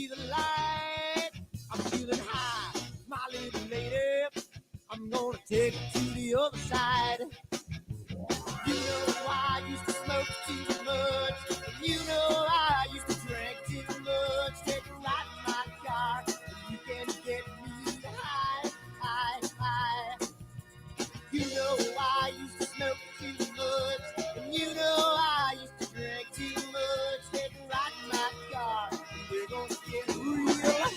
see the light. I'm feeling high, my little lady. I'm gonna take it to the other side. You know I used to smoke too much. You know I used to drink too much. Take a ride in my car. You can get me high, high, high. You know I used to smoke too much. And you know I used to drink too much. Take a ride in my car. We're gonna get real.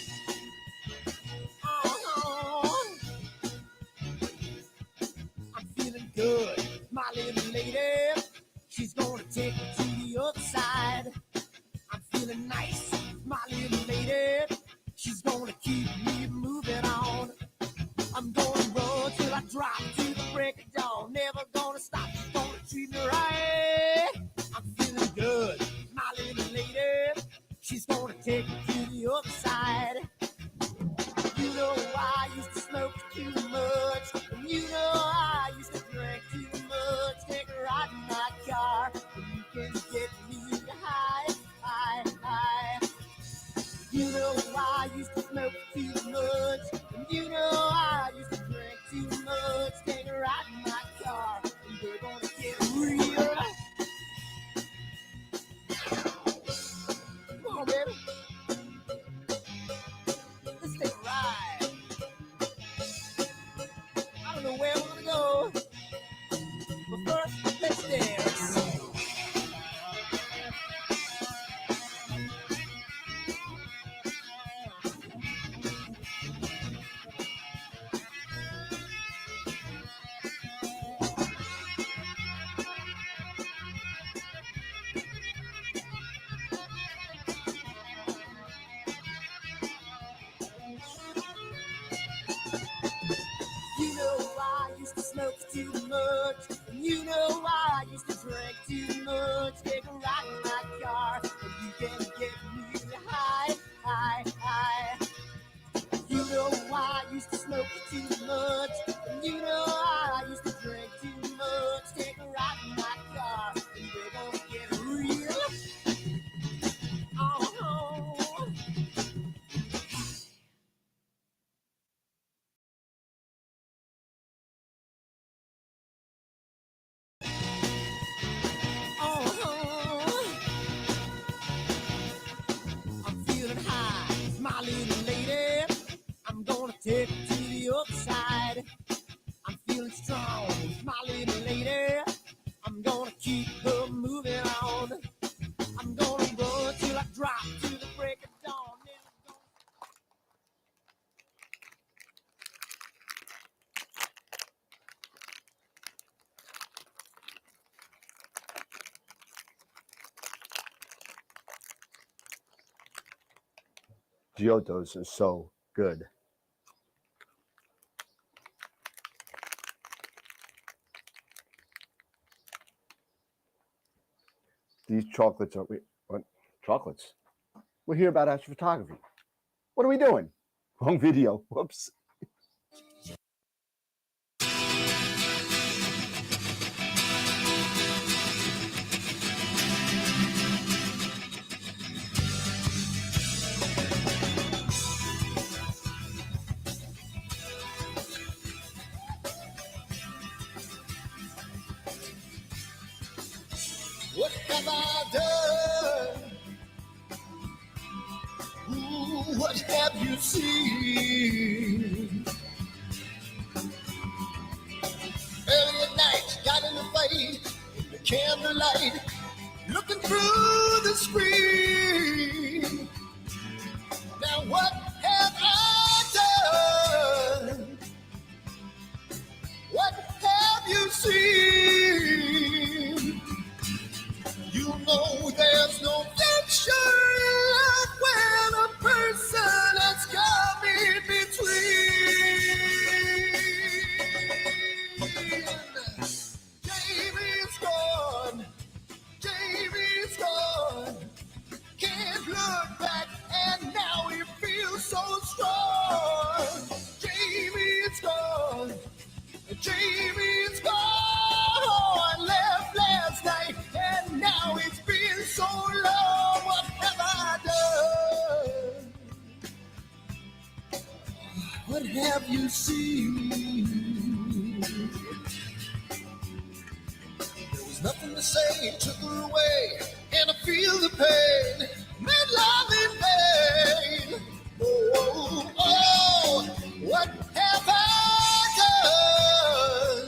I'm feeling good, my little lady. She's gonna take me to the other side. I'm feeling nice, my little lady. She's gonna keep me moving on. I'm gonna run till I drop to the break of dawn. Never gonna stop, she's gonna treat me right. I'm feeling good, my little lady. She's gonna take me to the other side. You know I used to smoke too much. And you know I used to drink too much. Take a ride in my car, and you can get me high, high, high. You know I used to smoke too much. And you know I used to drink too much. Take a ride in my car, and we're gonna get real. Come on, baby. Let's take a ride. I don't know where we're gonna go, but first, let's dance. You know I used to smoke too much. And you know I used to drink too much. Take a ride in my car, and you can get me high, high, high. You know I used to smoke too much. And you know I used to drink too much. Take a ride in my car, and we're gonna get real. Oh. I'm feeling high, my little lady. I'm gonna take it to the other side. I'm feeling strong, my little lady. I'm gonna keep her moving on. I'm gonna run till I drop to the break of dawn. Giottos are so good. These chocolates are, what? Chocolates? We're here about astrophotography. What are we doing? Wrong video. Whoops. What have I done? Ooh, what have you seen? Early at night, got in the fight, in the candlelight, looking through the screen. Now what have I done? What have you seen? You know there's no picture left when a person has come in between. Jamie's gone, Jamie's gone. Can't look back and now he feels so strong. Jamie's gone, Jamie's gone. have you seen? There was nothing to say, took her away, and I feel the pain, made love in vain. Oh, oh, what have I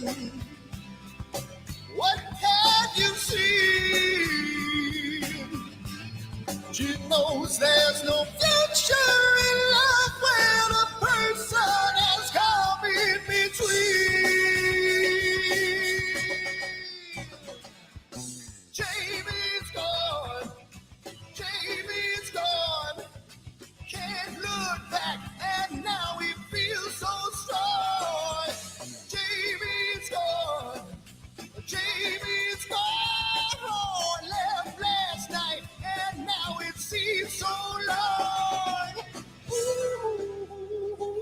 done? What have you seen? She knows there's no future in love when a person has come in between. Jamie's gone, Jamie's gone. Can't look back, and now he feels so strong. Jamie's gone, Jamie's gone. Oh, left last night, and now it seems so long. Ooh, ooh, ooh.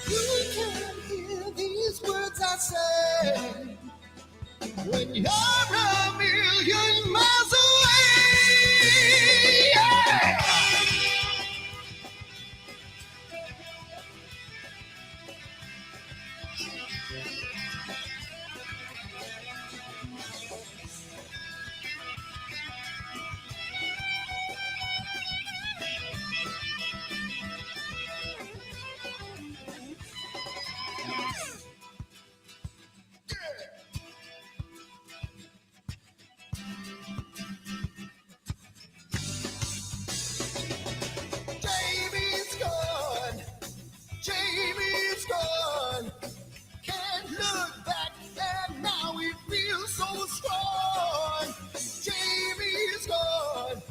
You can hear these words I say when you're a million miles away. Yeah. Jamie's gone, Jamie's gone. Can't look back, and now we feel so strong. Jamie's gone,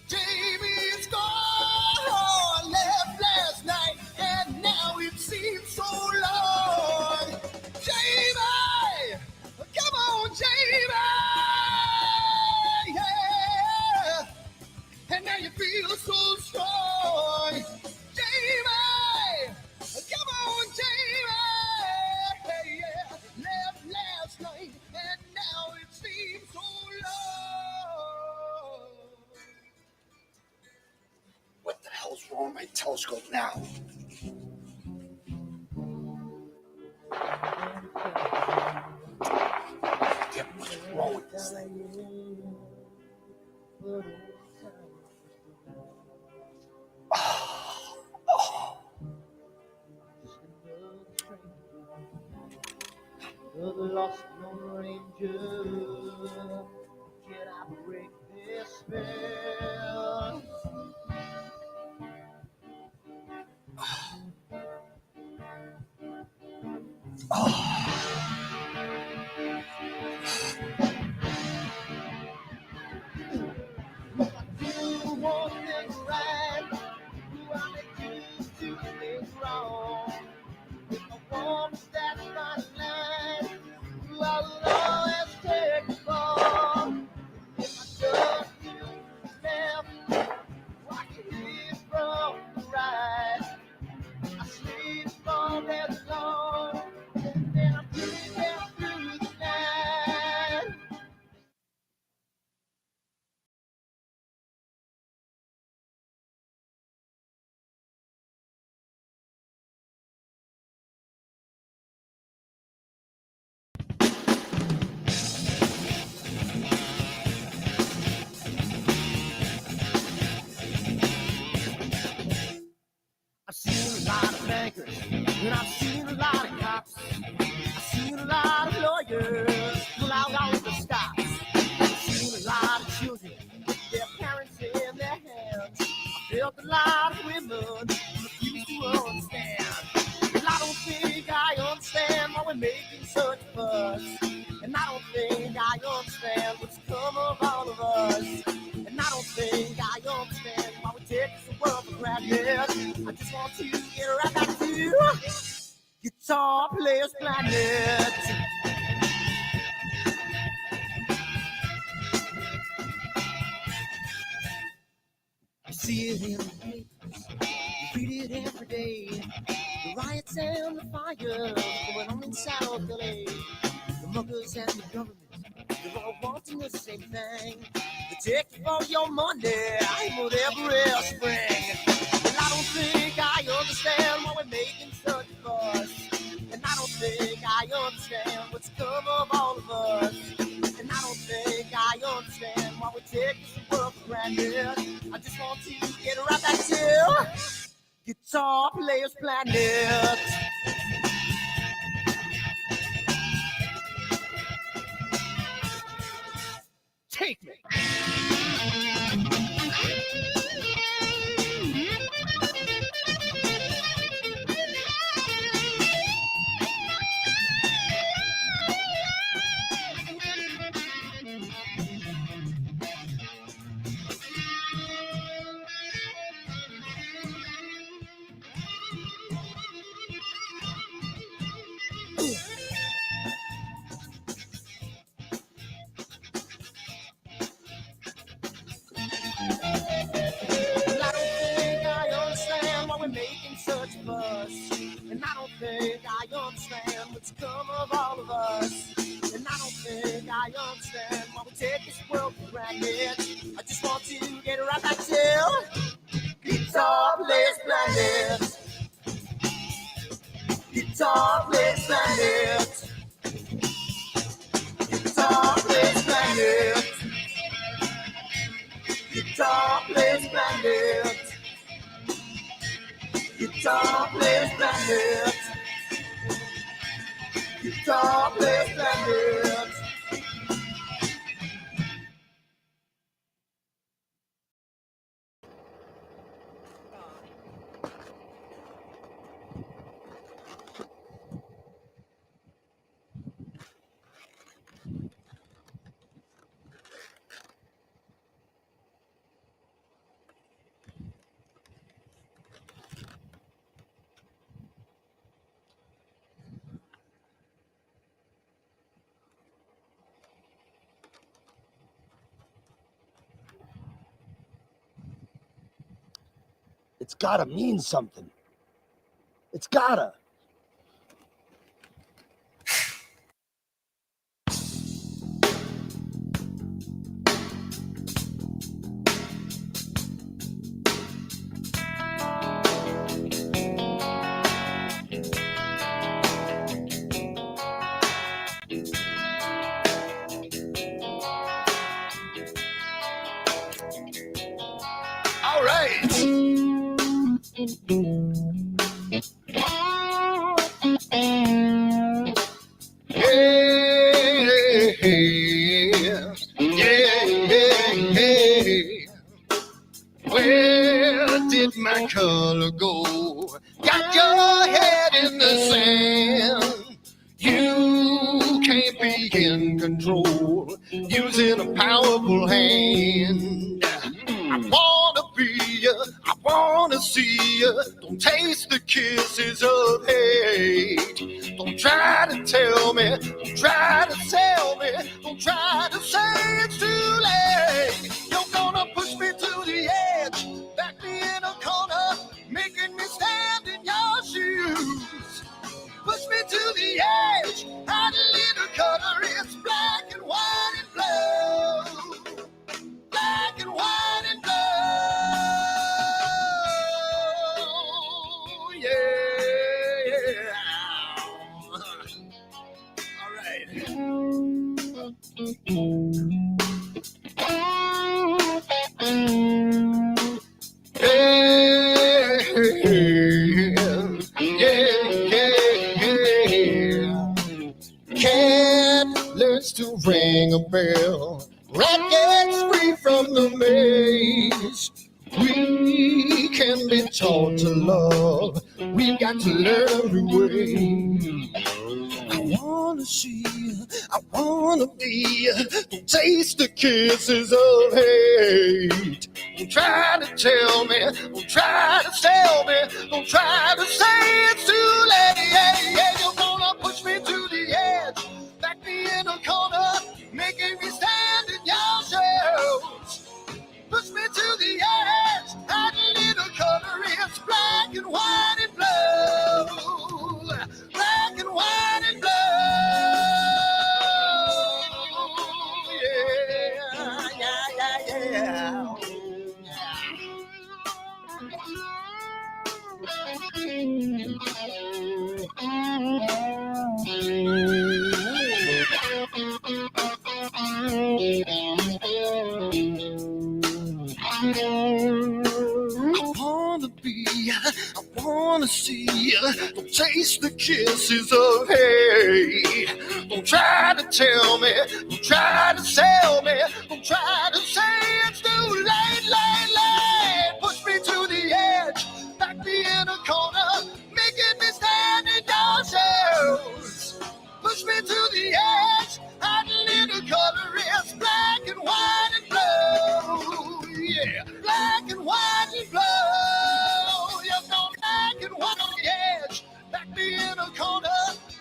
Jamie's gone. Left last night, and now it seems so long. Jamie, come on, Jamie, yeah. And now you feel so strong. Jamie, come on, Jamie, yeah. Left last night, and now it seems so long. What the hell's wrong with my telescope now? Damn, what's wrong with this thing? The lost Lone Ranger, can I break this spell? Do one thing right, do I make two things wrong? If I want to stand my line, I will always take the fall. If I turn to the left, watch it hit from the right. I sleep all day long, and then I'm breathing through the night. I've seen a lot of bankers, and I've seen a lot of cops. I've seen a lot of lawyers pull out all the stops. I've seen a lot of children with their parents in their hands. I felt a lot of women who refuse to understand. And I don't think I understand why we're making such a fuss. And I don't think I understand what's come of all of us. And I don't think I understand why we take this world for granted. I just want to get right back to Guitar Players Planet. You see it in the papers, you read it every day. The riots and the fires going on in South LA. The muggers and the government, They're all wanting the same thing. They take you for your money, whatever else bring. And I don't think I understand why we're making such a fuss. And I don't think I understand what's come of all of us. And I don't think I understand why we take this world for granted. I just want to get right back to Guitar Players Planet. Take me. And I don't think I understand what's come of all of us. And I don't think I understand why we take this world for granted. I just want to get right back to Guitar Players Planet. Guitar Players Planet. Guitar Players Planet. Guitar Players Planet. Guitar Players Planet. Guitar Players Planet. It's gotta mean something. It's gotta. All right. Where did my color go? Got your head in the sand. You can't be in control, using a powerful hand. I wanna be you, I wanna see you. Don't taste the kisses of hate. Don't try to tell me, don't try to sell me, don't try to say it's too late. You're gonna push me to the edge, back me in a corner, making me stand in your shoes. Push me to the edge, hide a little color, it's black and white and blue. Black and white and blue, yeah. All right. Yeah. Cat learns to ring a bell. Rat gets free from the maze. We can be taught to love. We've got to learn every way. I wanna see, I wanna be. Don't taste the kisses of hate. Don't try to tell me, don't try to sell me, don't try to say it's too late. Yeah, you're gonna push me to the edge, back me in a corner, making me stand in your shoes. Push me to the edge, add a little color, it's black and white and blue. Black and white and blue. Don't taste the kisses of hate. Don't try to tell me, don't try to sell me, don't try to say it's too late. Push me to the edge, back me in a corner, making me stand in your shoes. Push me to the edge, hide a little color, it's black and white and blue. Yeah, black and white and blue. You're gonna black and white on the edge, back me in a corner,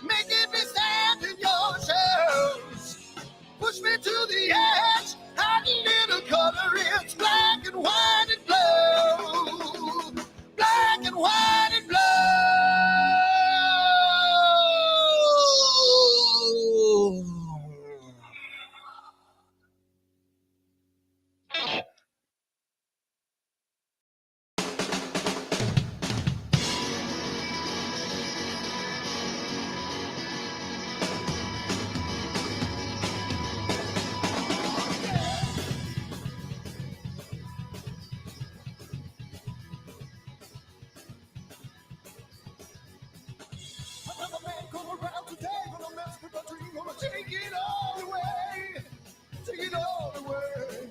making me stand in your shoes. Push me to the edge, hide a little color, it's black and white and blue. Black and white and blue. Another man come around today, gonna mess with my dream, gonna take it all away. Take it all away.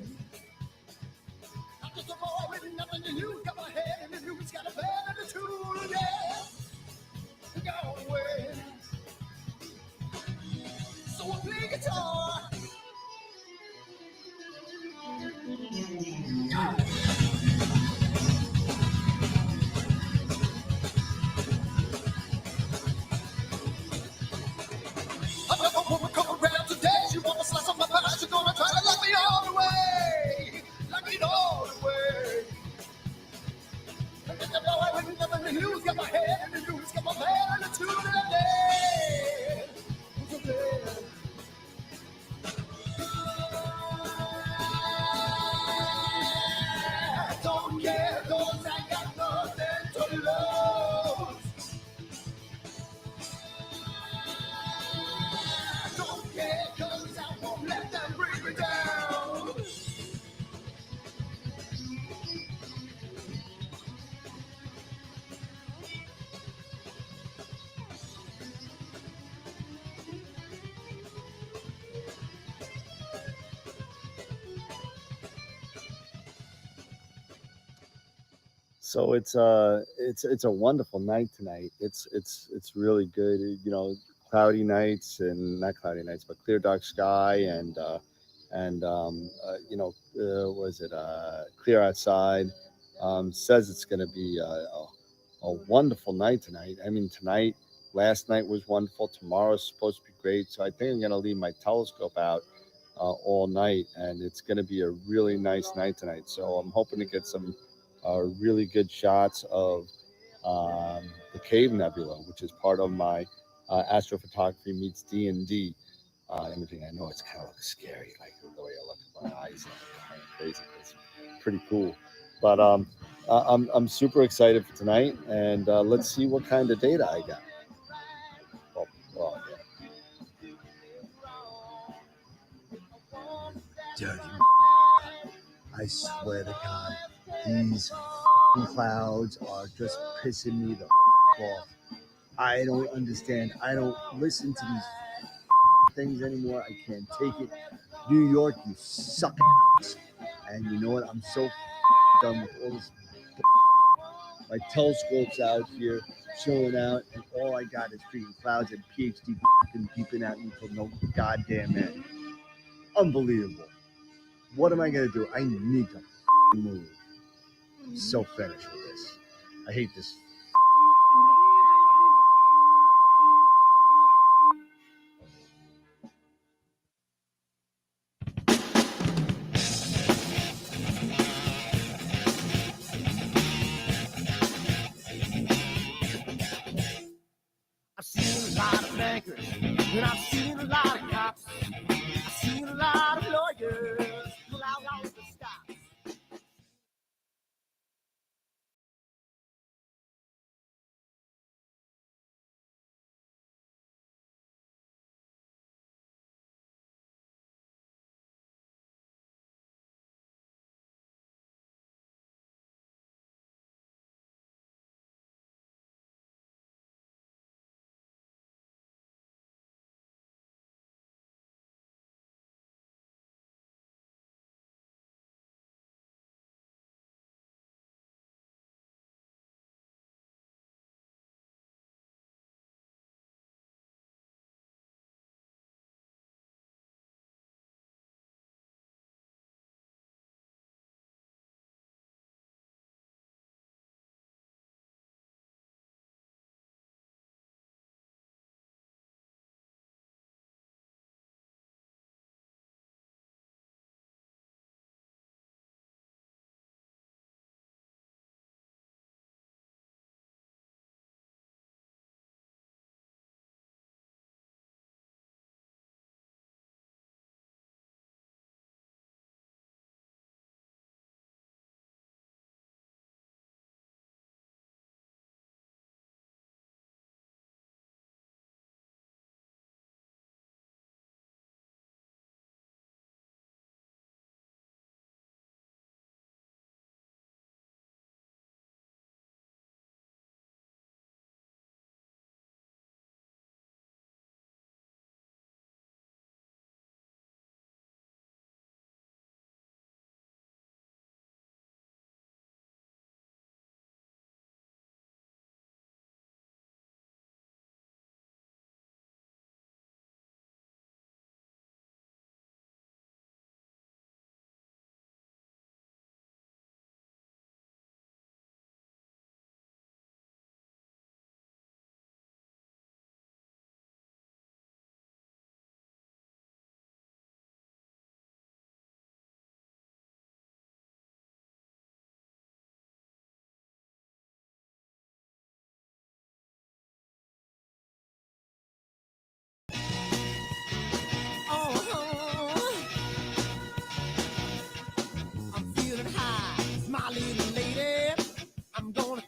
I'm just a boy with nothing to lose, got my head in the news, got a bad attitude, yeah. Go away. So I play guitar. Another woman come around today, she wanna slice up my pie, she gonna try to lock me all the way. Lock me all the way. I'm just a boy with nothing to lose, got my head in the news, got my bad attitude, yeah. I don't care, 'cause I got nothing to lose. I don't care, 'cause I won't let them bring me down. So it's a wonderful night tonight. It's really good. You know, cloudy nights and not cloudy nights, but clear dark sky you know, was it clear outside? Says it's going to be a wonderful night tonight. I mean, tonight, last night was wonderful. Tomorrow's supposed to be great. So I think I'm going to leave my telescope out all night, and it's going to be a really nice night tonight. So I'm hoping to get some really good shots of the Cave Nebula, which is part of my astrophotography meets D&D imaging. I know it's kind of scary, like the way I look at my eyes, kind of crazy. It's pretty cool, but I'm super excited for tonight, and let's see what kind of data I got. Well, yeah. Dirty. I swear to God, these clouds are just pissing me the off. I don't understand. I don't listen to these things anymore. I can't take it. New York, you suck. And you know what? I'm so done with all this. My telescope's out here chilling out, and all I got is freaking clouds and PhD peeping at me from no goddamn end. Unbelievable. What am I gonna do? I need to move. I'm so finished with this. I hate this. I've seen a lot of bankers, and I've seen a lot of cops. I've seen a lot of lawyers pull out all of the stops.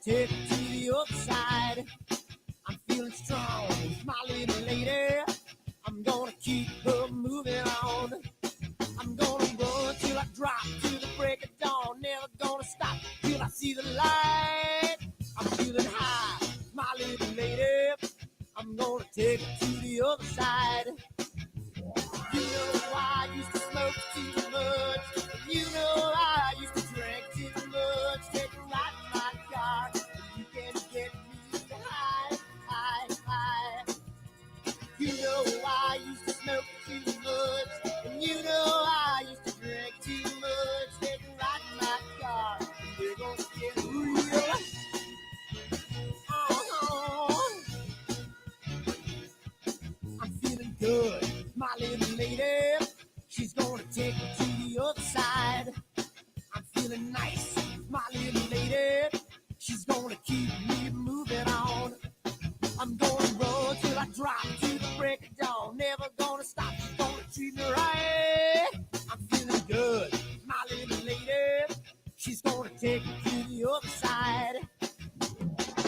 take it to the other side. I'm feeling strong, my little lady. I'm gonna keep her moving on. I'm gonna run till I drop to the break of dawn. Never gonna stop till I see the light. I'm feeling high, my little lady. I'm gonna take it to the other side. You know I used to smoke too much. You know I used to drink too much. Take a ride in my car. You can get me high, high, high. You know I used to smoke too much. And you know I used to drink too much. Take a ride in my car. We're gonna get real. I'm feeling good, my little lady. She's gonna take me to the other side. I'm feeling nice, my little lady. She's gonna keep me moving on. I'm gonna run till I drop to the break of dawn. Never gonna stop, she's gonna treat me right. I'm feeling good, my little lady. She's gonna take me to the other side.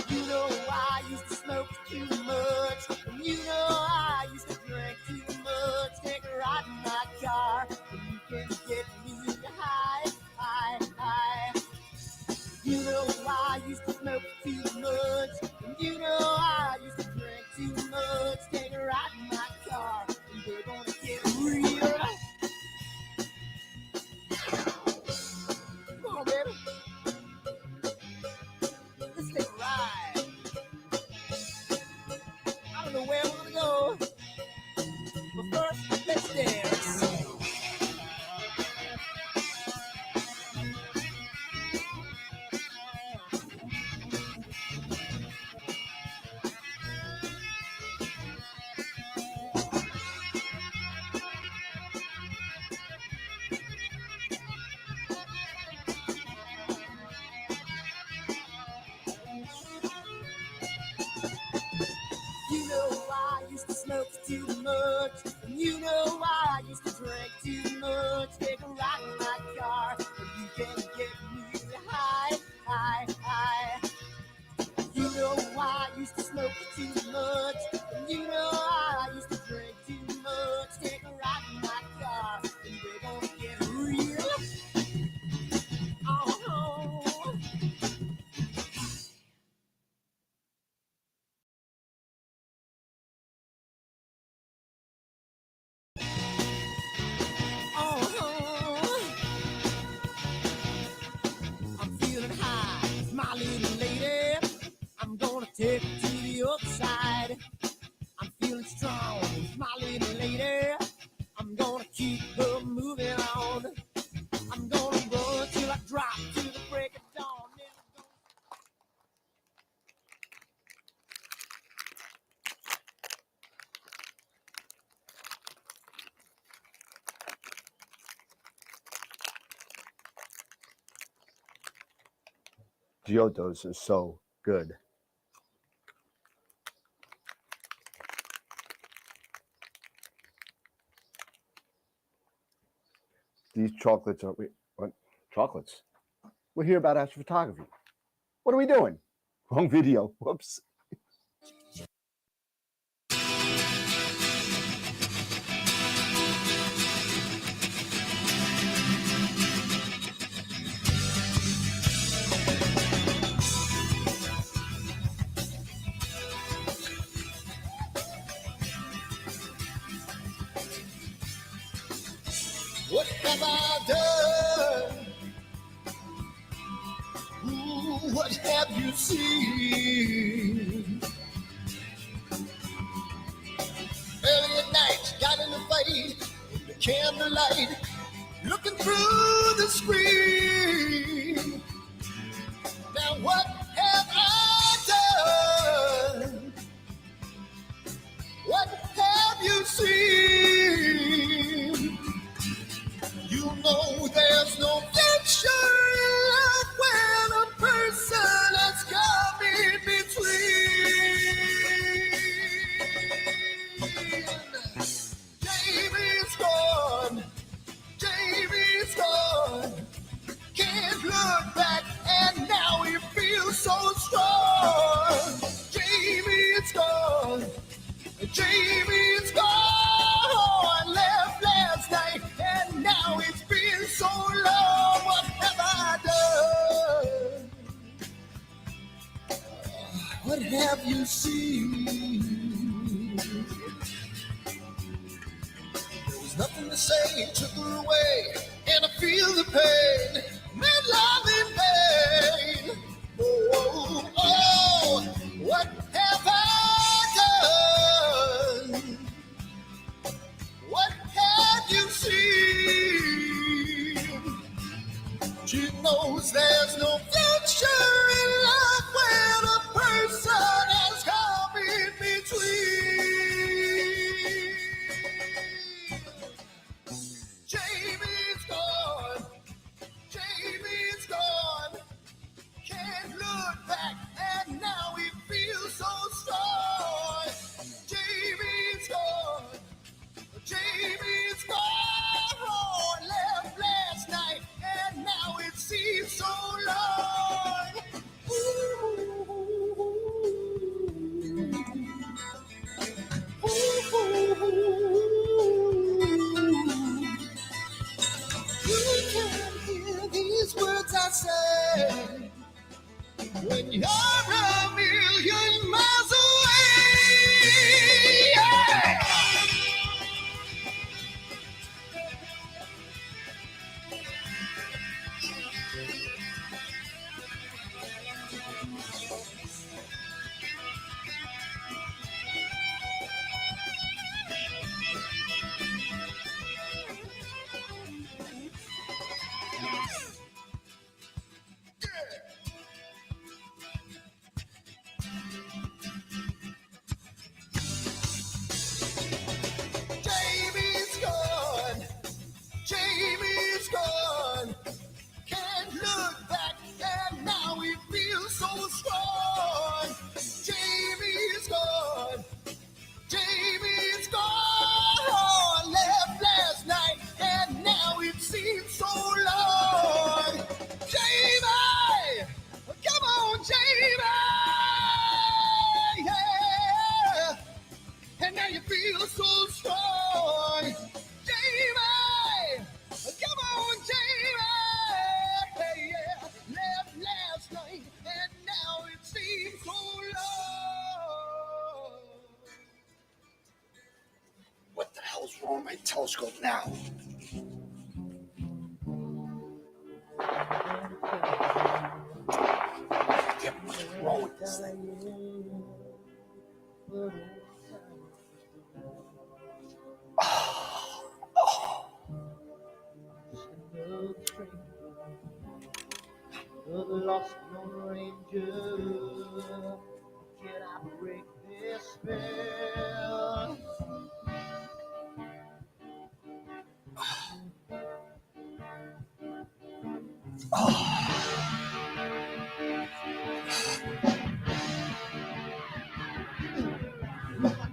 You know I used to smoke too much. And you know I used to drink too much. Take a ride in my car, and you can get me high, high, high. You know I used to smoke too much. And you know I used to drink too much. Take a ride in my car, and we're gonna get real. Come on, baby. Let's take a ride. I don't know where we're gonna go, but first, let's dance. You know I used to smoke too much. And you know I used to drink too much. Take a ride in my car, and you can get me high, high, high. You know I used to smoke too much. And you know I used to drink too much. Take a ride in my car, and we're gonna get real. Oh, oh. I'm feeling high, my little lady. I'm gonna take it to the other side. I'm feeling strong, my little lady. I'm gonna keep her moving on. I'm gonna run till I drop to the break of dawn. Never gonna... Giottos is so good. These chocolates are, what? Chocolates? We're here about astrophotography. What are we doing? Wrong video. Whoops. What have I done? Ooh, what have you seen? Early at night, got in the fight, in the candlelight, looking through the screen. Now what have I done? What have you seen? You know there's no future in love when a person has come in between. Jamie's gone, Jamie's gone. Can't look see. There was nothing to say, took her away, and I feel the pain, made love in vain. Oh, oh, what have I done? What have you seen? She knows there's no future in life when a person has come in between. Jamie's gone, Jamie's gone. Can't look back, and now he feels so strong. Jamie's gone, Jamie's gone. Left last night, and now it seems so long. You can't hear these words I say when you're a million miles away. Yeah. Jamie's gone, Jamie's gone. Can't look back, and now he feels so strong. Jamie's gone, Jamie's gone. Left last night, and now it seems so long. Jamie, come on, Jamie, yeah. And now you feel so strong. Jamie, come on, Jamie, yeah. Left last night, and now it seems so long. What the hell's wrong with my telescope now? Yeah, what's wrong with this thing? The lost Lone Ranger, can I break this spell?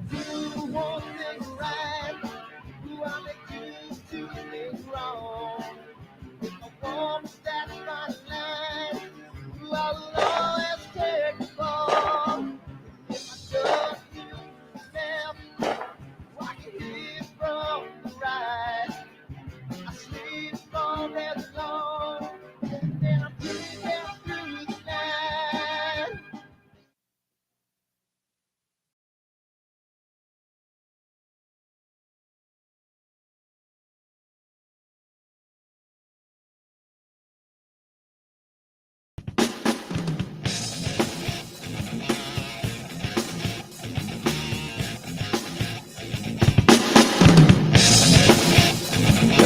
Do one thing right, do I make you do things wrong? If I want that fine line, do I will always take the fall? If I just do left, I can hear from the right. I sleep all day long, and then I'm dreaming through the night.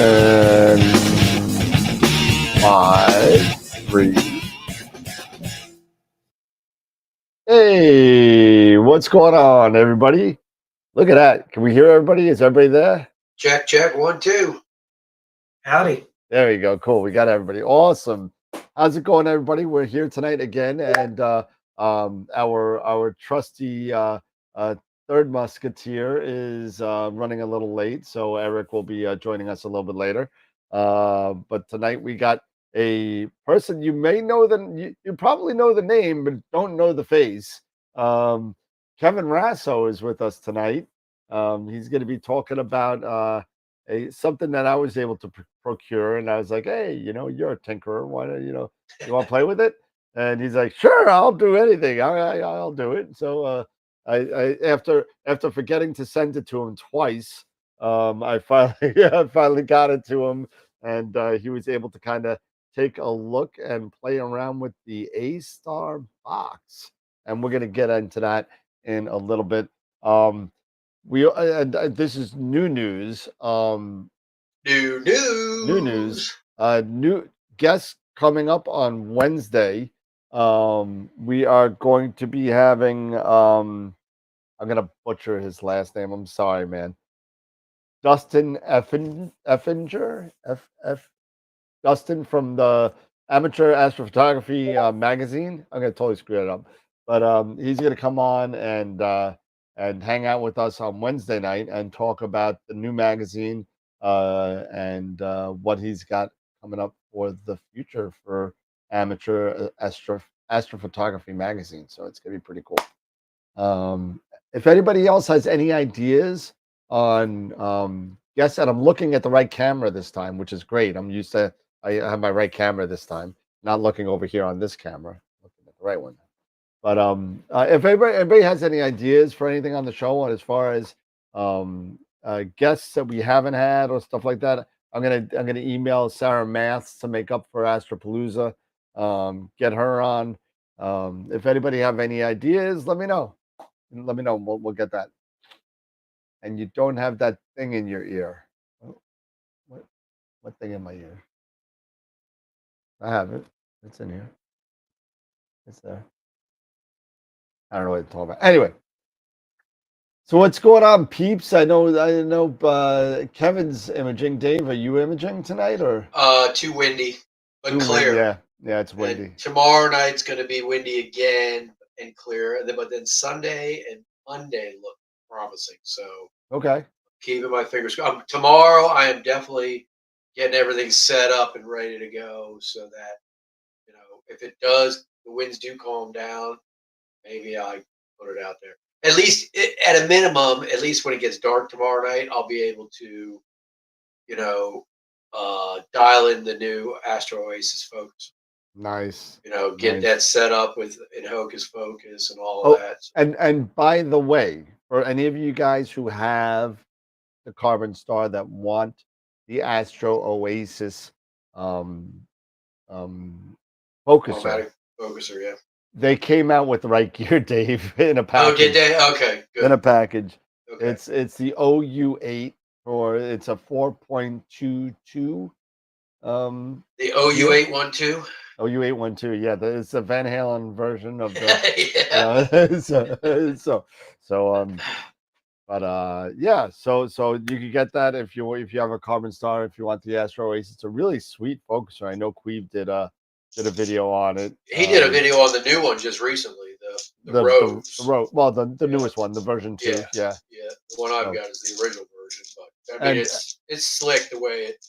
And 5, 3. Hey, what's going on, everybody? Look at that. Can we hear everybody? Is everybody there? Check, check, 1, 2. Howdy. There you go. Cool. We got everybody. Awesome. How's it going, everybody? We're here tonight again, and our trusty third musketeer is running a little late, so Eric will be joining us a little bit later. But tonight we got a person you may know you probably know the name, but don't know the face. Kevin Rasso is with us tonight. He's going to be talking about something that I was able to procure, and I was like, hey, you're a tinkerer, why don't you want to play with it? And he's like, sure, I'll do anything. I'll do it. So I after forgetting to send it to him twice, I finally I finally got it to him, and he was able to kind of take a look and play around with the AStar box, and we're gonna get into that in a little bit. We and this is new news. New New news. news. New guests coming up on Wednesday. We are going to be having I'm gonna butcher his last name. I'm sorry, man. Dustin Effinger, Dustin from the Amateur Astrophotography magazine. I'm gonna totally screw it up, but he's gonna come on and hang out with us on Wednesday night and talk about the new magazine and what he's got coming up for the future for Amateur Astrophotography magazine. So it's gonna be pretty cool. If anybody else has any ideas on guests, and I'm looking at the right camera this time, which is great. I'm used to I have my right camera this time, not looking over here on this camera, looking at the right one. But if anybody has any ideas for anything on the show, on as far as guests that we haven't had or stuff like that, I'm gonna email Sarah Maths to make up for Astropalooza. Get her on. If anybody have any ideas, let me know. Let me know. We'll get that. And you don't have that thing in your ear. Oh, what thing in my ear? I have it. It's in here. It's there. I don't know what to talk about. Anyway, so what's going on, peeps? I know. Kevin's imaging. Dave, are you imaging tonight or? Too windy, but Too clear. windy, yeah, it's windy. And tomorrow night's going to be windy again and clear. But then Sunday and Monday look promising. So Okay. keeping my fingers crossed. Tomorrow, I am definitely getting everything set up and ready to go, so that if it does, the winds do calm down. Maybe I put it out there. At least, at a minimum, at least when it gets dark tomorrow night, I'll be able to, dial in the new Astro Oasis focus. Nice. Get that set up in Hocus Pocus and all Oh, of that. and by the way, for any of you guys who have the Carbon Star that want the Astro Oasis focuser, Automatic focuser, yeah. they came out with the right gear, Dave, in a package. Oh, did they? Okay, good. In a package. Okay. It's the OU8 it's a 4.22. The OU812. OU812, yeah, it's the Van Halen version of the yeah, so you can get that if you have a Carbon Star, if you want the Astro Ace. It's a really sweet focuser. I know Queeve did a video on it. He did a video on the new one just recently, the Rose. The newest one, the version 2. Yeah. The one I've got is the original version, but I mean it's slick the way it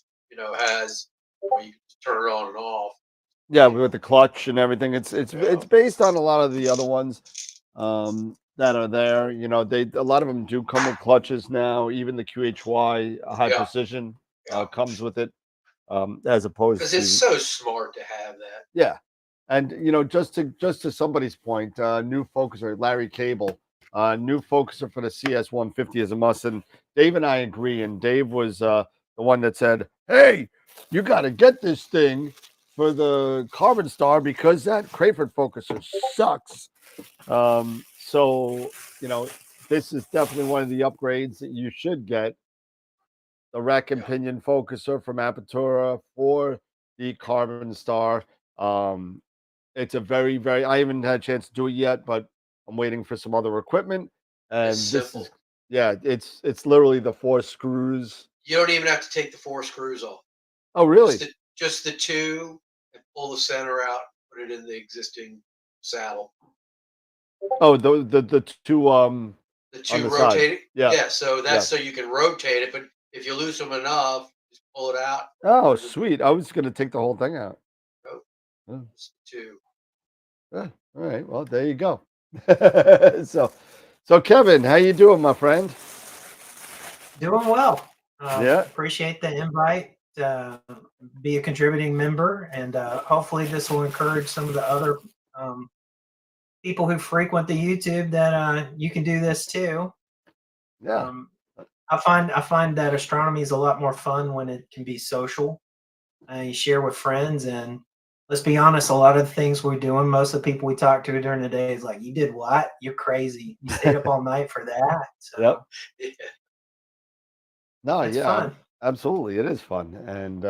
has where you can turn it on and off. Yeah, with the clutch and everything. It's based on a lot of the other ones that are there. A lot of them do come with clutches now. Even the QHY high precision comes with it, as opposed to, because it's so smart to have that. Yeah, and just to somebody's point, new focuser, Larry Cable, new focuser for the CS150 is a must. And Dave and I agree. And Dave was the one that said, "Hey, you got to get this thing for the Carbon Star because that Crayford focuser sucks." So this is definitely one of the upgrades that you should get. The rack and pinion focuser from Apertura for the Carbon Star. It's a very, very, I haven't had a chance to do it yet, but I'm waiting for some other equipment. And it's literally the 4 screws. You don't even have to take the 4 screws off. Oh, really? Just the 2, and pull the center out, put it in the existing saddle. Oh, the 2 the 2 rotating. Yeah. So that's so you can rotate it, but if you lose them enough, just pull it out. Oh, sweet. I was going to take the whole thing out. Oh, just 2. All right. Well, there you go. So Kevin, how you doing, my friend? Doing well. Appreciate the invite. Be a contributing member, and hopefully this will encourage some of the other people who frequent the YouTube that you can do this too. Yeah. I find that astronomy is a lot more fun when it can be social. You share with friends, and let's be honest, a lot of the things we're doing, most of the people we talk to during the day is like, "You did what? You're crazy. You stayed up all night for that." So Yep. Yeah. No, it's yeah, fun. absolutely. It is fun. And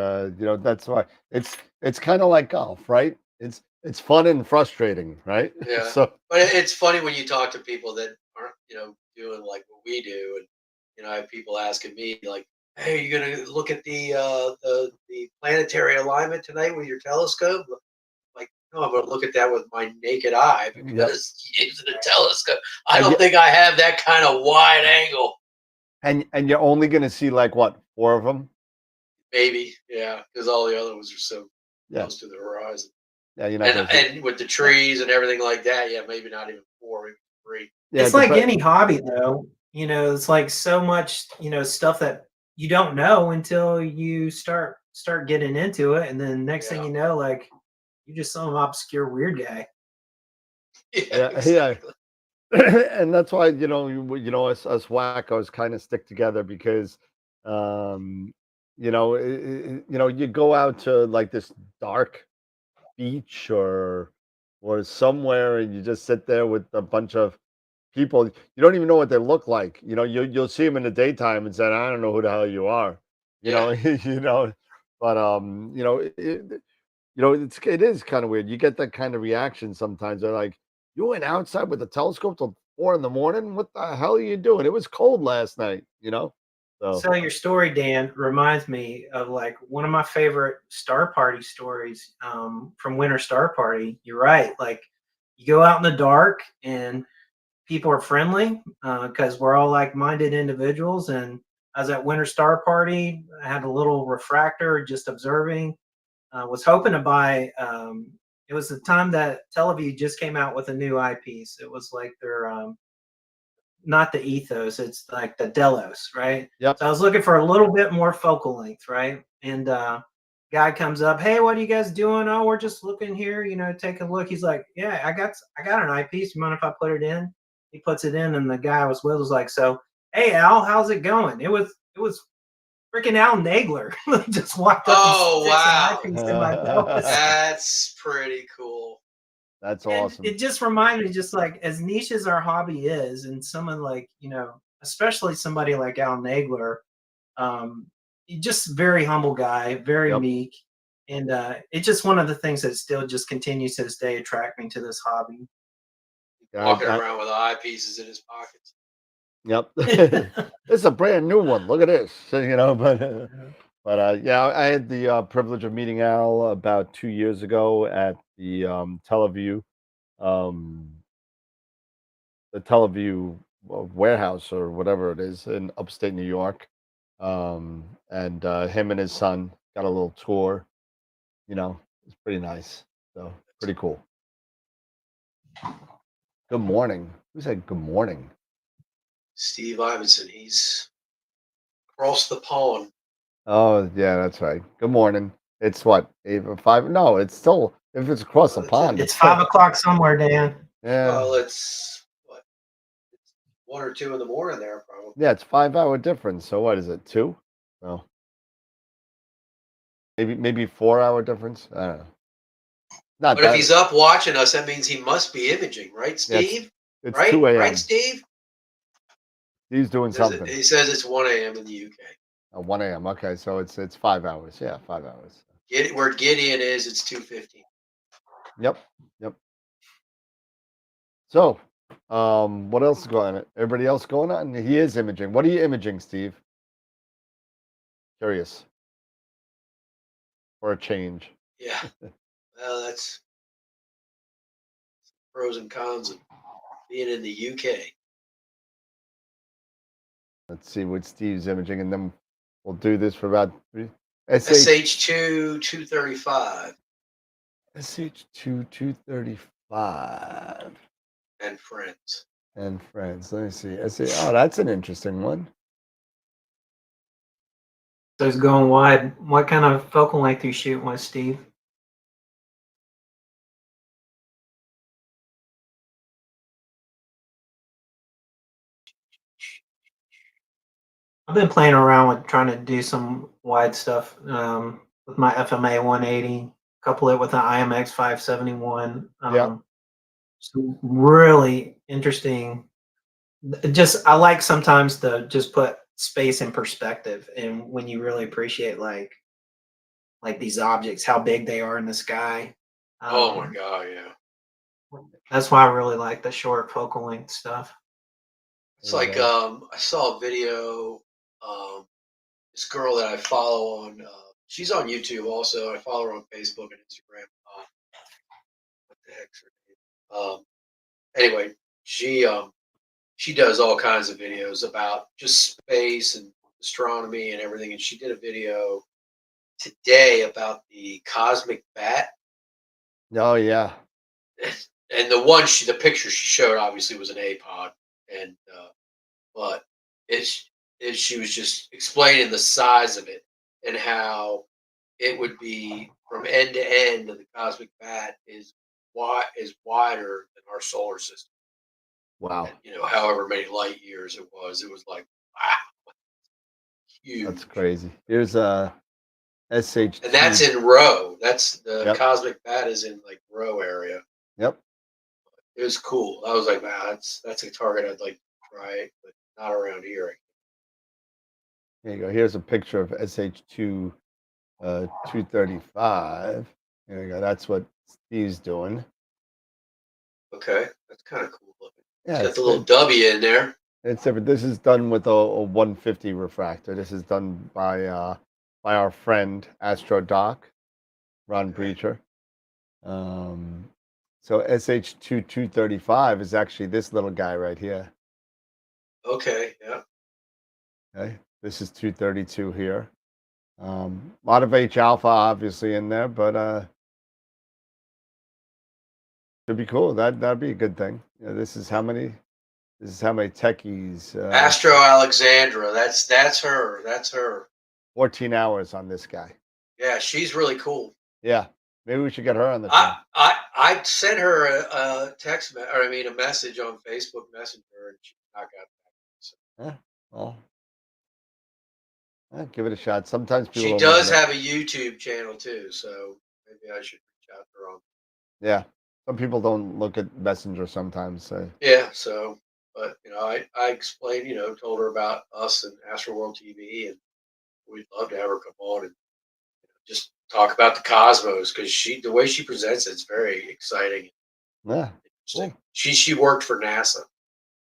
that's why it's kind of like golf, right? It's fun and frustrating, right? Yeah. So But it's funny when you talk to people that aren't, doing like what we do, and I have people asking me like, "Hey, are you gonna look at the planetary alignment tonight with your telescope?" Like, no, I'm gonna look at that with my naked eye yep. because using a telescope, I And don't you, think I have that kind of wide angle. and you're only gonna see like what, 4 of them? Maybe, yeah, because all the other ones are so Yeah. close to the horizon. Yeah, you're not And gonna see. and with the trees and everything like that, yeah, maybe not even 4, maybe 3. Yeah, It's like any hobby, though. It's like so much, stuff that you don't know until you start getting into it, and then next thing Yeah. you know, like you're just some obscure weird guy. Yeah, Yeah, yeah. exactly. And that's why us wackos kind of stick together because you go out to like this dark beach or somewhere and you just sit there with a bunch of people you don't even know what they look like. You'll see them in the daytime and say, I don't know who the hell you are, Yeah. you know but it is kind of weird. You get that kind of reaction sometimes. They're like, "You went outside with a telescope till 4 in the morning? What the hell are you doing? It was cold last night." So So your story, Dan, reminds me of like one of my favorite Star Party stories from Winter Star Party. You're right. Like you go out in the dark and people are friendly because we're all like-minded individuals. And I was at Winter Star Party. I had a little refractor, just observing. Was hoping to buy. It was the time that Teleview just came out with a new eyepiece. It was like their not the Ethos, it's like the Delos, right? yep. So I was looking for a little bit more focal length, right? And guy comes up, "Hey, what are you guys doing?" "Oh, we're just looking here, take a look." He's like, "Yeah, I got an eyepiece. You mind if I put it in?" He puts it in, and the guy I was with was like, "So, hey Al, how's it going?" It was freaking Al Nagler just walked up and Oh, sticks an wow. eyepiece in my pelvis. That's pretty cool. That's And awesome. it just reminded me, just like as niche as our hobby is, and someone like, especially somebody like Al Nagler, just very humble guy, very Yep. meek. And it's just one of the things that still just continues to this day attract me to this hobby. Walking around with eyepieces in his pockets. Yep. This is a brand new one. Look at this. But yeah, I had the privilege of meeting Al about 2 years ago at um, the Teleview warehouse or whatever it is in upstate New York. And him and his son got a little tour. It's pretty nice. So pretty cool. Good morning. Who said good morning? Steve Ivinson, he's across the pond. Oh yeah, that's right. Good morning. It's what, 8 or 5? No, it's still, if it's across the Well, it's pond, It's it's still 5 o'clock somewhere, Dan. yeah. well, it's what? It's 1 or 2 in the morning there, probably. Yeah, it's 5 hour difference. So what is it? 2? No. Maybe 4 hour difference. I don't know. Not But if that. he's up watching us, that means he must be imaging, right, Yeah, Steve? it's Right? 2 Right, a.m. Steve? He's doing something. He says it's 1 a.m. in the UK. 1 a.m. Okay, so it's 5 hours. Yeah, 5 hours. Where Gideon is, it's 2:15. Yep. Yep. So, what else is going on? Everybody else going on? He is imaging. What are you imaging, Steve? Curious. For a change. Yeah. Well, that's pros and cons of being in the UK. Let's see what Steve's imaging, and then we'll do this for about SH2 235 SH2 235 and friends. and friends. Let me see. Oh, that's an interesting one. So it's going wide. What kind of focal length are you shooting with, Steve? I've been playing around with trying to do some wide stuff with my FMA 180, couple it with an IMX 571. Yeah. Some really interesting. Just I like sometimes to just put space in perspective, and when you really appreciate like these objects, how big they are in the sky. Oh my God, yeah. That's why I really like the short focal length stuff. It's like I saw a video. This girl that I follow on, she's on YouTube also. I follow her on Facebook and Instagram. What the heck's her name? Anyway, she does all kinds of videos about just space and astronomy and everything. And she did a video today about the cosmic bat. Oh yeah. And the picture she showed obviously was an apod, and but she was just explaining the size of it and how it would be from end to end of the cosmic bat is wider than our solar system. Wow. And, however many light years it was like wow, huge. That's crazy. Here's a SH2. And that's in Roe. That's the Yep. cosmic bat is in like Roe area. Yep. It was cool. I was like, wow, that's a target I'd like to try, but not around here. Here you go. Here's a picture of SH2 235. There you go. That's what Steve's doing. Okay, that's kind of cool looking. Yeah, It's got the little W in there. it's different. This is done with a 150 refractor. This is done by our friend AstroDoc, Ron Breacher. So SH2 235 is actually this little guy right here. Okay, yeah. Okay, this is 232 here. A lot of H alpha obviously in there, but should be cool. That'd be a good thing. This is how many techies. Astro Alexandra. That's her. That's her. 14 hours on this guy. Yeah, she's really cool. Yeah, maybe we should get her on the show. I sent her a a message on Facebook Messenger, and she not got back. So. Yeah, well, give it a shot. Sometimes people. She does have a YouTube channel too, so maybe I should reach out to her on. Yeah, some people don't look at Messenger sometimes. So. Yeah, so but I explained, told her about us and AstroWorld TV, and we'd love to have her come on and just talk about the cosmos because the way she presents it's very exciting. Yeah, cool. She worked for NASA,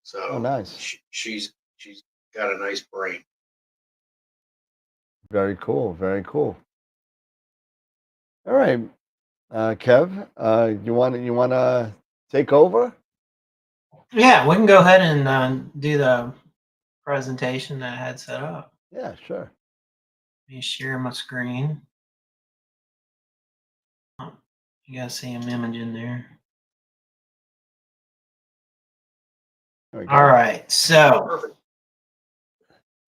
so nice. She's got a nice brain. Very cool. Very cool. All right, Kev, you want to take over? Yeah, we can go ahead and do the presentation that I had set up. Yeah, sure. Let me share my screen. You guys see him imaging there. All right, so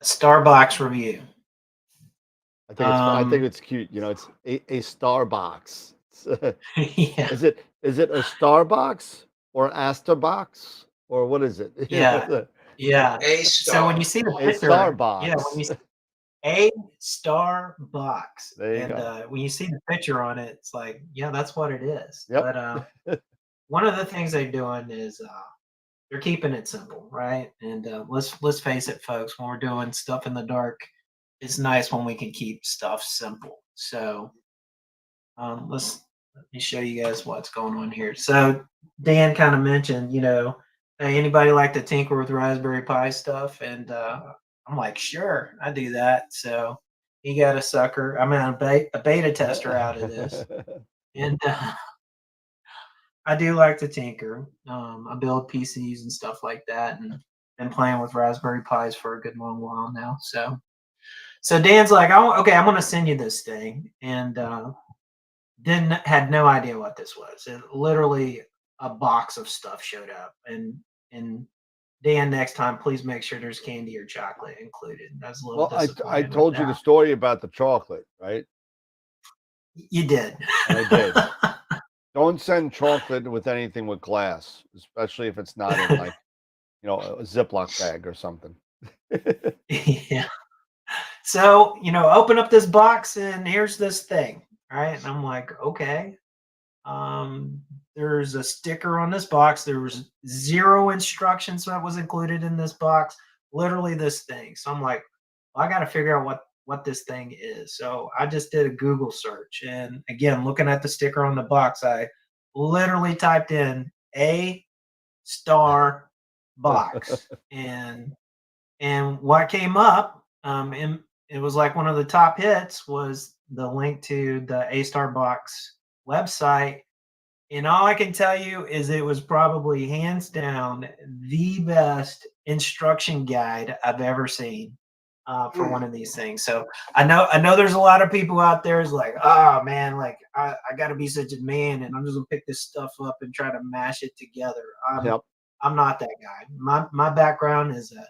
Starbox review. I think it's cute. It's a Starbox. Yeah. Is it a Starbox or AstarBox or what is it? Yeah. Yeah. AStar. So when you see the picture, Starbox. yeah, when you see a Starbox, there you go. When you see the picture on it, it's like, yeah, that's what it is. Yep. But one of the things they're doing is they're keeping it simple, right? And let's face it, folks, when we're doing stuff in the dark, it's nice when we can keep stuff simple. So let me show you guys what's going on here. So Dan kind of mentioned, hey, anybody like to tinker with Raspberry Pi stuff? And I'm like, sure, I do that. So he got a sucker. I'm a beta tester out of this. And I do like to tinker. I build PCs and stuff like that, and been playing with Raspberry Pis for a good long while now. So Dan's like, okay, I'm gonna send you this thing, and had no idea what this was. It literally a box of stuff showed up, and Dan, next time, please make sure there's candy or chocolate included. That's a little disappointing. I told you the story about the chocolate, right? You did. I did. Don't send chocolate with anything with glass, especially if it's not in like, a Ziploc bag or something. Yeah. So, open up this box and here's this thing. Right. And I'm like, okay. Um, there's a sticker on this box. There was 0 instructions that was included in this box. Literally this thing. So I'm like, well, I got to figure out what this thing is. So I just did a Google search, and again, looking at the sticker on the box, I literally typed in AStar box, and what came up, and it was like one of the top hits was the link to the AStar box website. And all I can tell you is it was probably hands down the best instruction guide I've ever seen for one of these things. So I know there's a lot of people out there is like, oh man, like I got to be such a man, and I'm just gonna pick this stuff up and try to mash it together. Yep. I'm not that guy. My background is a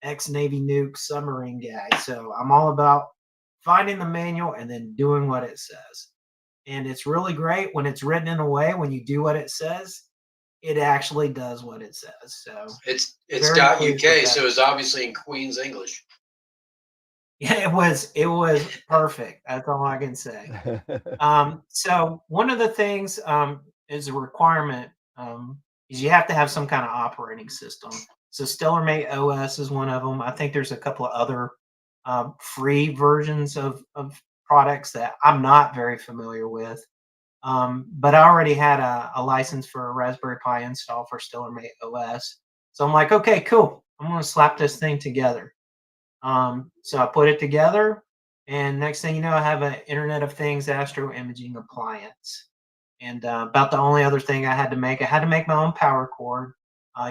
ex-Navy nuke submarine guy, so I'm all about finding the manual and then doing what it says. And it's really great when it's written in a way when you do what it says, it actually does what it says. So It's very pleased with .uk, that. so it's obviously in Queen's English. Yeah, it was perfect. That's all I can say. So one of the things is a requirement is you have to have some kind of operating system. So StellarMate OS is one of them. I think there's a couple of other free versions of products that I'm not very familiar with. But I already had a license for a Raspberry Pi install for StellarMate OS. So I'm like, okay, cool. I'm going to slap this thing together. So I put it together, and next thing you know, I have an Internet of Things Astro imaging appliance. And about the only other thing I had to make my own power cord.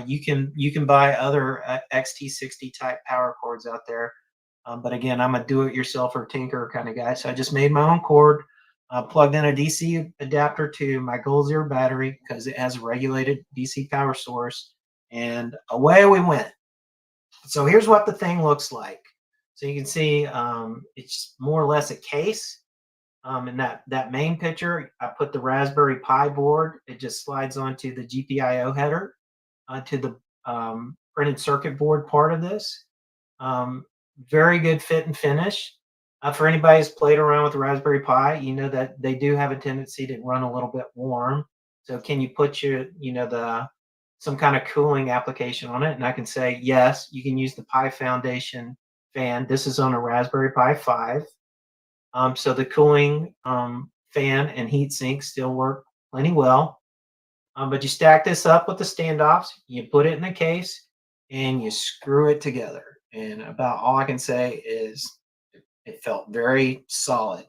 You can buy other XT60 type power cords out there, but again, I'm a do-it-yourselfer tinker kind of guy. So I just made my own cord, plugged in a DC adapter to my Gold Zero battery because it has a regulated DC power source, and away we went. So here's what the thing looks like. So you can see it's more or less a case. In that main picture, I put the Raspberry Pi board. It just slides onto the GPIO header to the printed circuit board part of this. Very good fit and finish. For anybody who's played around with the Raspberry Pi, you know that they do have a tendency to run a little bit warm. So can you put some kind of cooling application on it? And I can say, yes, you can use the Pi Foundation fan. This is on a Raspberry Pi 5. So the cooling fan and heat sink still work plenty well. But you stack this up with the standoffs, you put it in the case, and you screw it together. And about all I can say is it felt very solid.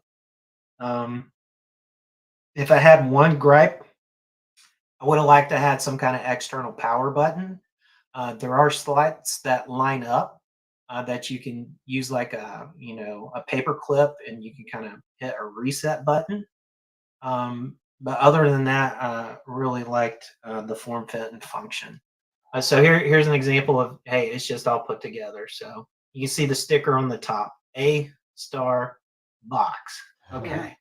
If I had one gripe, I would have liked to have some kind of external power button. There are slots that line up that you can use like a paper clip, and you can kind of hit a reset button. But other than that, really liked the form, fit, and function. So here's an example of, hey, it's just all put together. So you can see the sticker on the top, AStar box. Okay.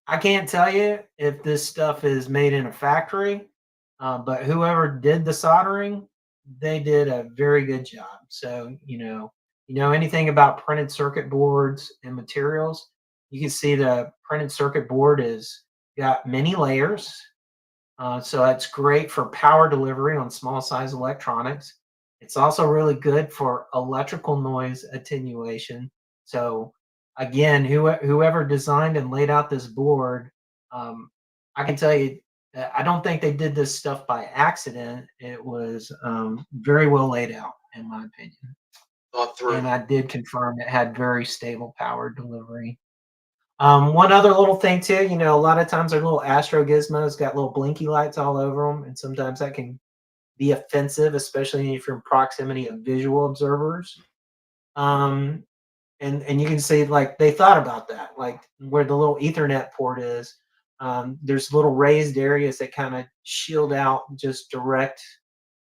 I can't tell you if this stuff is made in a factory, but whoever did the soldering, they did a very good job. So, anything about printed circuit boards and materials, you can see the printed circuit board is got many layers. So that's great for power delivery on small size electronics. It's also really good for electrical noise attenuation. So again, whoever designed and laid out this board, I can tell you, I don't think they did this stuff by accident. It was very well laid out, in my opinion. Thought through. And I did confirm it had very stable power delivery. One other little thing too, a lot of times our little Astro gizmos got little blinky lights all over them, and sometimes that can be offensive, especially if you're in proximity of visual observers. And you can see like they thought about that, like where the little Ethernet port is. There's little raised areas that kind of shield out just direct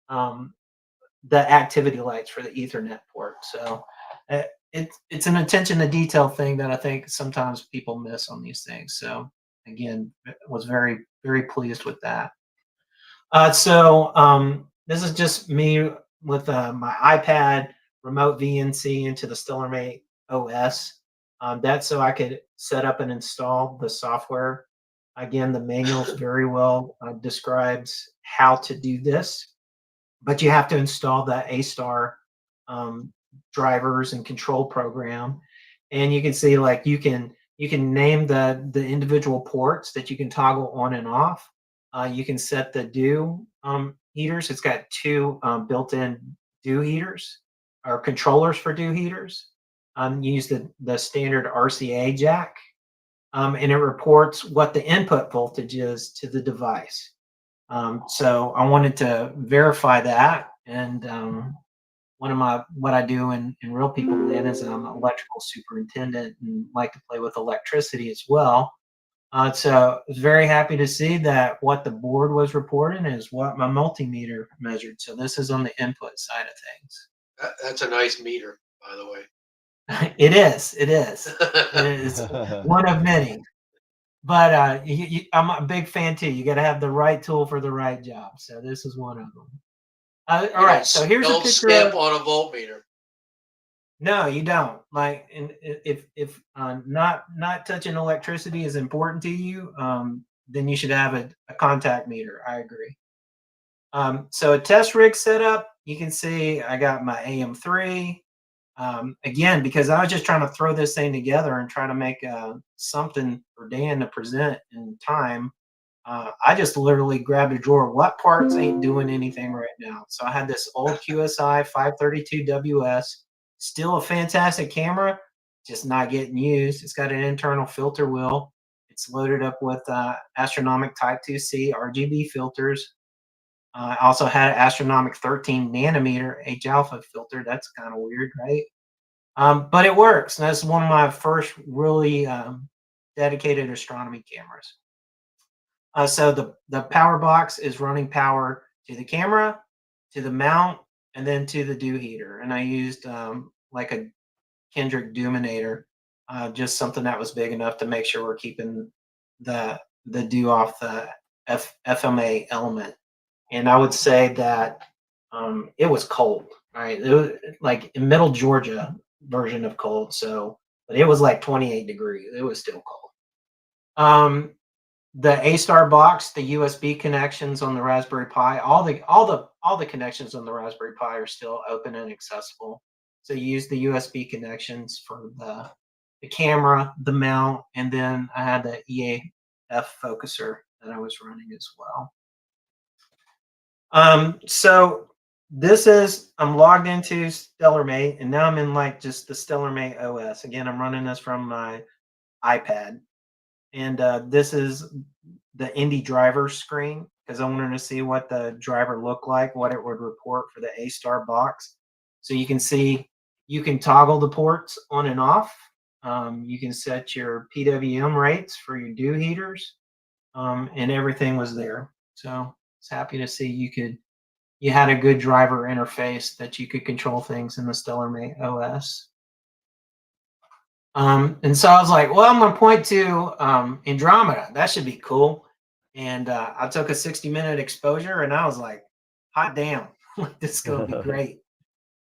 the activity lights for the Ethernet port. So it's an attention to detail thing that I think sometimes people miss on these things. So again, was very, very pleased with that. So this is just me with my iPad remote VNC into the StellarMate OS. That's so I could set up and install the software. Again, the manual very well describes how to do this, but you have to install the AStar drivers and control program. And you can see like you can name the individual ports that you can toggle on and off. You can set the dew heaters. It's got two built-in dew heaters or controllers for dew heaters. You use the standard RCA jack, and it reports what the input voltage is to the device. So I wanted to verify that, and what I do in real people land is I'm an electrical superintendent and like to play with electricity as well. So I was very happy to see that what the board was reporting is what my multimeter measured. So this is on the input side of things. That's a nice meter, by the way. It is. It is. It's one of many. But I'm a big fan too. You got to have the right tool for the right job. So this is one of them. All right. So here's a Don't picture skip of. on a voltmeter. No, you don't. Like, if not touching electricity is important to you, then you should have a contact meter. I agree. So a test rig setup. You can see I got my AM3. Again, because I was just trying to throw this thing together and try to make something for Dan to present in time. I just literally grabbed a drawer. What parts ain't doing anything right now? So I had this old QSI 532WS, still a fantastic camera, just not getting used. It's got an internal filter wheel. It's loaded up with Astronomic Type 2C RGB filters. I also had an Astronomic 13 nanometer H alpha filter. That's kind of weird, right? But it works. And that's one of my first really dedicated astronomy cameras. So the power box is running power to the camera, to the mount, and then to the dew heater. And I used like a Kendrick Duminator, just something that was big enough to make sure we're keeping the dew off the FMA element. And I would say that it was cold, right? It was like in middle Georgia version of cold. So, but it was like 28 degrees. It was still cold. The AStar box, the USB connections on the Raspberry Pi, all the connections on the Raspberry Pi are still open and accessible. So you use the USB connections for the camera, the mount, and then I had the EAF focuser that I was running as well. So this is, I'm logged into StellarMate, and now I'm in like just the StellarMate OS. Again, I'm running this from my iPad. And this is the Indy driver screen because I wanted to see what the driver looked like, what it would report for the AStar box. So you can see, you can toggle the ports on and off. You can set your PWM rates for your dew heaters, and everything was there. So I was happy to see you had a good driver interface that you could control things in the StellarMate OS. And so I was like, well, I'm going to point to Andromeda. That should be cool. And I took a 60-minute exposure, and I was like, hot damn, this is going to be great.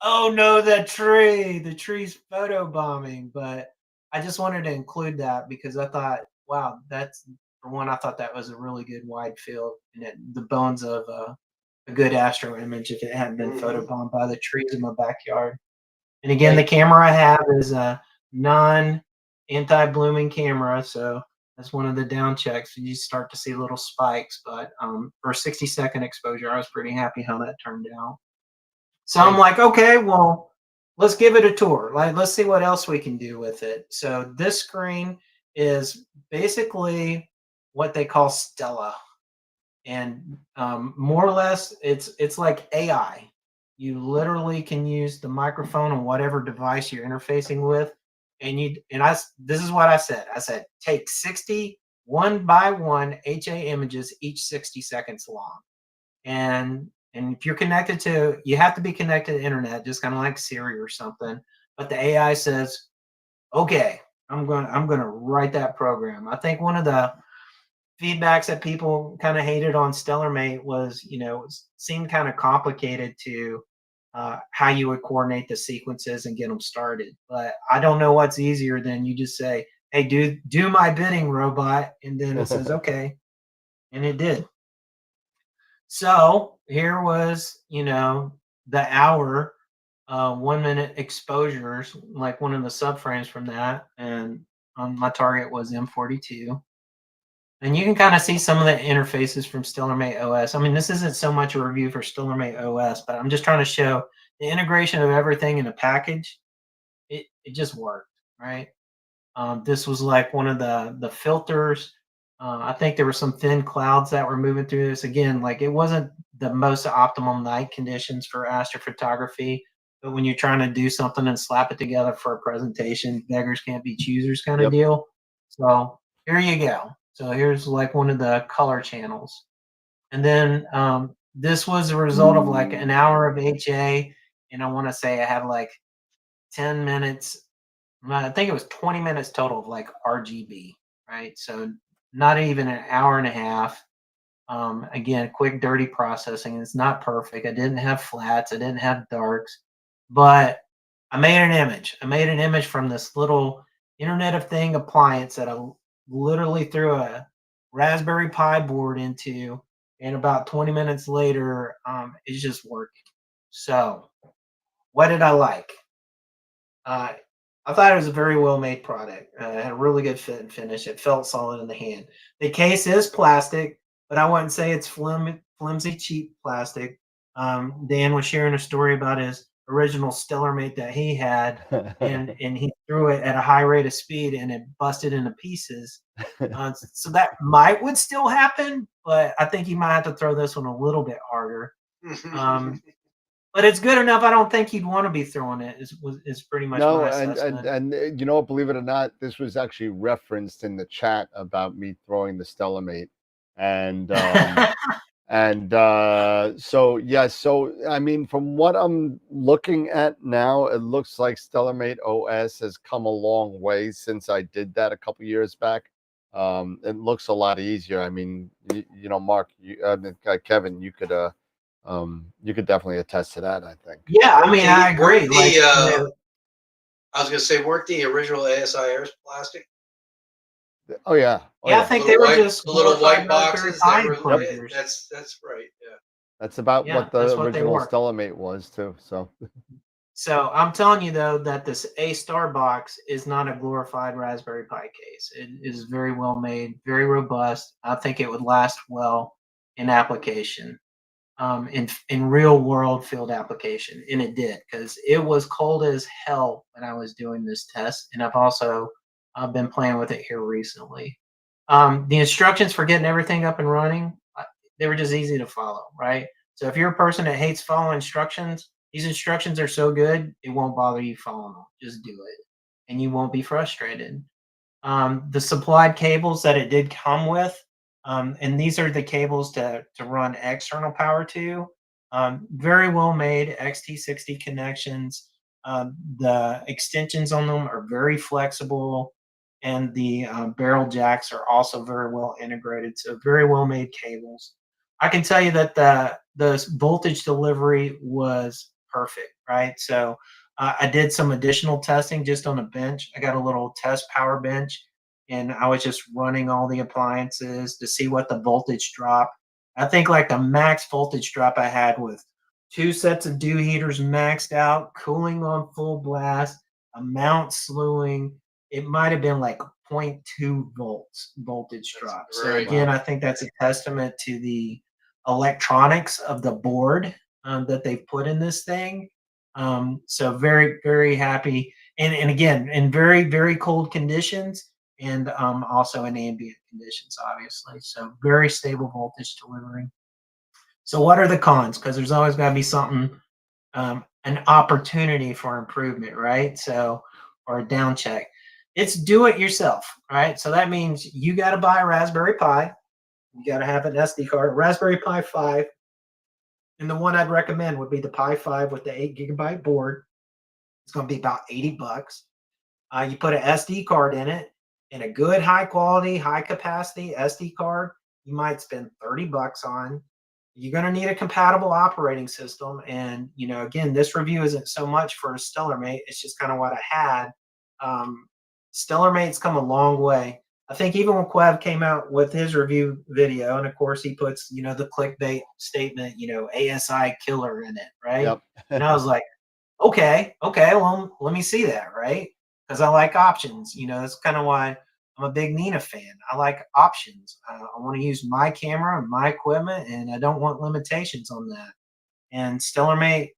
Oh, no, the tree's photobombing. But I just wanted to include that because I thought, wow, that's, for one, I thought that was a really good wide field. And the bones of a good astro image if it hadn't been photobombed by the trees in my backyard. And again, the camera I have is a non-anti-blooming camera, so that's one of the down checks. You start to see little spikes, but for a 60-second exposure, I was pretty happy how that turned out. So I'm like, okay, well, let's give it a tour. Like, let's see what else we can do with it. So this screen is basically what they call Stella, and more or less, it's like AI. You literally can use the microphone on whatever device you're interfacing with, and this is what I said. I said take 60 one by one HA images, each 60 seconds long, and if you're connected to, you have to be connected to the internet, just kind of like Siri or something. But the AI says, okay, I'm gonna write that program. I think one of the feedbacks that people kind of hated on StellarMate was, it seemed kind of complicated to how you would coordinate the sequences and get them started. But I don't know what's easier than you just say, "Hey, do my bidding, robot," and then it says, "Okay," and it did. So here was, the hour, 1 minute exposures, like one of the subframes from that, and my target was M42. And you can kind of see some of the interfaces from StellarMate OS. I mean, this isn't so much a review for StellarMate OS, but I'm just trying to show the integration of everything in a package. It just worked, right? This was like one of the filters. I think there were some thin clouds that were moving through this. Again, like it wasn't the most optimal night conditions for astrophotography, but when you're trying to do something and slap it together for a presentation, beggars can't be choosers kind of deal. So here you go. So here's like one of the color channels. And then this was a result of like an hour of HA. And I want to say I had like 10 minutes. I think it was 20 minutes total of like RGB, right? So not even an hour and a half. Again, quick, dirty processing. It's not perfect. I didn't have flats. I didn't have darks, but I made an image. I made an image from this little Internet of Thing appliance that I literally threw a Raspberry Pi board into, and about 20 minutes later, it's just working. So, what did I like? I thought it was a very well made product. It had a really good fit and finish. It felt solid in the hand. The case is plastic, but I wouldn't say it's flimsy, cheap plastic. Dan was sharing a story about his original StellarMate that he had, and he threw it at a high rate of speed, and it busted into pieces. So that would still happen, but I think you might have to throw this one a little bit harder. But it's good enough. I don't think he'd want to be throwing it. Is pretty much No, my and assessment. believe it or not, this was actually referenced in the chat about me throwing the StellarMate, and so yeah, so I mean, from what I'm looking at now, it looks like StellarMate OS has come a long way since I did that a couple years back. It looks a lot easier. I mean, Mark, Kevin, you could definitely attest to that, I think. Yeah, I mean, I agree. Like, I was gonna say, weren't the original ASIRs plastic? Oh yeah. Yeah, I think they were just the little white Raspberry boxes Pi that were. enclosures. That's right. Yeah. That's about Yeah, what the that's what they original were. StellarMate was too. So I'm telling you though that this AStar box is not a glorified Raspberry Pi case. It is very well made, very robust. I think it would last well in application, in real world field application, and it did, because it was cold as hell when I was doing this test, and I've been playing with it here recently. The instructions for getting everything up and running, they were just easy to follow, right? So if you're a person that hates following instructions, these instructions are so good, it won't bother you following them. Just do it, and you won't be frustrated. The supplied cables that it did come with, and these are the cables to run external power to. Very well made XT60 connections. The extensions on them are very flexible, and the barrel jacks are also very well integrated. So very well made cables. I can tell you that the voltage delivery was perfect, right? So I did some additional testing just on a bench. I got a little test power bench, and I was just running all the appliances to see what the voltage drop. I think like the max voltage drop I had with 2 sets of dew heaters maxed out, cooling on full blast, a mount slewing. It might have been like 0.2 volts voltage drop. So again, I think that's a testament to the electronics of the board that they've put in this thing. So very, very happy. And again, in very, very cold conditions, and also in ambient conditions, obviously. So very stable voltage delivery. So what are the cons? Because there's always got to be something, an opportunity for improvement, right? So, or a down check. It's do it yourself, right? So that means you got to buy a Raspberry Pi. You got to have an SD card, Raspberry Pi 5. And the one I'd recommend would be the Pi 5 with the 8 GB board. It's going to be about $80. You put an SD card in it, and a good high quality, high capacity SD card, you might spend $30 on. you're going to need a compatible operating system. And, you know, again, this review isn't so much for a StellarMate. It's just kind of what I had. StellarMate's come a long way. I think even when Quev came out with his review video, and of course he puts, you know, the clickbait statement, you know, ASI killer in it, right? Yep. And I was like, okay, well, let me see that, right? Because I like options. You know, that's kind of why I'm a big Nina fan. I like options. I want to use my camera and my equipment, and I don't want limitations on that. And StellarMate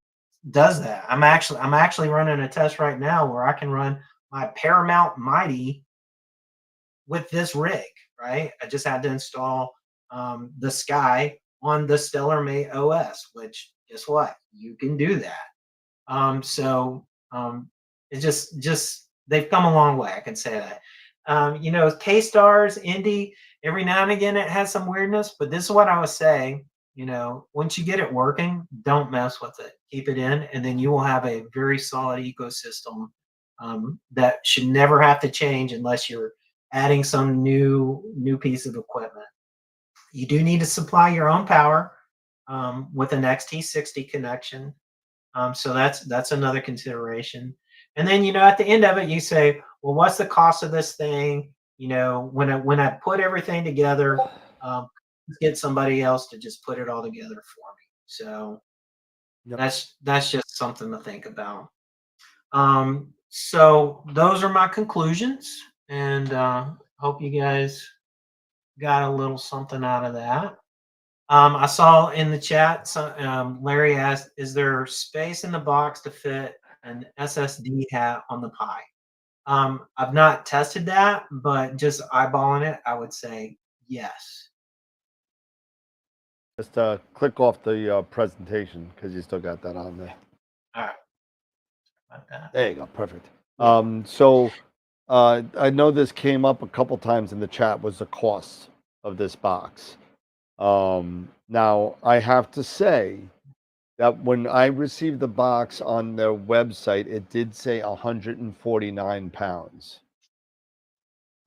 does that. I'm actually running a test right now where I can run my Paramount Mighty with this rig, right? I just had to install the Sky on the StellarMate OS, which guess what? You can do that. It just they've come a long way. I can say that. You know, K-Stars, Indy, every now and again it has some weirdness, but this is what I was saying. You know, once you get it working, don't mess with it. Keep it in, and then you will have a very solid ecosystem that should never have to change unless you're adding some new piece of equipment. You do need to supply your own power with an XT60 connection. So that's another consideration. And then, you know, at the end of it, you say, well, what's the cost of this thing? You know, when I put everything together, get somebody else to just put it all together for me. So Yep. that's just something to think about. So those are my conclusions, and hope you guys got a little something out of that. I saw in the chat, Larry asked, is there space in the box to fit an SSD hat on the Pi? I've not tested that, but just eyeballing it, I would say yes. Just click off the presentation because you still got that on there. All right. About that. There you go. Perfect. I know this came up a couple times in the chat, was the cost of this box. Now, I have to say that when I received the box on their website, it did say 149 pounds.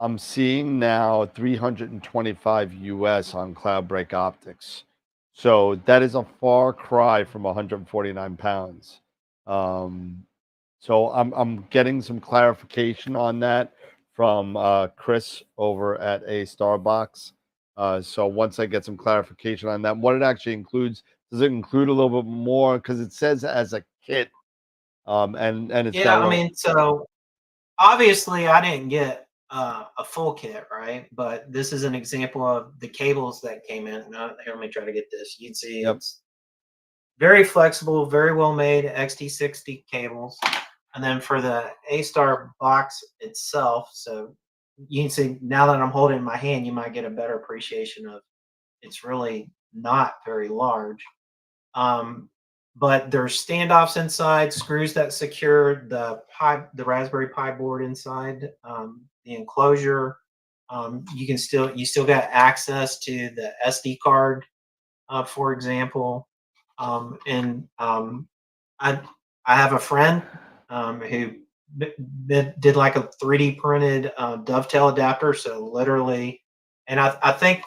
I'm seeing now 325 US on Cloudbreak Optics. So that is a far cry from 149 pounds. So I'm getting some clarification on that from Chris over at AStar Box. So once I get some clarification on that, what it actually includes, does it include a little bit more? Because it says as a kit, and it's Yeah, I mean, so obviously I didn't get a full kit, right? But this is an example of the cables that came in. Now, here, let me try to get this. You'd see it's very flexible, very well made XT60 cables. And then for the AStar box itself, so you can see now that I'm holding it in my hand, you might get a better appreciation of it's really not very large. But there's standoffs inside, screws that secure the Raspberry Pi board inside the enclosure. You still got access to the SD card, for example. I have a friend who did like a 3D printed dovetail adapter. So literally, and I think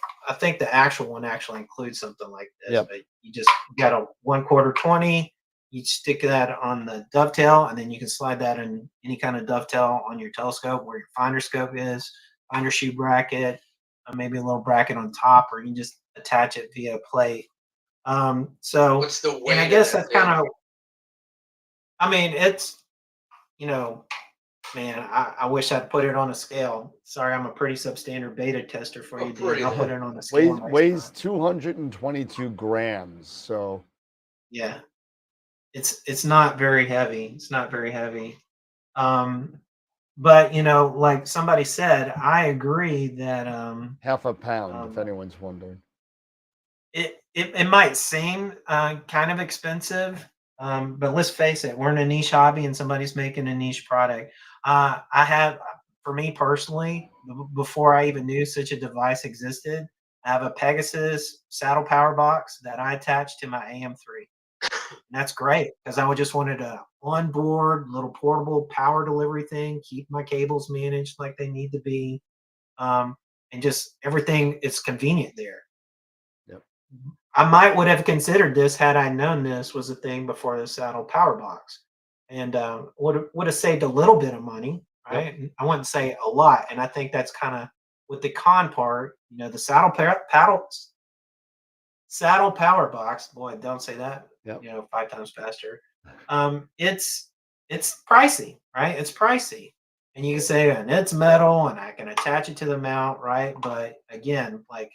the actual one actually includes something like this. Yep. But you just got a 1/4 20. You stick that on the dovetail, and then you can slide that in any kind of dovetail on your telescope where your finder scope is, finder shoe bracket, maybe a little bracket on top, or you can just attach it via plate. So What's the weight? and I guess that's kind of, I mean, it's, you know, man, I wish I'd put it on a scale. Sorry, I'm a pretty substandard beta tester for you, dude. I'll put it on a scale. Weighs 222 grams. So yeah, it's not very heavy. It's not very heavy. But you know, like somebody said, I agree that half a pound, if anyone's wondering. It might seem kind of expensive, but let's face it, we're in a niche hobby and somebody's making a niche product. For me personally, before I even knew such a device existed, I have a Pegasus saddle power box that I attach to my AM3. And that's great because I just wanted a onboard little portable power delivery thing, keep my cables managed like they need to be, and just everything is convenient there. Yep. I might would have considered this had I known this was a thing before the saddle power box, and would have saved a little bit of money, Yep. right? I wouldn't say a lot, and I think that's kind of with the con part. The saddle power box. Boy, don't say that. Yep. 5 times faster. It's pricey, right? It's pricey, and you can say, and it's metal, and I can attach it to the mount, right? But again, like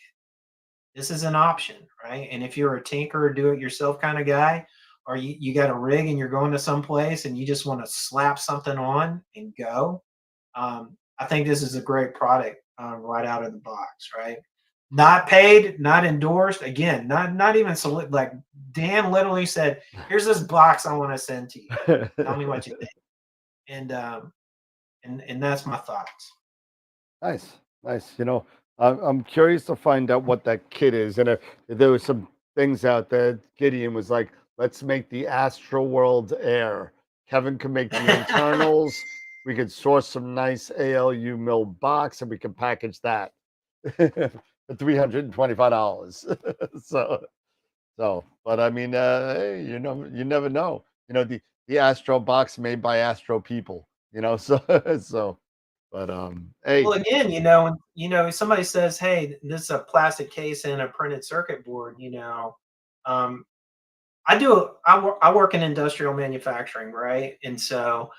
this is an option, right? And if you're a tinker or do it yourself kind of guy, or you got a rig and you're going to some place and you just want to slap something on and go, I think this is a great product right out of the box, right? Not paid, not endorsed. Again, not even like Dan literally said, "Here's this box I want to send to you. Tell me what you think." And that's my thoughts. Nice, nice. I'm curious to find out what that kit is, and if there was some things out there. Gideon was like, "Let's make the AstroWorld Air." Kevin can make the internals. We could source some nice ALU mill box, and we can package that for $325. But I mean, hey, you never know. The Astro box made by Astro people. So. But hey, Well, again, somebody says, "Hey, this is a plastic case and a printed circuit board." Um, I work in industrial manufacturing, right? And so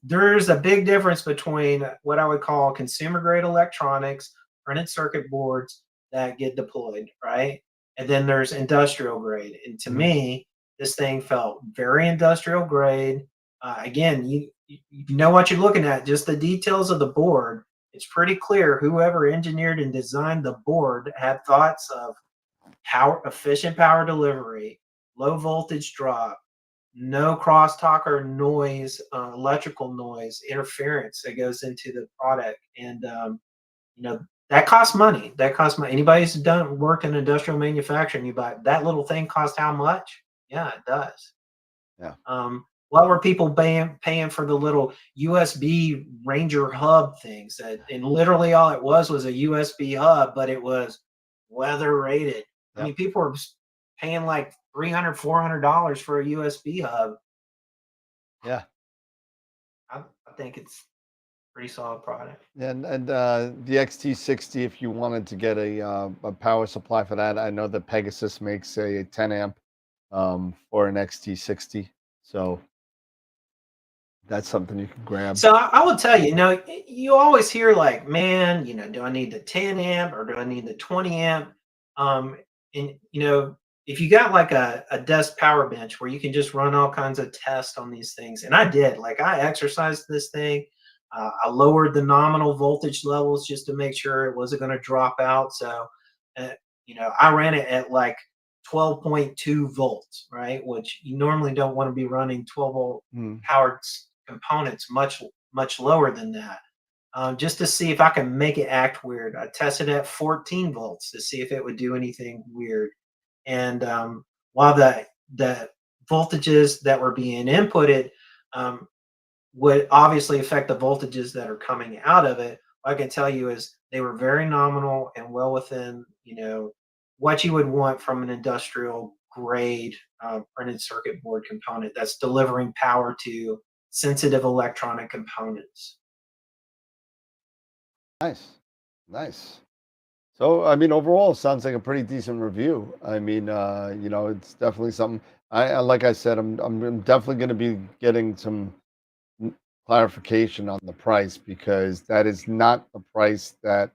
there's a big difference between what I would call consumer grade electronics, printed circuit boards that get deployed, right? And then there's industrial grade. And to me, this thing felt very industrial grade. Again, you know what you're looking at, just the details of the board. It's pretty clear whoever engineered and designed the board had thoughts of efficient power delivery, low voltage drop, no crosstalk or noise, electrical noise interference that goes into the product, and that costs money. That costs money. Anybody who's worked in industrial manufacturing, you buy that little thing cost how much? Yeah, it does. Yeah. What were people paying for the little USB Ranger hub things? And literally all it was a USB hub, but it was weather rated. I mean, people were paying like $300, $400 for a USB hub. Yeah. I think it's pretty solid product. And the XT60, if you wanted to get a power supply for that, I know that Pegasus makes a 10 amp for an XT60, so that's something you can grab. So I will tell you, you always hear like, man, do I need the 10 amp or do I need the 20 amp? And if you got like a desk power bench where you can just run all kinds of tests on these things, and I did, like I exercised this thing. I lowered the nominal voltage levels just to make sure it wasn't going to drop out. So, I ran it at like 12.2 volts, right? Which you normally don't want to be running 12 volt powered components much lower than that, just to see if I can make it act weird. I tested at 14 volts to see if it would do anything weird. And while the voltages that were being inputted would obviously affect the voltages that are coming out of it, what I can tell you is they were very nominal and well within what you would want from an industrial grade printed circuit board component that's delivering power to sensitive electronic components. Nice. So, I mean, overall, it sounds like a pretty decent review. I mean, it's definitely something. Like I said, I'm definitely going to be getting some clarification on the price, because that is not the price that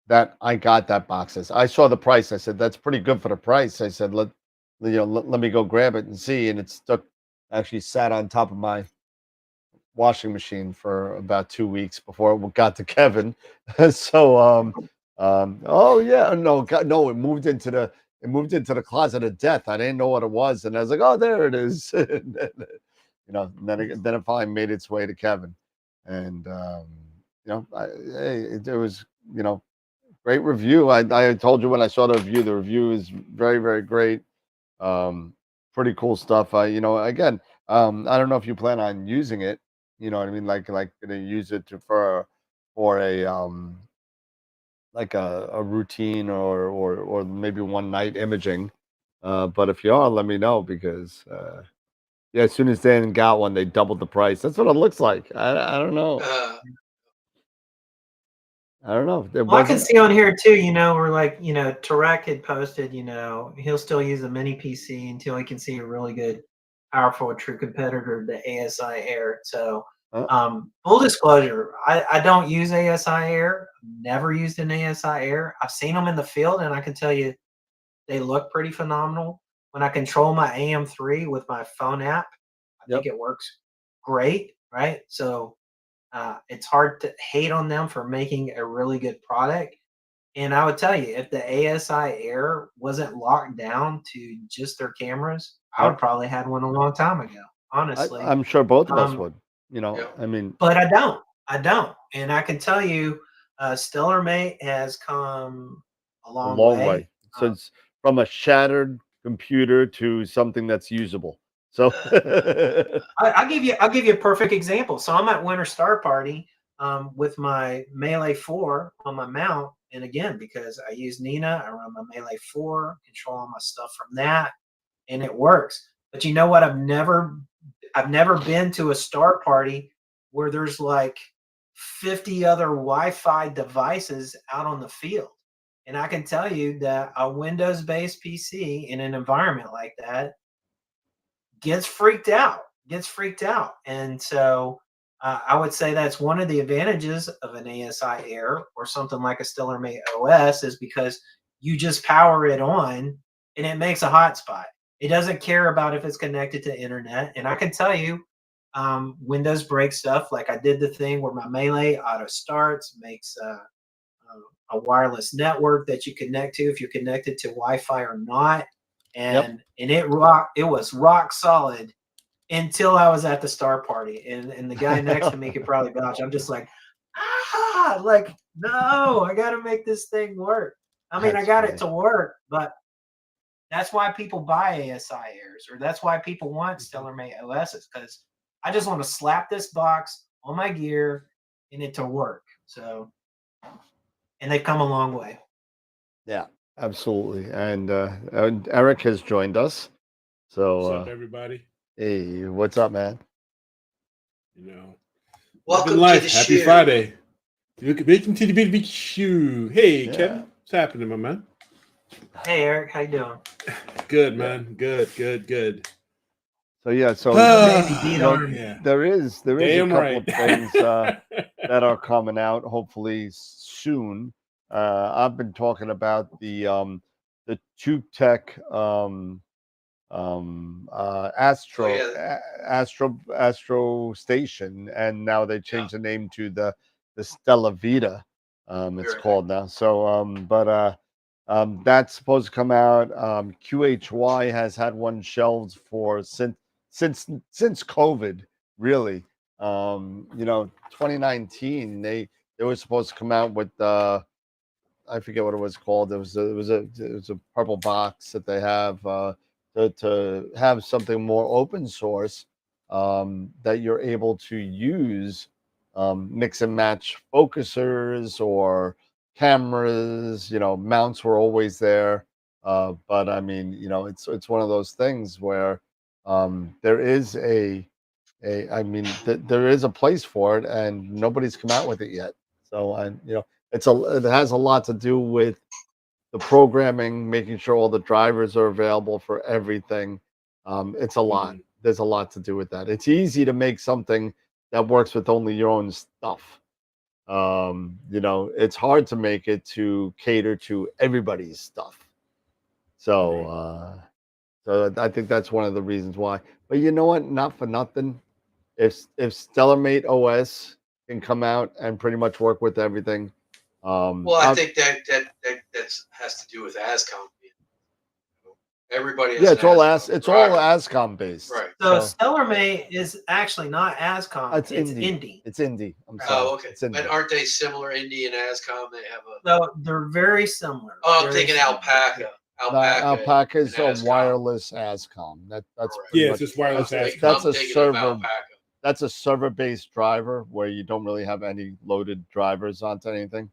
that I got that box as. I saw the price. I said, that's pretty good for the price. I said, let me go grab it and see. And it actually sat on top of my washing machine for about 2 weeks before it got to Kevin. So, oh yeah, no, no, it moved into the closet of death. I didn't know what it was, and I was like, oh, there it is. And then it finally made its way to Kevin, and it was great review. I told you when I saw the review is very, very great. Pretty cool stuff. Again, I don't know if you plan on using it. You know what I mean? Like gonna use it for a like a routine or maybe one night imaging. But if you are, let me know because yeah, as soon as they got one, they doubled the price. That's what it looks like. I don't know. I don't know. It Well, I can wasn't. see on here too, where like, Tarek had posted, he'll still use a mini PC until he can see a really good, powerful, true competitor to ASI Air. So, full disclosure, I don't use ASI Air. Never used an ASI Air. I've seen them in the field, and I can tell you they look pretty phenomenal. When I control my AM3 with my phone app, I think it works great, right? So it's hard to hate on them for making a really good product. And I would tell you, if the ASI Air wasn't locked down to just their cameras, I would probably had one a long time ago, honestly. I'm sure both of us would. I mean, but I don't, and I can tell you, StellarMate has come a long way. So it's from a shattered computer to something that's usable. So I'll give you a perfect example. So I'm at Winter Star Party with my Melee 4 on my mount, and again, because I use Nina, I run my Melee 4, control all my stuff from that, and it works. But you know what? I've never been to a Star Party where there's like 50 other Wi-Fi devices out on the field. And I can tell you that a Windows-based PC in an environment like that gets freaked out. And so I would say that's one of the advantages of an ASI Air or something like a StellarMate OS is because you just power it on and it makes a hotspot. It doesn't care about if it's connected to internet. And I can tell you, Windows breaks stuff. Like I did the thing where my Melee auto starts, makes a wireless network that you connect to if you're connected to Wi-Fi or not. And it was rock solid until I was at the Star Party. And the guy next to me could probably vouch. I'm just like, no, I gotta make this thing work. I mean, I got it to work, but that's why people buy ASI Airs, or that's why people want StellarMate OSs, because I just want to slap this box on my gear and it to work. So, and they've come a long way. Yeah, absolutely. And Eric has joined us. So, what's up, everybody? Hey, what's up, man? Welcome to the Happy show. Friday. Welcome to the big show. Hey, Kevin, what's happening, my man? Hey, Eric, how you doing? Good, man. Good. So yeah, there is a couple of things that are coming out hopefully soon. I've been talking about the Tube Tech Astro Station, and now they changed the name to the Stella Vita. It's called now. So that's supposed to come out. QHY has had one shelved for since COVID, really. 2019 they were supposed to come out with I forget what it was called. It was a purple box that they have to have something more open source that you're able to use, mix and match focusers or cameras. Mounts were always there, but I mean, it's one of those things where there is there is a place for it, and nobody's come out with it yet. So it has a lot to do with the programming, making sure all the drivers are available for everything. It's a lot. There's a lot to do with that. It's easy to make something that works with only your own stuff. It's hard to make it to cater to everybody's stuff. So I think that's one of the reasons why. But you know what? Not for nothing. If StellarMate OS can come out and pretty much work with everything. I think that has to do with ASCOM. Everybody has it's all ASCOM based. Right. So StellarMate is actually not ASCOM. It's Indy. It's Indy. I'm sorry. Oh, okay. But aren't they similar, Indy and ASCOM? They have No, they're very similar. Oh, I'm thinking Alpaca. Alpaca is a wireless ASCOM. That's it's just wireless ASCOM. That's a server. That's a server-based driver where you don't really have any loaded drivers onto anything.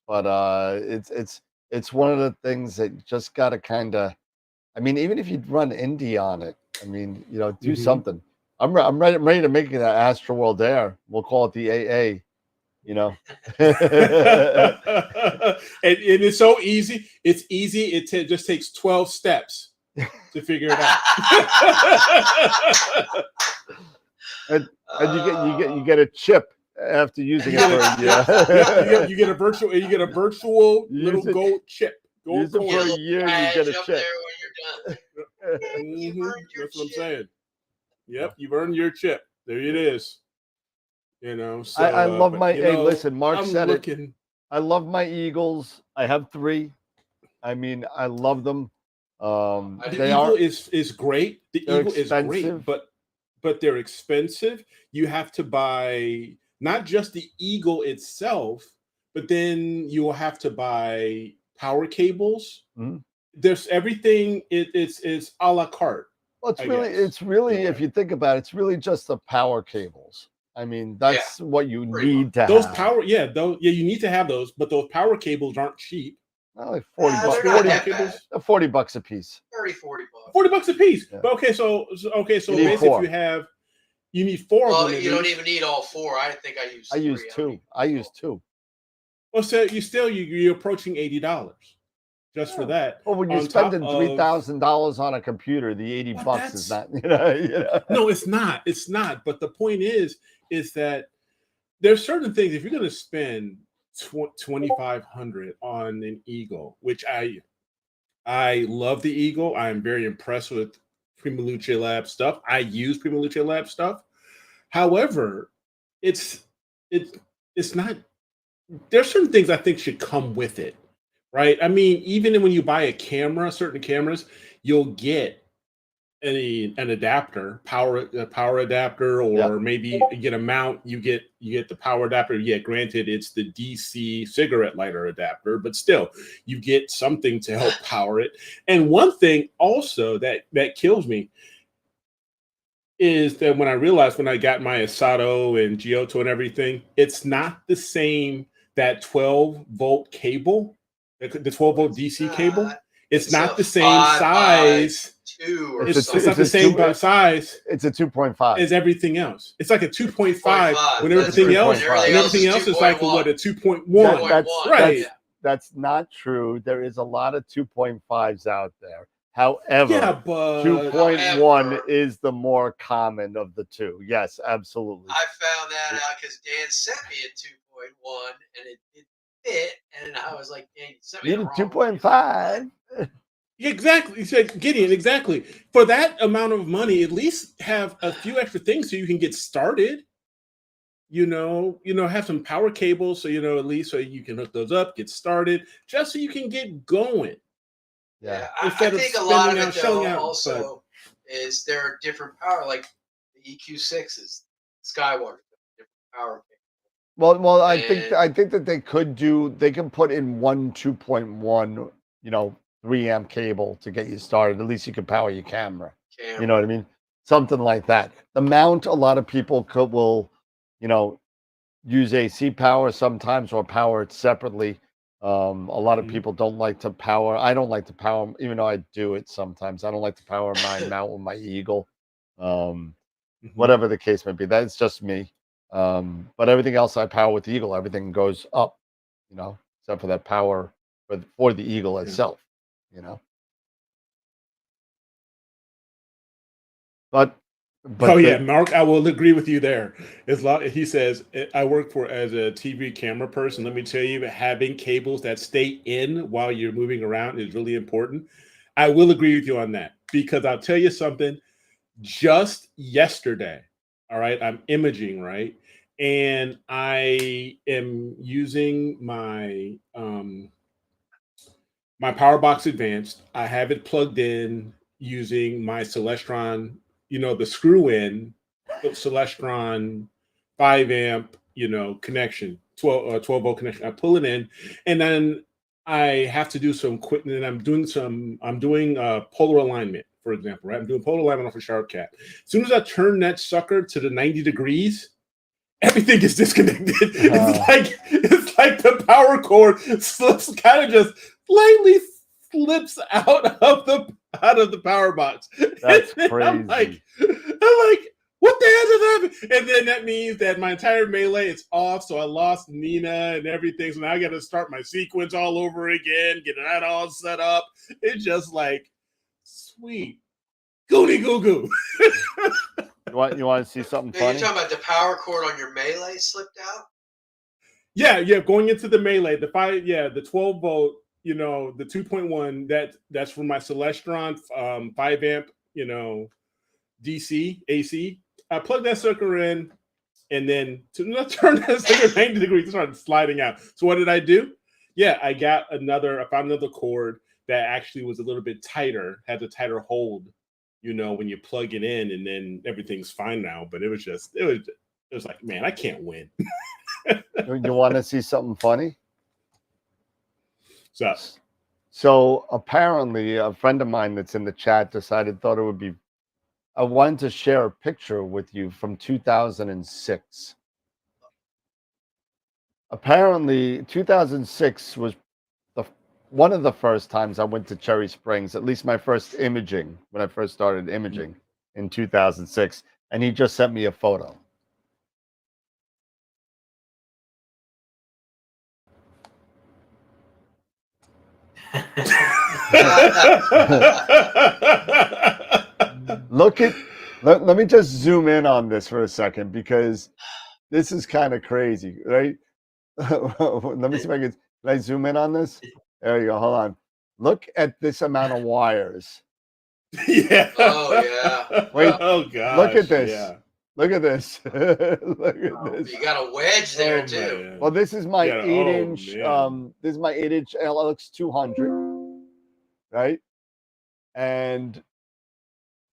but it's one of the things that you just got to kind of. I mean, even if you run indie on it, I mean, you know, do something. I'm ready to make it an AstroWorld Air. We'll call it the AA. You know, and it's so easy. It's easy. It just takes 12 steps to figure it out. and you get a chip after using it for a year. You get a virtual little gold chip. Use it for a year, you get a chip. That's what I'm saying. Yep, you've earned your chip. There it is. You know, so, I love my. Hey, listen, Mark said it. I love my Eagles. I have 3. I mean, I love them. The Eagle is great. The Eagle is great, but they're expensive. You have to buy not just the Eagle itself, but then you will have to buy power cables. There's everything. It's a la carte. Well, it's really if you think about it, it's really just the power cables. I mean, that's what you need to those have. You need to have those, but those power cables aren't cheap. Well, like $40 $40 a piece. 30, $40. $40 a piece. Yeah. But okay, so basically you need 4 of them. Well, you don't even need all 4. I think I use 2. I use 2. Well, so you're approaching $80 just for that. Well, when you're spending $3,000 on a computer, the $80 is not. You know. No, it's not. It's not. But the point is that there's certain things. If you're going to spend $2,500 on an Eagle, which I love the Eagle. I'm very impressed with Prima Luce Lab stuff. I use Prima Luce Lab stuff. However, it's not. There's certain things I think should come with it, right? I mean, even when you buy a camera, certain cameras, you'll get an adapter, power adapter, or maybe you get a mount. You get the power adapter. Yeah, granted, it's the DC cigarette lighter adapter, but still, you get something to help power it. And one thing also that kills me is that when I realized when I got my Asato and Giotto and everything, it's not the same. That 12-volt cable, the 12-volt DC cable, it's not the same size. It's not the same size. It's a 2.5 as everything else. It's like a 2.5 when everything else is like a 2.1. Right. That's not true. There is a lot of 2.5s out there. However, 2.1 is the more common of the two. Yes, absolutely. I found that out because Dan sent me a 2.1 and it fit, and I was like, "Dang, sent me the 2.5." Exactly, he said, Gideon. Exactly, for that amount of money, at least have a few extra things so you can get started. You know, have some power cables, so at least so you can hook those up, get started, just so you can get going. Yeah, I think a lot of it though also is there are different power, like the EQ6s, Skywalker, different power. Well, I think that they can put in one 2.1, 3 amp cable to get you started. At least you can power your camera. You know what I mean? Something like that. The mount, a lot of people will, use AC power sometimes or power it separately. A lot of people don't like to power. I don't like to power, even though I do it sometimes. I don't like to power my mount with my Eagle. Whatever the case may be. That's just me. But everything else I power with the Eagle. Everything goes up, except for that power for the Eagle itself, But Mark, I will agree with you there. He says, I work as a TV camera person. Let me tell you, having cables that stay in while you're moving around is really important. I will agree with you on that because I'll tell you something. Just yesterday, all right, I'm imaging, right? And I am using my my PowerBox Advanced. I have it plugged in using my Celestron, the screw-in Celestron 5 amp, connection, 12 volt connection. I pull it in, and then I have to do some quick. And I'm doing polar alignment, for example. Right, I'm doing polar alignment off a Sharp Cat. As soon as I turn that sucker to the 90 degrees, everything is disconnected. It's like the power cord slips, kind of just lightly slips out of the power box. That's And crazy. I'm like, what the hell just happened? And then that means that my entire melee is off, so I lost Nina and everything. So now I got to start my sequence all over again, get that all set up. It's just like, sweet. Goody goo goo. You want to see something No, you're funny? talking about the power cord on your melee slipped out? Yeah, going into the melee, the 12 volt, the 2.1, that's from my Celestron 5 amp, DC AC. I plugged that sucker in, and then to turn that sucker 90 degrees, it started sliding out. So what did I do? Yeah, I found another cord that actually was a little bit tighter, had a tighter hold, when you plug it in, and then everything's fine now. But it was like, man, I can't win. You want to see something funny? So apparently a friend of mine that's in the chat thought it would be, I wanted to share a picture with you from 2006. Apparently 2006 was one of the first times I went to Cherry Springs, at least my first imaging, when I first started imaging in 2006. And he just sent me a photo. Let me just zoom in on this for a second, because this is kind of crazy, right? Let me see if can I zoom in on this? There you go. Hold on. Look at this amount of wires. Yeah. Oh yeah. Wait. Oh gosh. Look at this. Yeah. Look at this. Look at this. You got a wedge there too. Man. Well, this is my Yeah, 8-inch. man. This is my 8-inch LX200, right? And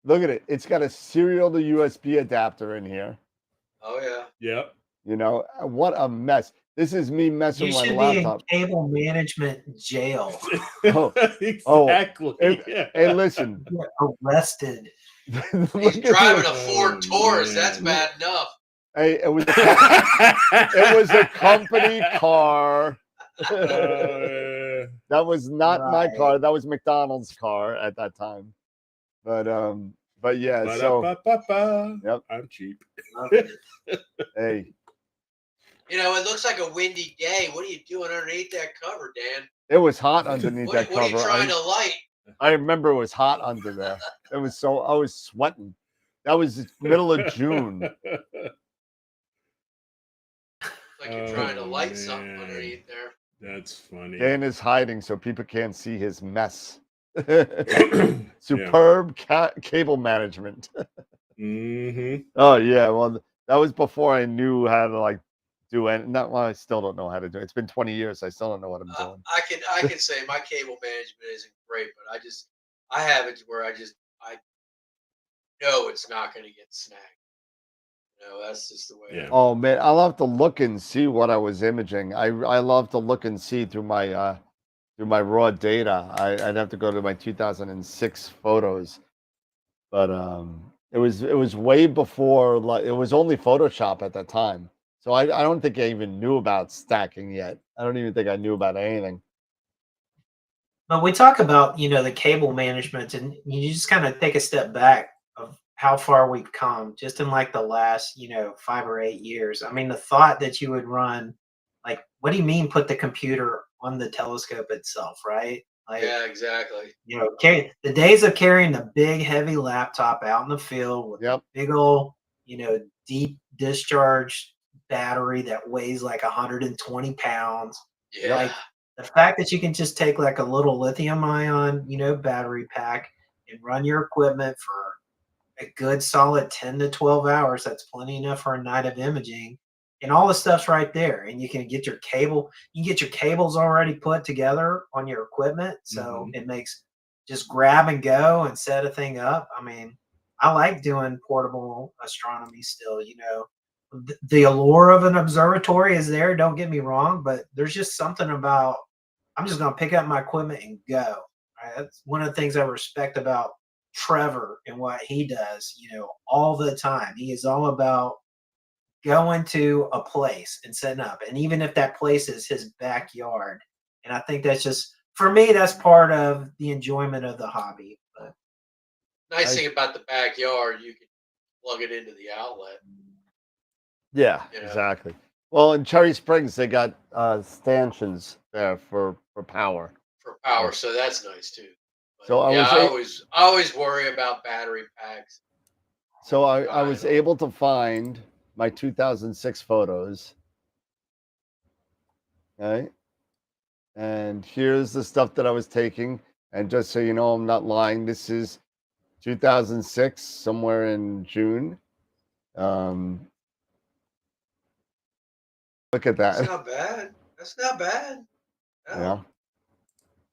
look at it. It's got a serial to USB adapter in here. Oh yeah. Yep. What a mess. This is me messing You with my should laptop. be in cable management jail. Exactly. Hey, listen. You're arrested. He's driving a Ford Taurus. Man. That's bad enough. Hey, it was a company car. That was not my car. That was McDonald's car at that time. But yeah. So yep. I'm cheap. Hey. It looks like a windy day. What are you doing underneath that cover, Dan? It was hot underneath that What are cover. you trying to light? I remember it was hot under there. I was sweating. That was middle of June. Like you're trying to light something underneath there. That's funny. Dan is hiding so people can't see his mess. Superb cable management. Mm-hmm. Oh yeah, well that was before I knew how to do it. I still don't know how to do it. It's been 20 years. I still don't know what I'm doing. I can say my cable management isn't great, but I have it where I know it's not going to get snagged. That's just the way. Yeah. Oh man, I'll have to look and see what I was imaging. I love to look and see through my raw data. I'd have to go to my 2006 photos, but it was way before. It was only Photoshop at that time, so I don't think I even knew about stacking yet. I don't even think I knew about anything. But we talk about, the cable management, and you just kind of take a step back of how far we've come just in the last, 5 or 8 years. I mean, the thought that you would run, what do you mean put the computer on the telescope itself, right? Yeah, exactly. The days of carrying the big, heavy laptop out in the field with a big old, deep discharge battery that weighs 120 pounds. Yeah. The fact that you can just take a little lithium ion, battery pack and run your equipment for a good solid 10 to 12 hours, that's plenty enough for a night of imaging. And all the stuff's right there. And you can get your cables already put together on your equipment. So it makes just grab and go and set a thing up. I mean, I like doing portable astronomy still, The allure of an observatory is there, don't get me wrong, but there's just something about, I'm just going to pick up my equipment and go. Right? That's one of the things I respect about Trevor and what he does, all the time. He is all about going to a place and setting up, and even if that place is his backyard, and I think that's just, for me, that's part of the enjoyment of the hobby. But Nice thing about the backyard, you can plug it into the outlet. Yeah, You know? exactly. Well, in Cherry Springs, they got stanchions there for power. For power, Right. so that's nice too. But So yeah, I always worry about battery packs. So I was able to find my 2006 photos. Okay. And here's the stuff that I was taking. And just so you know, I'm not lying. This is 2006, somewhere in June. Look at that. That's not bad. That's not bad. No. Yeah.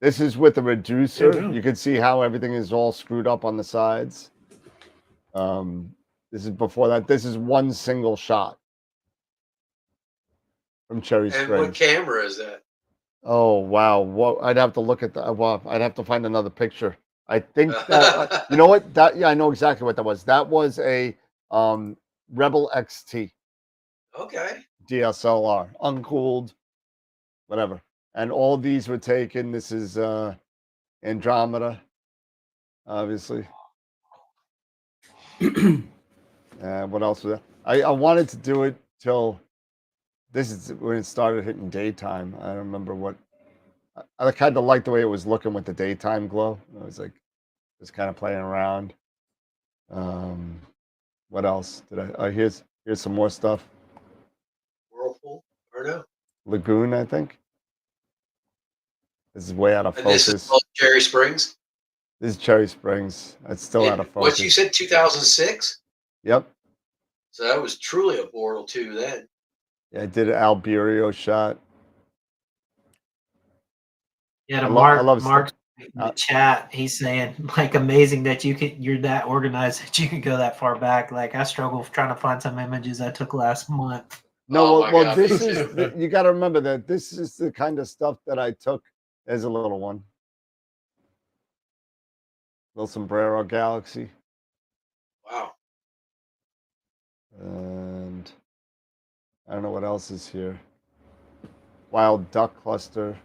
This is with a reducer. Yeah, no. You can see how everything is all screwed up on the sides. This is before that. This is one single shot from Cherry And Springs. what camera is that? Oh wow! Well, I'd have to look at that. Well, I'd have to find another picture. I think that you know what that. Yeah, I know exactly what that was. That was a Rebel XT Okay. DSLR, uncooled, whatever. And all these were taken. This is Andromeda, obviously. What else was that? I wanted to do it till this is when it started hitting daytime. I don't remember what. I kind of liked the way it was looking with the daytime glow. I was like, just kind of playing around. What else did I? Oh, here's some more stuff. Whirlpool or no? Lagoon, I think. This is way out of And focus. this is called Cherry Springs. This is Cherry Springs. It's still out of focus. What you said, 2006? Yep. So that was truly a Bortle 2 then. Yeah, I did an Alberio shot. yeah, I to love Mark in the chat, he's saying like amazing that you're that organized that you could go that far back. Like I struggle trying to find some images I took last month. No, Oh well, my God, this me is too. you got to remember that this is the kind of stuff that I took as a little one. Little Sombrero Galaxy. Wow. And I don't know what else is here. Wild duck cluster.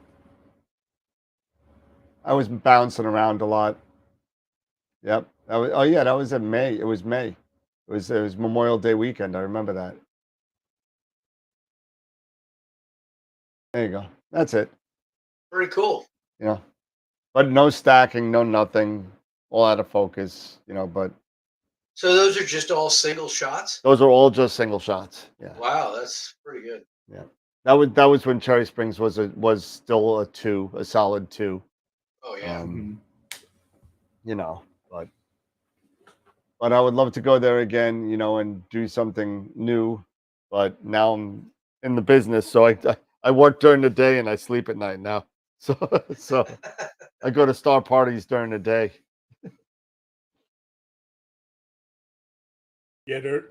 I was bouncing around a lot. Yep. That was, oh yeah, that was in May. It was May. It was Memorial Day weekend. I remember that. There you go. That's it. Pretty cool. You know, but no stacking, no nothing. All out of focus. You know, but So those are just all single shots? those are all just single shots. Yeah. Wow, that's pretty good. Yeah. That was when Cherry Springs was still a solid 2. Oh yeah. You know, but I would love to go there again, you know, and do something new. But now I'm in the business, so I work during the day and I sleep at night now. So I go to star parties during the day. Yeah, there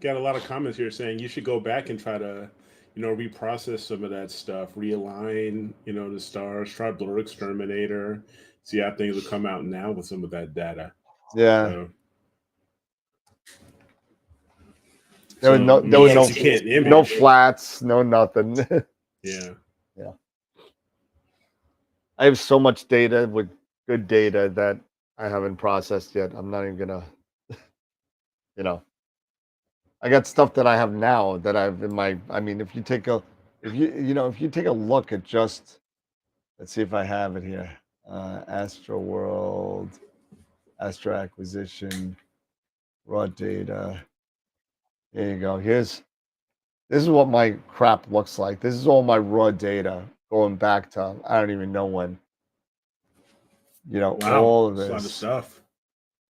got a lot of comments here saying you should go back and try to, reprocess some of that stuff, realign, the stars, try Blur Exterminator, see how things will come out now with some of that data. Yeah. There was no flats, no nothing. Yeah. Yeah. I have so much data with good data that I haven't processed yet. I'm not even gonna, I got stuff that I have now that I've in my. I mean, if you take a look at just, let's see if I have it here. AstroWorld, Astro Acquisition, raw data. There you go. This is what my crap looks like. This is all my raw data going back to I don't even know when. Wow, all of this. A lot of stuff.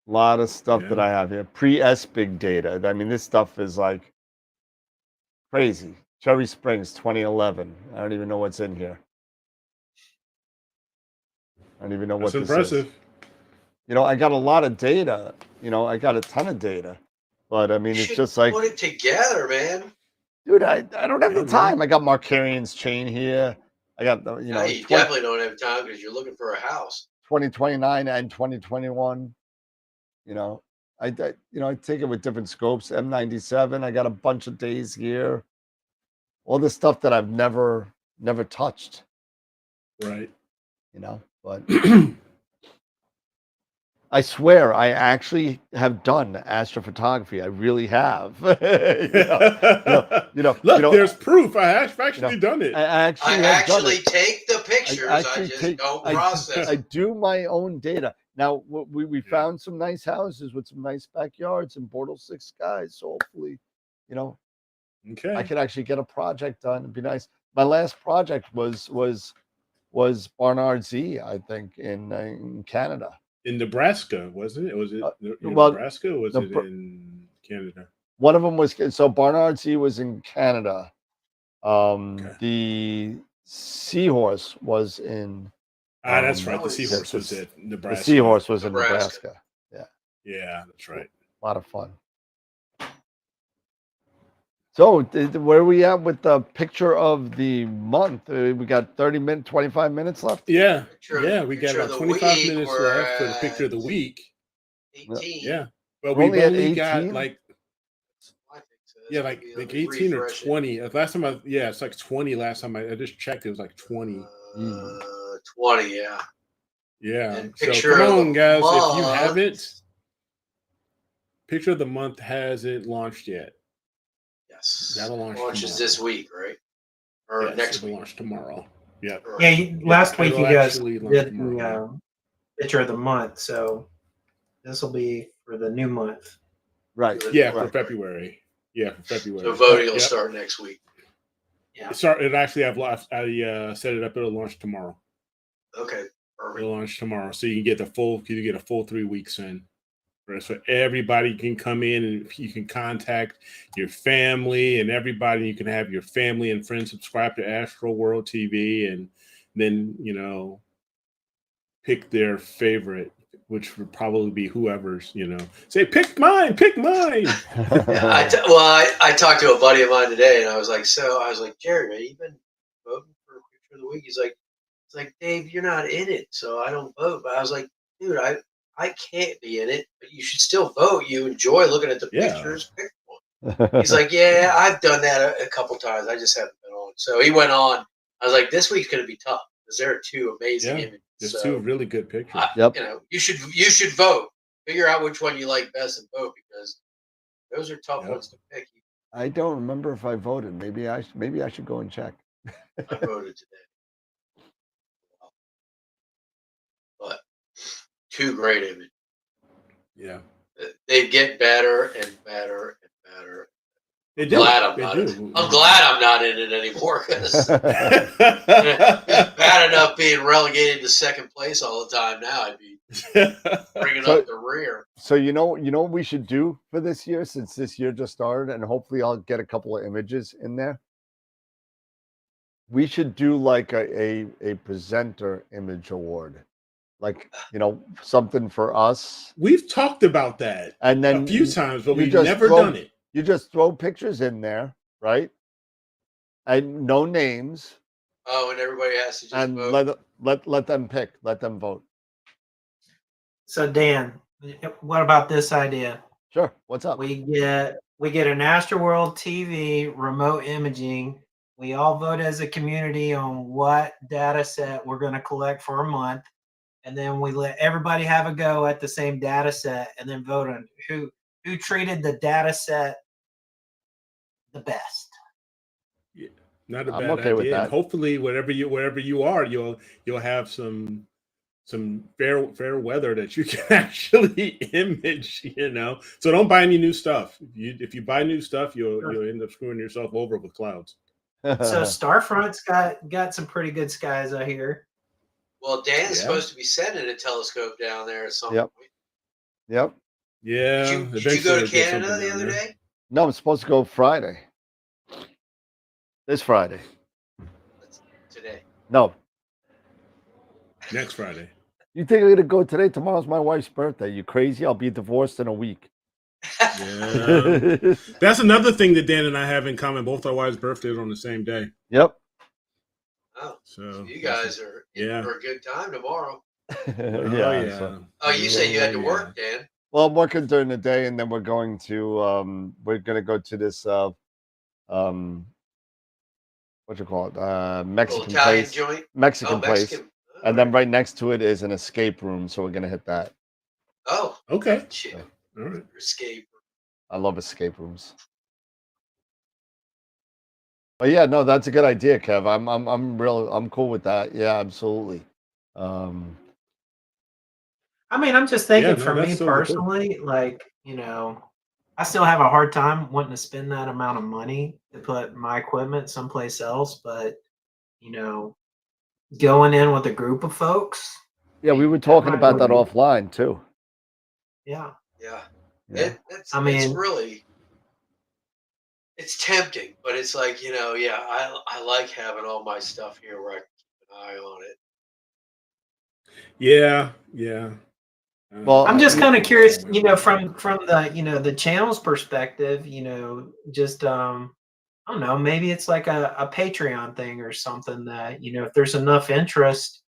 A lot of stuff that I have here. Pre-S big data. I mean, this stuff is like crazy. Cherry Springs 2011. I don't even know what's in here. I don't even know what That's this impressive. is. I got a lot of data. I got a ton of data. But I mean, it's just like put it together, man. Dude, I don't have the time. I got Markarian's chain here. I got the you definitely don't have time because you're looking for a house. 2029 and 2021. I take it with different scopes. M97. I got a bunch of days here. All this stuff that I've never touched. Right. But I swear I actually have done astrophotography. I really have. Look, there's proof. I've actually done it. I actually take the pictures. I just don't process. I do my own data. Now we found some nice houses with some nice backyards and Bortle 6 skies. So hopefully, okay, I could actually get a project done. It'd be nice. My last project was Barnard Z, I think, in Canada. In Nebraska, wasn't it? Was it in Nebraska or was it in Canada? One of them was, so Barnard Z was in Canada. The Seahorse was in... that's right. The Seahorse was in Nebraska. The Seahorse was in Nebraska. Yeah. Yeah, that's right. A lot of fun. So where are we at with the picture of the month? We got 25 minutes left. Yeah, we got about 25 minutes left for the picture of the week. 18. Yeah, but we've only got like 18 or 20. Last time it's like 20. Last time I just checked, it was like 20. 20, yeah. Yeah. So come on, guys, if you haven't, picture of the month hasn't launched yet. Yes. That'll launches this week, right? Or next week. Launch tomorrow. Yeah. Yeah. Last week you guys did the picture of the month, so this will be for the new month. Right. Yeah, for February. Yeah, for February. So voting will start next week. Yeah. It actually I set it up. It'll launch tomorrow. Okay. Perfect. It'll launch tomorrow, so you can get a full 3 weeks in. So everybody can come in and you can contact your family and everybody. You can have your family and friends subscribe to AstroWorld TV and then, pick their favorite, which would probably be whoever's, say, pick mine. Yeah, I talked to a buddy of mine today and I was like, Jerry, have you been voting for picture of the week? He's like, Dave, you're not in it, so I don't vote. But I was like, dude, I can't be in it, but you should still vote. You enjoy looking at the pictures. Pick one. He's like, yeah, I've done that a couple times. I just haven't been on. So he went on. I was like, this week's going to be tough because there are two amazing images. There's two really good pictures. You should vote. Figure out which one you like best and vote because those are tough ones to pick. I don't remember if I voted. Maybe I should go and check. I voted today. But two great images. Yeah. They get better and better and better. They do. I'm glad I'm not in it anymore because bad enough being relegated to second place all the time. Now I'd be bringing up the rear. So you know what we should do for this year, since this year just started, and hopefully I'll get a couple of images in there. We should do like a presenter image award. Like, something for us. We've talked about that and then a few times, but we've never done it. You just throw pictures in there, right? And no names. Oh, and everybody has to just vote. Let them pick. Let them vote. So Dan, what about this idea? Sure. What's up? We get an AstroWorld TV remote imaging. We all vote as a community on what data set we're going to collect for a month. And then we let everybody have a go at the same data set and then vote on who treated the data set the best. Yeah, not a bad I'm okay idea. with that. And hopefully, wherever you are, you'll have some fair weather that you can actually image. So don't buy any new stuff. If you buy new stuff, you'll end up screwing yourself over with clouds. So Starfront's got some pretty good skies out here. Well, Dan's supposed to be sending a telescope down there at some point. Yep. Yeah. Did you go to Canada the other day? No, I'm supposed to go Friday. This Friday. Today. No. Next Friday. You think I'm going to go today? Tomorrow's my wife's birthday. You crazy? I'll be divorced in a week. Yeah. That's another thing that Dan and I have in common. Both our wives' birthdays are on the same day. Yep. Oh, so you guys are in for a good time tomorrow. Yeah. Oh, you say you had to work, Dan? Well, I'm working during the day, and then we're going to go to this what you call it? Little Mexican Italian place. joint. Mexican Oh, place. Mexican. And then right next to it is an escape room, so we're gonna hit that. Oh, Okay. shit. All right. Escape. I love escape rooms. But yeah, no, that's a good idea, Kev. I'm cool with that. Yeah, absolutely. I mean, I'm just Yeah, thinking no, for me that's totally cool. personally, like, I still have a hard time wanting to spend that amount of money to put my equipment someplace else, but you know, going in with a group of folks, Yeah, we were that talking might about that really, offline too. yeah. Yeah. Yeah. It's I mean, really, it's tempting, but it's like, yeah, I like having all my stuff here where I can keep an eye on it. Yeah, yeah. Well, I'm I just mean, kind of curious, from the, the channel's perspective, just I don't know, maybe it's like a Patreon thing or something that, if there's enough interest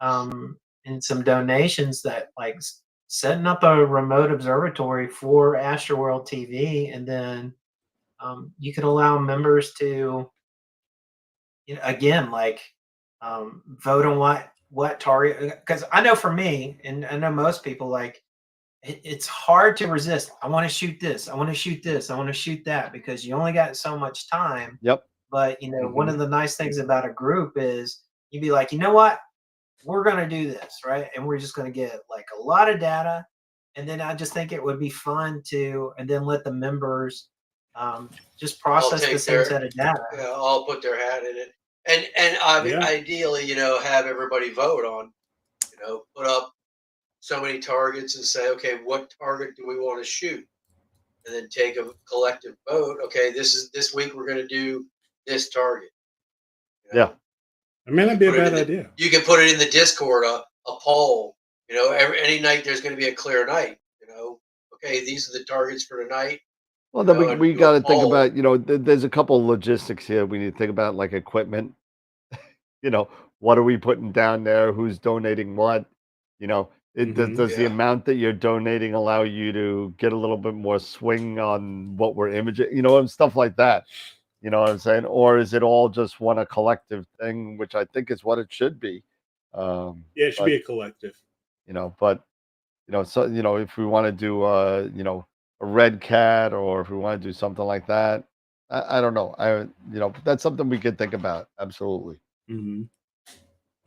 in some donations that like setting up a remote observatory for AstroWorld TV, and then you can allow members to, again, like vote on what target. Because I know for me, and I know most people, like it's hard to resist. I want to shoot this. I want to shoot this. I want to shoot that, because you only got so much time. yep. But one of the nice things about a group is you'd be like, you know what, we're going to do this, right? And we're just going to get like a lot of data. And then I just think it would be fun to, and then let the members just process the same set of data. All put their hat in it. And Yeah. ideally, have everybody vote on, put up so many targets and say, okay, what target do we want to shoot? And then take a collective vote. Okay, this week we're going to do this target. Yeah. It may not be a bad idea. You can put it in the Discord, a poll. Any night there's going to be a clear night. Okay, these are the targets for tonight. Well, then we got to think poll. about, there's a couple of logistics here. We need to think about, like, equipment. What are we putting down there? Who's donating what? Does the amount that you're donating allow you to get a little bit more swing on what we're imaging? And stuff like that. You know what I'm saying? Or is it all just a collective thing, which I think is what it should be. Yeah, it should be a collective. So if we want to do a red cat, or if we want to do something like that, I don't know. That's something we could think about. Absolutely. Mm-hmm.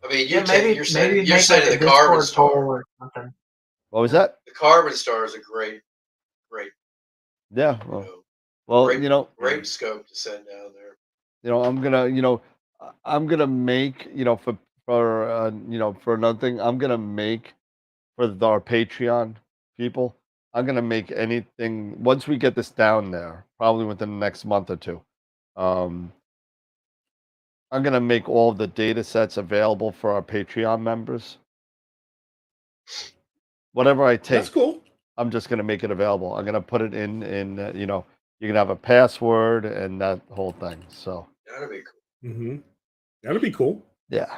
I mean, You're saying the Carbon Star or something. What was that? The Carbon Star is a great. Yeah. Great scope to send down there. I'm gonna make for another thing. I'm gonna make for our Patreon people. I'm gonna make anything once we get this down there, probably within the next month or two. I'm gonna make all the data sets available for our Patreon members. Whatever I take, That's cool. I'm just gonna make it available. I'm gonna put it in you can have a password and that whole thing. So that'd be cool. Mm-hmm. That'd be cool. Yeah.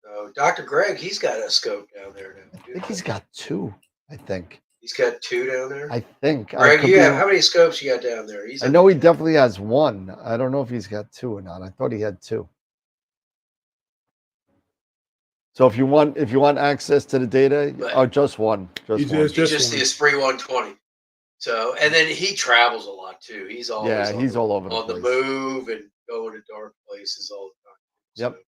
So Dr. Greg, he's got a scope down there now. I think he's got two. I think he's got two down there. I think. Greg, how many scopes you got down there? I know he definitely has one. I don't know if he's got two or not. I thought he had two. So if you want access to the data, just one. Just the Esprit 120. So, and then he travels a lot too. He's always he's all over on the move and going to dark places all the time. Yep.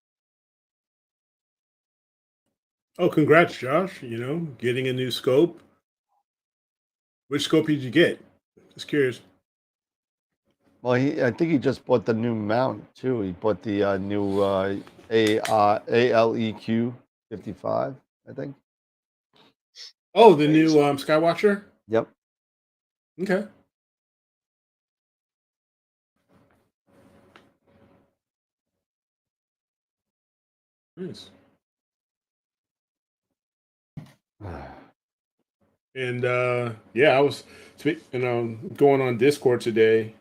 Oh, congrats, Josh. Getting a new scope. Which scope did you get? Just curious. Well, I think he just bought the new mount too. He bought the new ALEQ-55, I think. Oh, the new Skywatcher? Yep. Okay. Nice. And I was going on Discord today,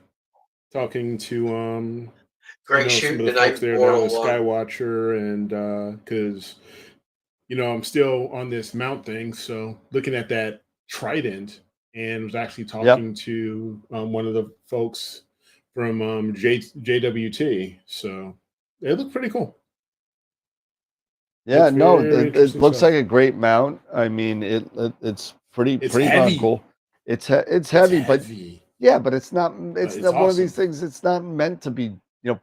talking to Greg some shooting of the the folks there now on Skywatcher, and because I'm still on this mount thing, so looking at that Trident and was actually talking to one of the folks from JWT. So it looked pretty cool. Yeah, no, very it interesting looks stuff. like a great mount. I mean, it's pretty It's darn heavy. cool. It's heavy, but heavy. yeah, but it's not It's not one of these awesome. things. It's not meant to be,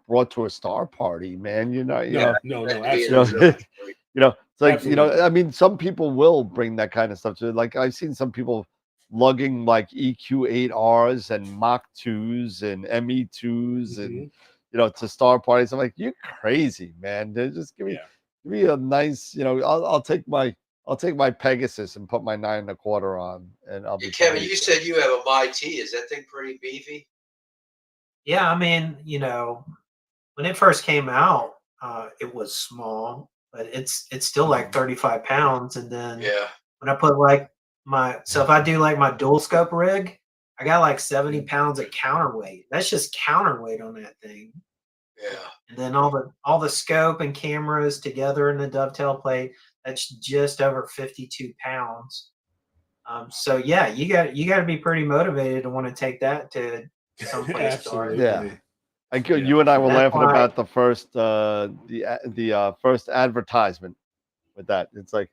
brought to a star party, man. You know, No, absolutely. absolutely. It's like, Absolutely. I mean, some people will bring that kind of stuff to, like, I've seen some people lugging like EQ8Rs and Mach 2s and ME2s and to star parties. I'm like, you're crazy, man. Just give me a nice, I'll take my Pegasus and put my 9 1/4 on, and I'll be Kevin, fine. you said you have a MIT. Is that thing pretty beefy? Yeah, I mean, when it first came out, it was small, but it's still like 35 pounds. And then when I put like so if I do like my dual scope rig, I got like 70 pounds of counterweight. That's just counterweight on that thing. Yeah. And then all the scope and cameras together in the dovetail plate, that's just over 52 pounds. So yeah, you got to be pretty motivated to want to take that to someplace dark. Yeah. You and I were That's laughing why- about the first the first advertisement with that. It's like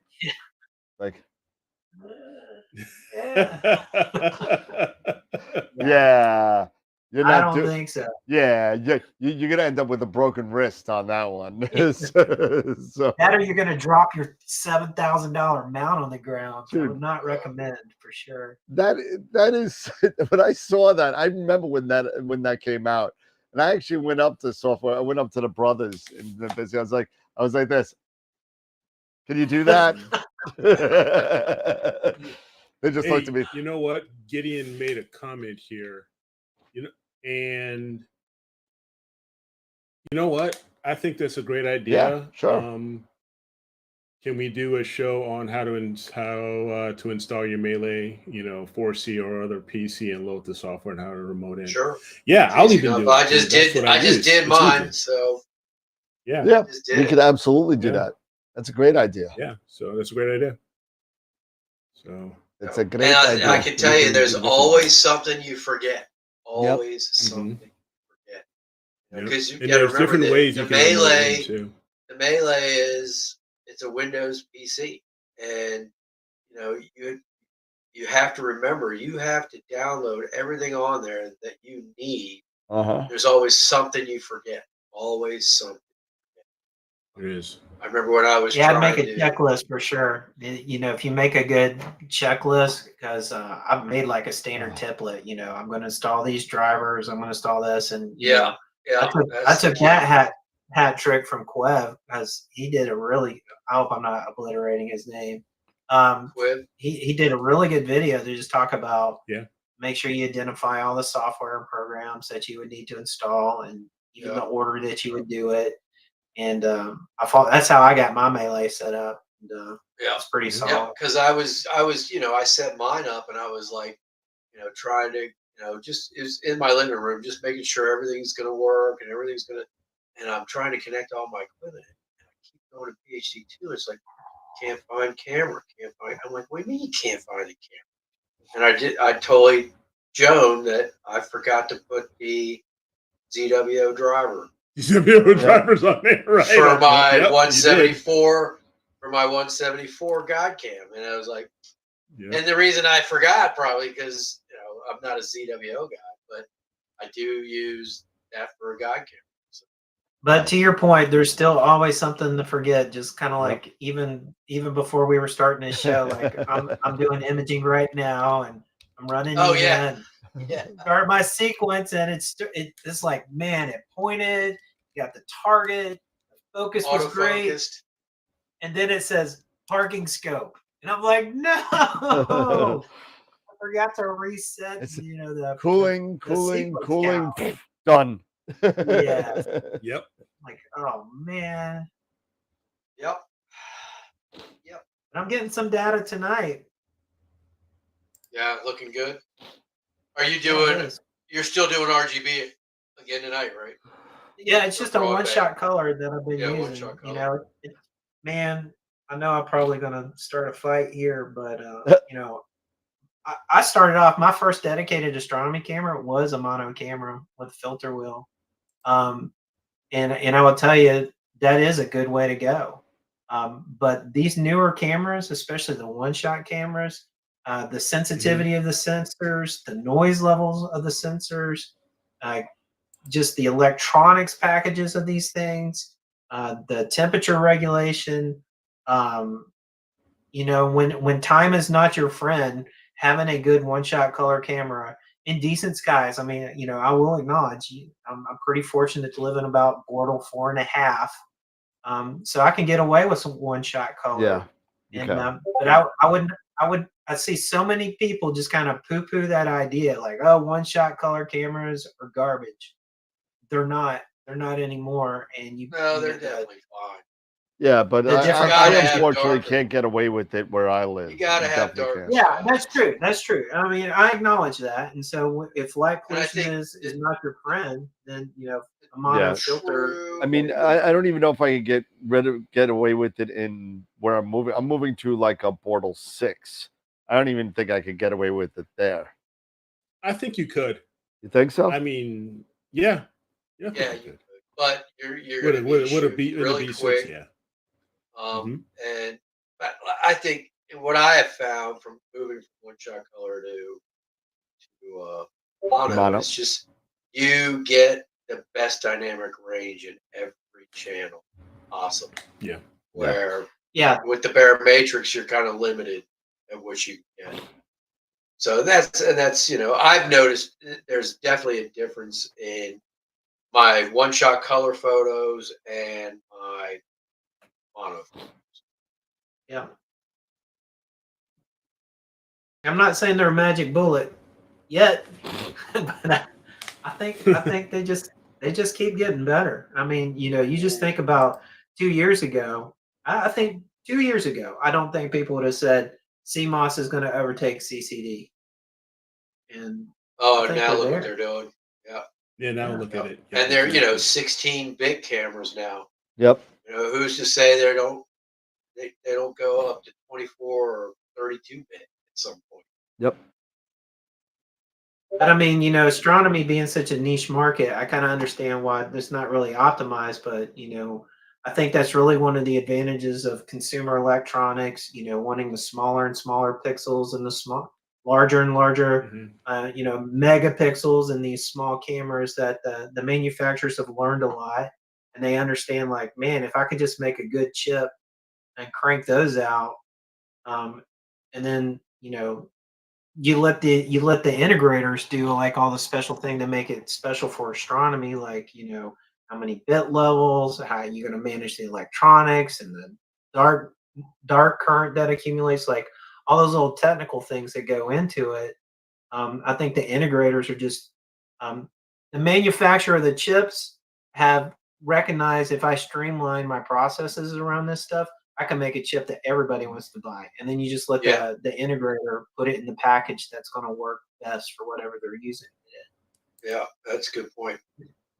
yeah. You're I not don't think so. Yeah, you're gonna end up with a broken wrist on that one. So That or you're gonna drop your $7,000 mount on the ground. I would not recommend for sure. that is when I saw that, I remember when that came out, and I actually went up to software. I went up to the brothers and I was like this. Can you do that? They just looked at me. You know what? Gideon made a comment here. And you know what? I think that's a great idea. Yeah, sure. Can we do a show on how to install your Melee, 4C or other PC and load the software and how to remote in? Sure. Yeah, I'll even do it. I just did mine. So yeah, we could absolutely do that. That's a great idea. Yeah, so that's a great idea. So it's a great idea. I can tell you, there's always something you forget. Always something you forget. Because you got to remember different ways the you can Melee. too. The Melee it's a Windows PC, and you have to remember, you have to download everything on there that you need. There's always something you forget. Always something. It is. I remember when I was I'd make a checklist for sure. If you make a good checklist, because I've made like a standard template. I'm going to install these drivers. I'm going to install this, and I took that hat trick from Quev, because he did a really. I hope I'm not obliterating his name. He did a really good video to just talk about. Make sure you identify all the software and programs that you would need to install, and even the order that you would do it. And that's how I got my Melee set up. And, it's pretty solid. Yeah, because I was I set mine up, and I was like, trying to just it was in my living room, just making sure everything's going to work and everything's going to. And I'm trying to connect all my equipment, and I keep going to PhD2. It's like, can't find camera, can't find. I'm like, what do you mean you can't find a camera? And I totally Joan that I forgot to put the ZWO driver. Drivers on there, right? For my 174, for my 174 guide cam, and I was like, and the reason I forgot probably because I'm not a ZWO guy, but I do use that for a guide cam. So. But to your point, there's still always something to forget. Just kind of like even before we were starting this show, like I'm doing imaging right now, and I'm running. Start my sequence, and it's like, man, it pointed. You got the target. The focus was great, and then it says parking scope, and I'm like, no. I forgot to reset. The cooling. Done. Yeah. Yep. Like, oh man. Yep. I'm getting some data tonight. Yeah, looking good. Are you doing? You're still doing RGB again tonight, right? Yeah, it's just a one-shot color that I've been using. One-shot color. Man, I know I'm probably gonna start a fight here, but I started off, my first dedicated astronomy camera was a mono camera with filter wheel. And I will tell you, that is a good way to go. But these newer cameras, especially the one-shot cameras, the sensitivity of the sensors, the noise levels of the sensors, just the electronics packages of these things, the temperature regulation. You know, when time is not your friend, having a good one-shot color camera in decent skies. I mean, you know, I will acknowledge I'm pretty fortunate to live in about Bortle 4.5, so I can get away with some one-shot color. Yeah. And Okay. but I see so many people just kind of poo-poo that idea, like, oh, one-shot color cameras are garbage. They're not. They're not anymore. And No, you they're know, definitely fine. Yeah, but the different I gotta have unfortunately darker. can't get away with it where I live. You gotta have definitely darker can't. Yeah, skies. that's true. That's true. I mean, I acknowledge that. And so if light And I pollution think is it- not your friend, then you know a the mono Yeah. filter. true. I mean, I don't even know if I can get away with it in where I'm moving. I'm moving to like a Bortle 6. I don't even think I could get away with it there. I think you could. You think so? I mean, yeah, I think Yeah, you you could. could, but you're Would going it to would be it would it shooting be in the really B6? quick. Yeah. And I think what I have found from moving from one shot color to mono Mono. is just you get the best dynamic range in every channel possible. Yeah. Where Yeah, with the barometrics, you're kind of limited at what you can get. So that's I've noticed there's definitely a difference in my one shot color photos and my mono. yeah. I'm not saying they're a magic bullet yet, but I think they just keep getting better. I mean, you know, you just think about 2 years ago. I think 2 years ago, I don't think people would have said CMOS is going to overtake CCD, and I Oh, think now we're look what there. they're doing. Yeah. Yeah. Now Yeah. look at it. Yeah, And they're exactly. 16 bit cameras now. Yep. Who's to say they don't go up to 24 or 32 bit at some point. Yep. But I mean, you know, astronomy being such a niche market, I kind of understand why it's not really optimized. But you know, I think that's really one of the advantages of consumer electronics. You know, wanting the smaller and smaller pixels and the larger and larger, you know, megapixels in these small cameras. That the manufacturers have learned a lot, and they understand. Like, man, if I could just make a good chip and crank those out, and then you know you let the integrators do like all the special thing to make it special for astronomy, like you know how many bit levels, how you're going to manage the electronics and the dark current that accumulates, like all those little technical things that go into it. I think the integrators are just the manufacturer of the chips have recognized if I streamline my processes around this stuff, I can make a chip that everybody wants to buy. And then you just let Yeah. the integrator put it in the package that's going to work best for whatever they're using it Yeah, that's a good point.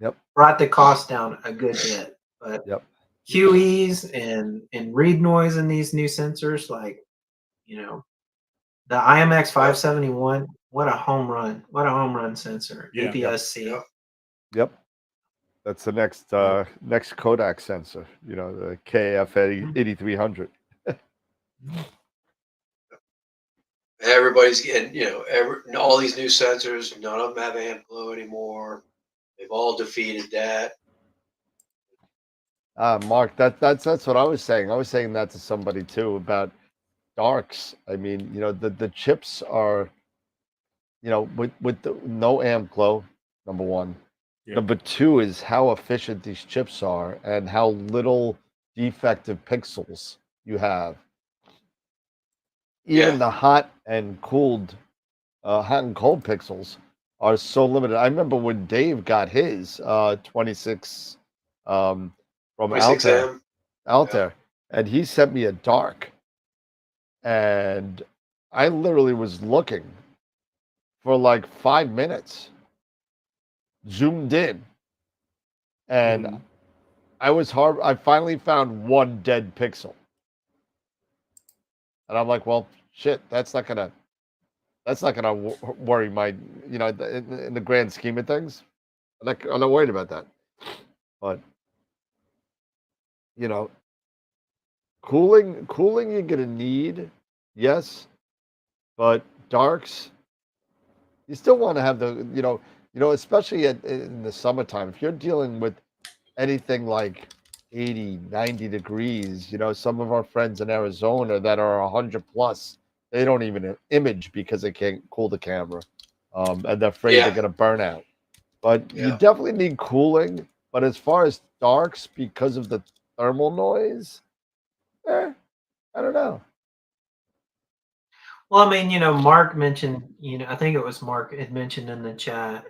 Yep. Brought the cost down a good bit. But Yep. QEs and read noise in these new sensors, like, you know, the IMX 571, what a home run. What a home run sensor. Yeah. APS-C. Yep. Yep. That's the next Kodak sensor. You know, the KF 8300. Everybody's getting, all these new sensors, none of them have amp glow anymore. They've all defeated that. Mark, that's what I was saying. I was saying that to somebody too about darks. I mean, you know, the chips are, you know, with the no amp glow, number one. Yeah. Number two is how efficient these chips are and how little defective pixels you have. Even Yeah. the hot and cold pixels are so limited. I remember when Dave got his 26 from 26M. Altair, and he sent me a dark, and I literally was looking for like 5 minutes, zoomed in, and I finally found one dead pixel, and I'm like, well, shit, that's not gonna That's not going to worry my, in the grand scheme of things. I'm not worried about that. But you know, cooling you're going to need, yes, but darks you still want to have the, especially in the summertime. If you're dealing with anything like 80, 90 degrees, some of our friends in Arizona that are 100 plus, they don't even image because they can't cool the camera. And they're afraid they're Yeah, going to burn out. But you yeah. definitely need cooling. But as far as darks, because of the thermal noise, I don't know. Well, I mean, Mark mentioned, I think it was Mark had mentioned in the chat.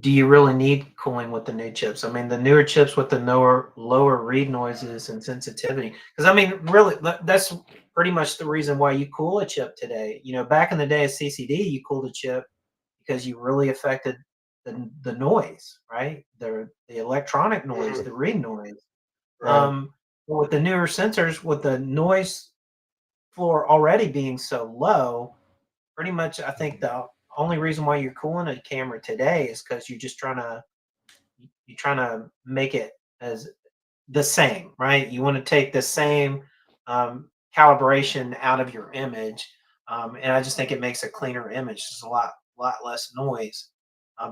Do you really need cooling with the new chips? I mean, the newer chips with the lower read noises and sensitivity. Because I mean, really, that's pretty much the reason why you cool a chip today. Back in the day of CCD, you cooled a chip because you really affected the noise, right? The electronic noise, the read noise. Right. But with the newer sensors, with the noise floor already being so low, pretty much I think the only reason why you're cooling a camera today is because you're trying to make it as the same, right? You want to take the same calibration out of your image, and I just think it makes a cleaner image. There's a lot less noise.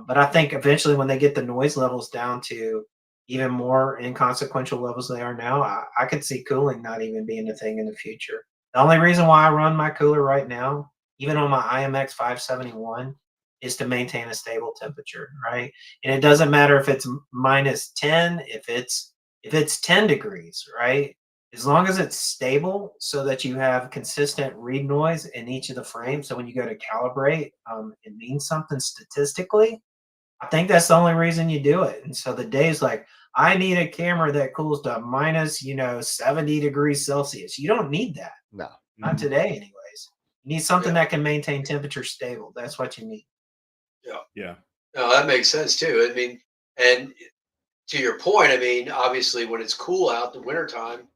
But I think eventually, when they get the noise levels down to even more inconsequential levels they are now, I could see cooling not even being a thing in the future. The only reason why I run my cooler right now, even on my IMX 571, is to maintain a stable temperature, right? And it doesn't matter if it's minus 10, if it's 10 degrees, right? As long as it's stable so that you have consistent read noise in each of the frames. So when you go to calibrate, it means something statistically. I think that's the only reason you do it. And so the days like, I need a camera that cools to minus, 70 degrees Celsius. You don't need that. No. Not today, anyways. You need something Yeah. that can maintain temperature stable. That's what you need. Yeah. Yeah. No, that makes sense too. I mean, and to your point, I mean, obviously when it's cool out the wintertime,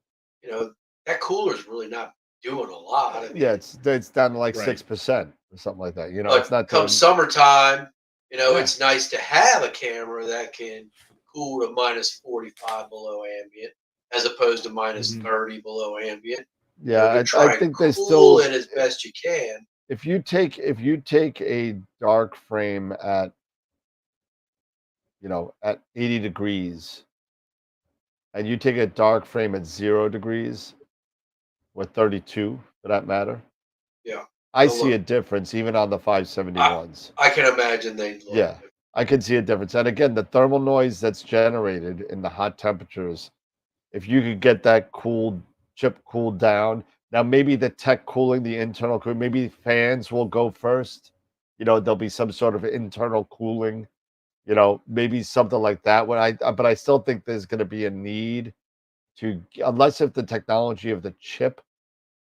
you know, that cooler's really not doing a lot. I Yeah, mean, it's down to like Right. 6% or something like that. It's but not come doing. summertime, Yeah. it's nice to have a camera that can cool to minus 45 below ambient as opposed to minus Mhm. 30 below ambient. Yeah, To I try and think they cool still. it as best you can. If you take a dark frame at 80 degrees, and you take a dark frame at 0 degrees or 32 for that matter, Yeah. I They'll see a look, difference even on the I, 571s. I can imagine they look Yeah, I can see a difference. And again, the thermal noise that's generated in the hot temperatures, if you could get that chip cooled down. Now, maybe the tech cooling, the internal cooling, maybe fans will go first. There'll be some sort of internal cooling, maybe something like that. But I still think there's going to be a need unless if the technology of the chip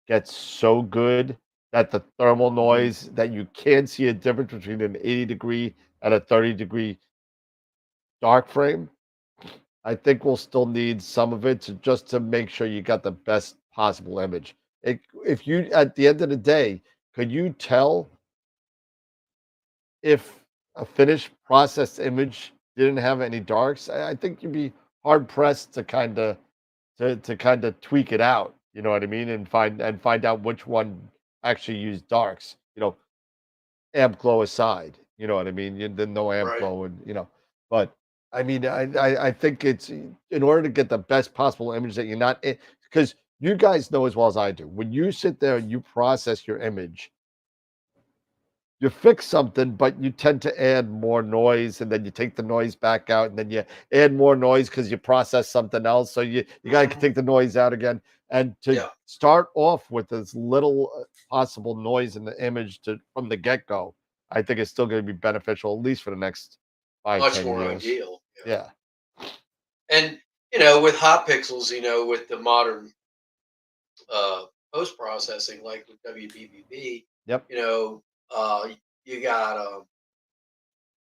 gets so good that the thermal noise that you can see a difference between an 80-degree and a 30-degree dark frame. I think we'll still need some of it to make sure you got the best possible image. If you at the end of the day, could you tell if a finished processed image didn't have any darks? I think you'd be hard pressed to kind of tweak it out. You know what I mean, and find out which one actually used darks. Amp glow aside. You know what I mean? The no amp right. glow, and but I mean, I think it's in order to get the best possible image that you're not because you guys know as well as I do when you sit there and you process your image, you fix something, but you tend to add more noise, and then you take the noise back out, and then you add more noise because you process something else. So you got to Mhm. take the noise out again, and to Yeah. start off with as little possible noise in the image from the get go, I think it's still going to be beneficial at least for the next five, Much 10 more years. ideal. Yeah. Yeah, And with hot pixels, with the modern post processing like with WBBB, yep. you know, you got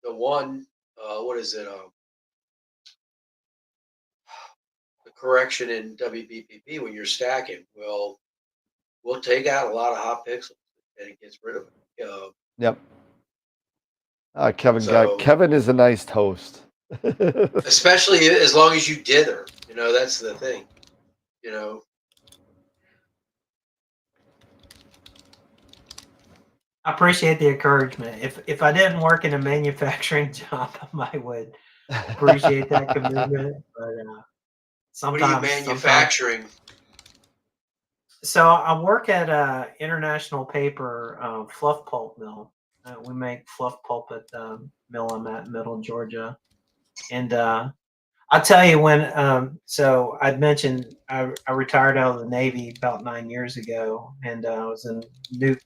the one, what is it? The correction in WBBB when you're stacking will take out a lot of hot pixels. and it gets rid of it. Yep. So- Kevin is a nice toast. Especially as long as you dither, that's the thing, I appreciate the encouragement. If I didn't work in a manufacturing job, I would appreciate that commitment. But sometimes, What are you manufacturing? So I work at a international paper fluff pulp mill. We make fluff pulp at the mill I'm at in Middle Georgia, and I'll tell you when. So I'd mentioned I retired out of the Navy about 9 years ago, and I was in nuke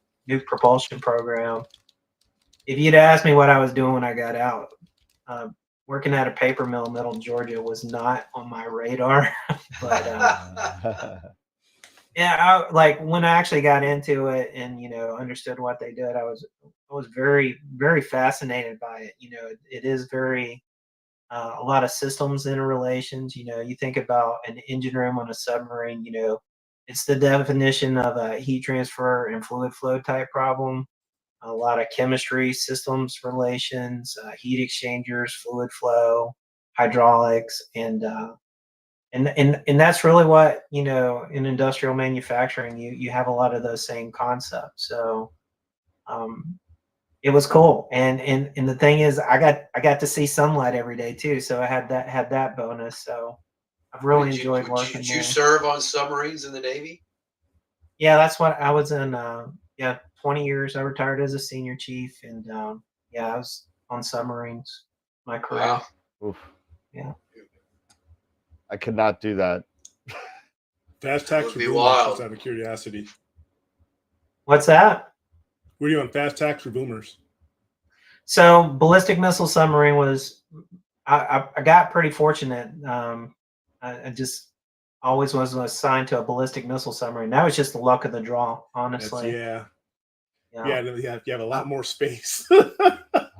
propulsion program. If you'd asked me what I was doing when I got out, working at a paper mill in Middle Georgia was not on my radar. But yeah, like when I actually got into it and understood what they did, I was very, very fascinated by it. It is very a lot of systems interrelations. You think about an engine room on a submarine. It's the definition of a heat transfer and fluid flow type problem. A lot of chemistry, systems relations, heat exchangers, fluid flow, hydraulics, and that's really what in industrial manufacturing you have a lot of those same concepts. So it was cool, and the thing is, I got to see sunlight every day too, so I had that bonus. So I've really enjoyed working Did you there. serve on submarines in the Navy? Yeah, that's what I was in. 20 years. I retired as a senior chief, and I was on submarines my career. Wow. Oof. Yeah. I could not do that. Fast tax Would for be boomers, wild. just out of curiosity. What's that? Were you on fast tax for boomers? So ballistic missile submarine was, I got pretty fortunate. I just always was assigned to a ballistic missile submarine. That was just the luck of the draw, honestly. Yeah. Yeah. You have a lot more space.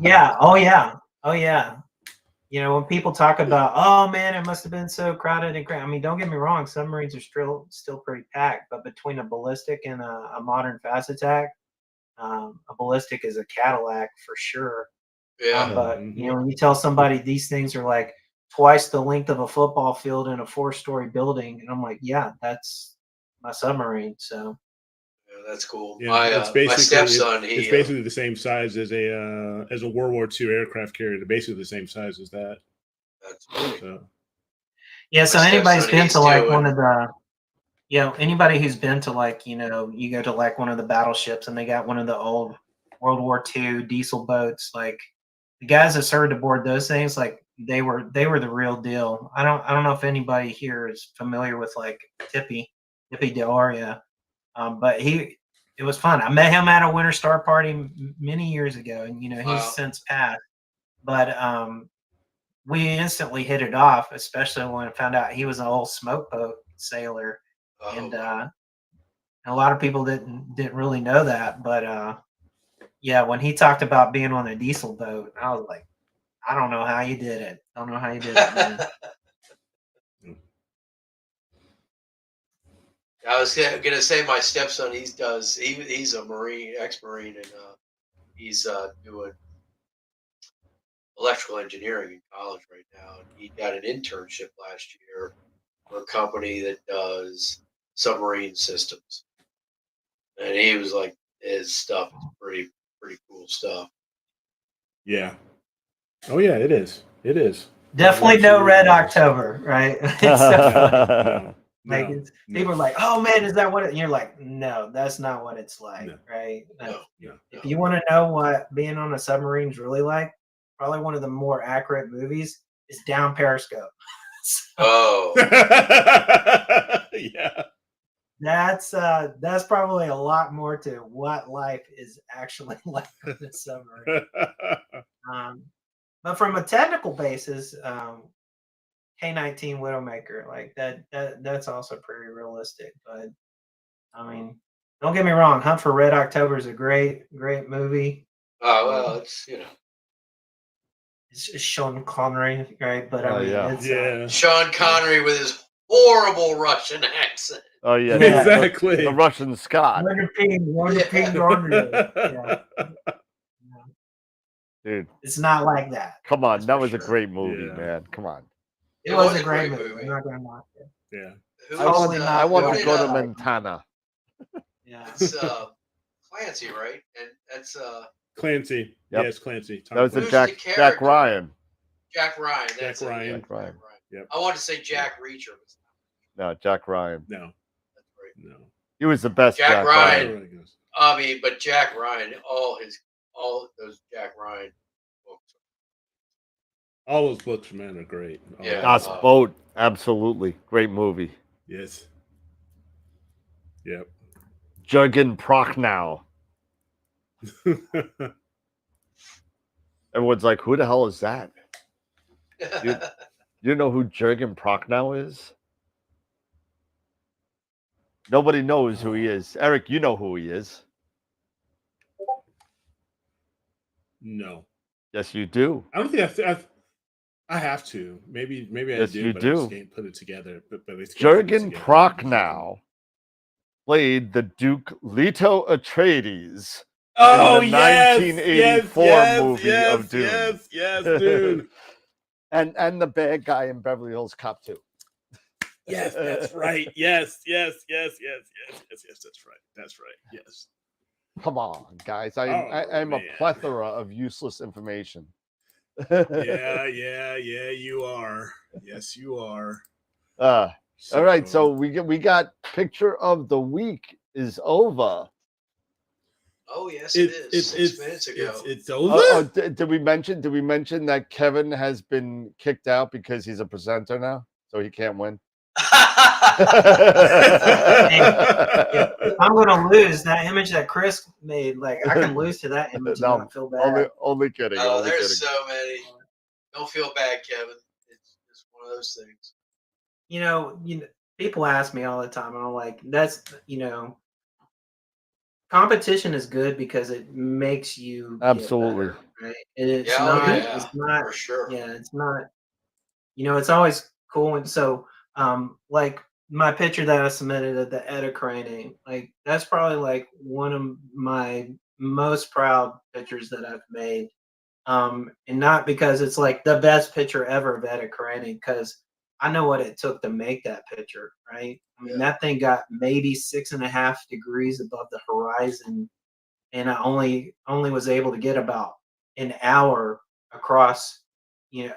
Yeah. Oh yeah. Oh yeah. When people talk about, oh man, it must have been so crowded and I mean, don't get me wrong, submarines are still pretty packed, but between a ballistic and a modern fast attack, a ballistic is a Cadillac for sure. Yeah. But when you tell somebody these things are like twice the length of a football field in a 4-story building, and I'm like, yeah, that's my submarine. So Yeah, that's cool. Yeah, My stepson, it's basically the same size as a World War II aircraft carrier. They're basically the same size as that. That's funny. So yeah, so My anybody's stepson, been he's to like doing- one of the anybody who's been to like, you go to like one of the battleships and they got one of the old World War II diesel boats, like the guys that served aboard those things, like they were the real deal. I don't know if anybody here is familiar with like Tippy Deloria, but it was fun. I met him at a Winter Star party many years ago, and he's Wow. since passed. But we instantly hit it off, especially when I found out he was an old smoke boat sailor, and a lot of people didn't really know that. But yeah, when he talked about being on a diesel boat, I was like, I don't know how you did it. Don't know how you did it, man. I was gonna say my stepson. He's a ex-marine, and he's doing electrical engineering in college right now. And he got an internship last year for a company that does submarine systems, and he was like, his stuff is pretty cool stuff. yeah. Oh yeah, it is. It is. Definitely no Red October, right? It's so funny. Like people are like, "Oh man, is that what?" And you're like, "No, that's not what it's like." No. Right? No. If you want to know what being on a submarine is really like, probably one of the more accurate movies is Down Periscope. Oh, yeah. That's probably a lot more to what life is actually like on a submarine. But from a technical basis, K-19 Widowmaker, like that's also pretty realistic. But I mean, don't get me wrong, Hunt for Red October is a great movie. oh well, it's It's Sean Connery, right? But I mean, yeah. it's Yeah. Sean Connery with his horrible Russian accent. Oh yeah, Yeah. Exactly. The Russian Scott, Wonder Ping Garner. Yeah. dude. It's not like that. Come on, That's that for was a sure. great movie, Yeah. man. Come on. It was a great movie. I'm not gonna knock it. Yeah. Who I was want, Totally the- I not want who to did, go to like- Montana. Yeah. It's Clancy, right? And that's Clancy. Yep. Yes, Clancy. Tom That was the Who's Clancy. the Jack character? Ryan. Jack Ryan. That's Jack it, Ryan. yeah, Jack Ryan. Yep. I wanted to say Jack Reacher. No, Jack Ryan. No, That's right. no. He was the best. Jack Ryan. There it goes. I mean, but Jack Ryan, all those Jack Ryan books. All those books, man, are great. All Yeah. Das Boat, absolutely great movie. Yes. Yep. Jürgen Prochnow. Everyone's like, who the hell is that? You know who Jürgen Prochnow is? Nobody knows who he is. Eric, you know who he is. No. Yes, you do. I don't think I have to. Maybe I Yes, do, you but I just do. can't put it together. But it's can't put it Jürgen together. Prochnow played the Duke Leto Atreides Oh, in the yes, 1984 movie of Dune. Yes, dude. and the bad guy in Beverly Hills Cop 2. Yes, that's right. Yes. That's right. That's right. Yes. Come on, guys. I'm a man. plethora of useless information. Yeah, you are. Yes, you are. All right, so we got picture of the week is over. Oh yes, it is. 6 minutes ago. It's over. Oh, did we mention that Kevin has been kicked out because he's a presenter now, so he can't win? If I'm gonna lose that image that Chris made, like I can lose to that image and No, not feel bad. only kidding. Oh, only there's kidding. so many. Don't feel bad, Kevin. It's just one of those things. You know, people ask me all the time, and I'm like, that's competition is good because it makes you get Absolutely. better, right? And it's Yeah, not. yeah, It's not. for sure. Yeah, it's not. It's always cool, and so like my picture that I submitted at the Edacraning, like that's probably like one of my most proud pictures that I've made. And not because it's like the best picture ever of Edacraning, because I know what it took to make that picture, right? I mean, that thing got maybe 6.5 degrees above the horizon, and I only was able to get about an hour across,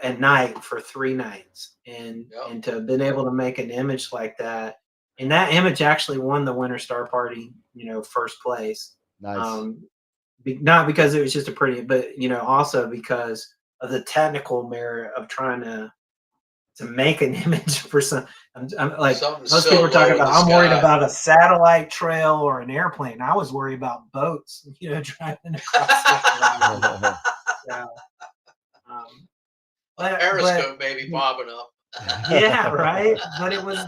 at night for 3 nights, and to have been able to make an image like that, and that image actually won the Winter Star Party, first place. Nice. Not because it was just a pretty, but also because of the technical merit of trying to make an image for some. I'm like Something most so people are talking low in about. the I'm worried sky. about a satellite trail or an airplane. I was worried about boats, driving across the yeah. Periscope maybe popping up. Yeah, right. But it was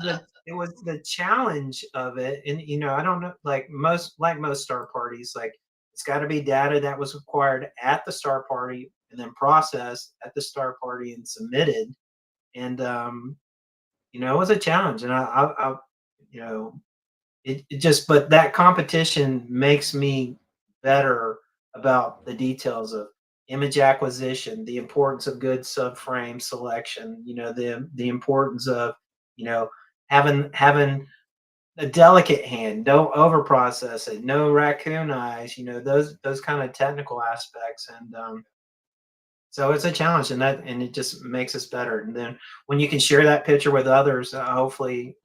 the challenge of it, and I don't know, like most star parties, like it's got to be data that was acquired at the star party and then processed at the star party and submitted, and it was a challenge, and I it just, but that competition makes me better about the details of image acquisition, the importance of good subframe selection, the importance of, having a delicate hand, don't over process it, no raccoon eyes, those kind of technical aspects. And so it's a challenge, and it just makes us better. And then when you can share that picture with others, hopefully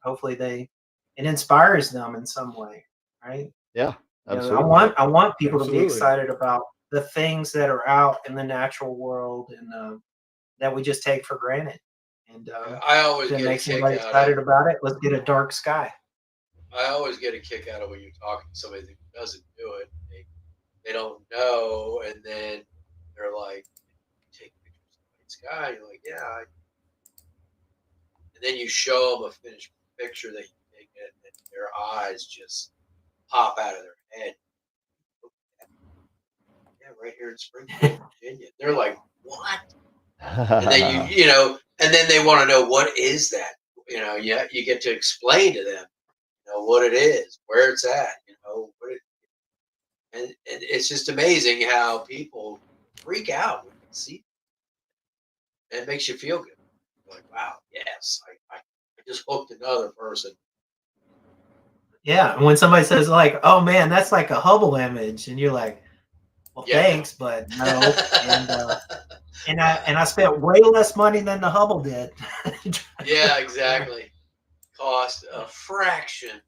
it inspires them in some way, right? Yeah, absolutely. I want people to be Absolutely. excited about the things that are out in the natural world, and that we just take for granted. And I always if it get a makes kick somebody out excited of. about it, let's get a dark sky. I always get a kick out of when you're talking to somebody that doesn't do it. They don't know, and then they're like, "Take pictures of the night sky." And you're like, "Yeah." And then you show them a finished picture that you take, and their eyes just pop out of their head. Yeah, right here in Springfield, Virginia. They're like, "What?" And then and then they want to know, what is that? You get to explain to them. what it is, where it's at, what it, and it's just amazing how people freak out when they see it. And it makes you feel good. You're like, wow, yes, I just hooked another person. Yeah, and when somebody says like, "Oh man, that's like a Hubble image," and you're like, "Well, Yeah. thanks, but no." And I spent way less money than the Hubble did. Yeah, exactly. Cost a fraction.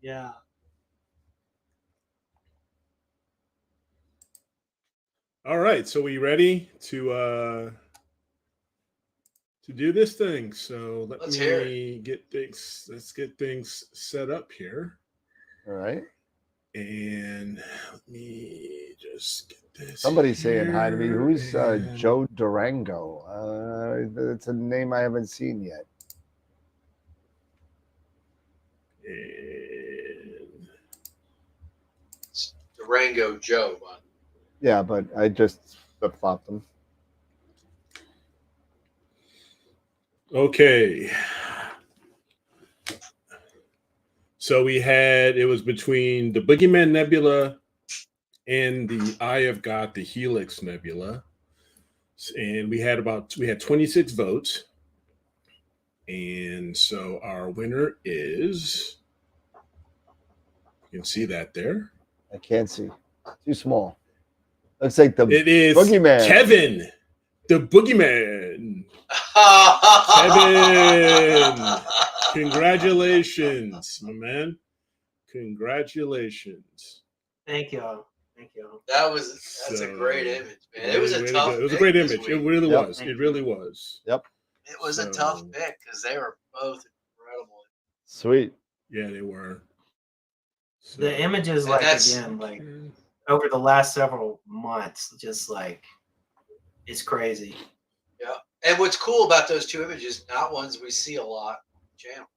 Yeah. All right, so we ready to do this thing? So Let's hear it. Let's get things set up here. All right. And let me just get this. Somebody's saying hi to me. here, Who's and- Joe Durango? It's a name I haven't seen yet. and- It's Durango Joe. Yeah, but I just flip-flopped them. Okay. So it was between the Boogeyman Nebula and the Eye of God, the Helix Nebula. And we had 26 votes. And so our winner is, you can see that there. I can't see. Too small. Looks like the It is Boogeyman. Kevin, the Boogeyman. Kevin, congratulations, my man. Congratulations. Thank y'all. Thank y'all. That's a great image, man. It was a tough. It was a great pick this image. It week. really Yep. was. It really was. Yep. It was a tough pick because they were both incredible. Sweet. Yeah, they were. So, The images, And like that's- again, like over the last several months, just like it's crazy. Yeah. And what's cool about those two images, not ones we see a lot on the channel.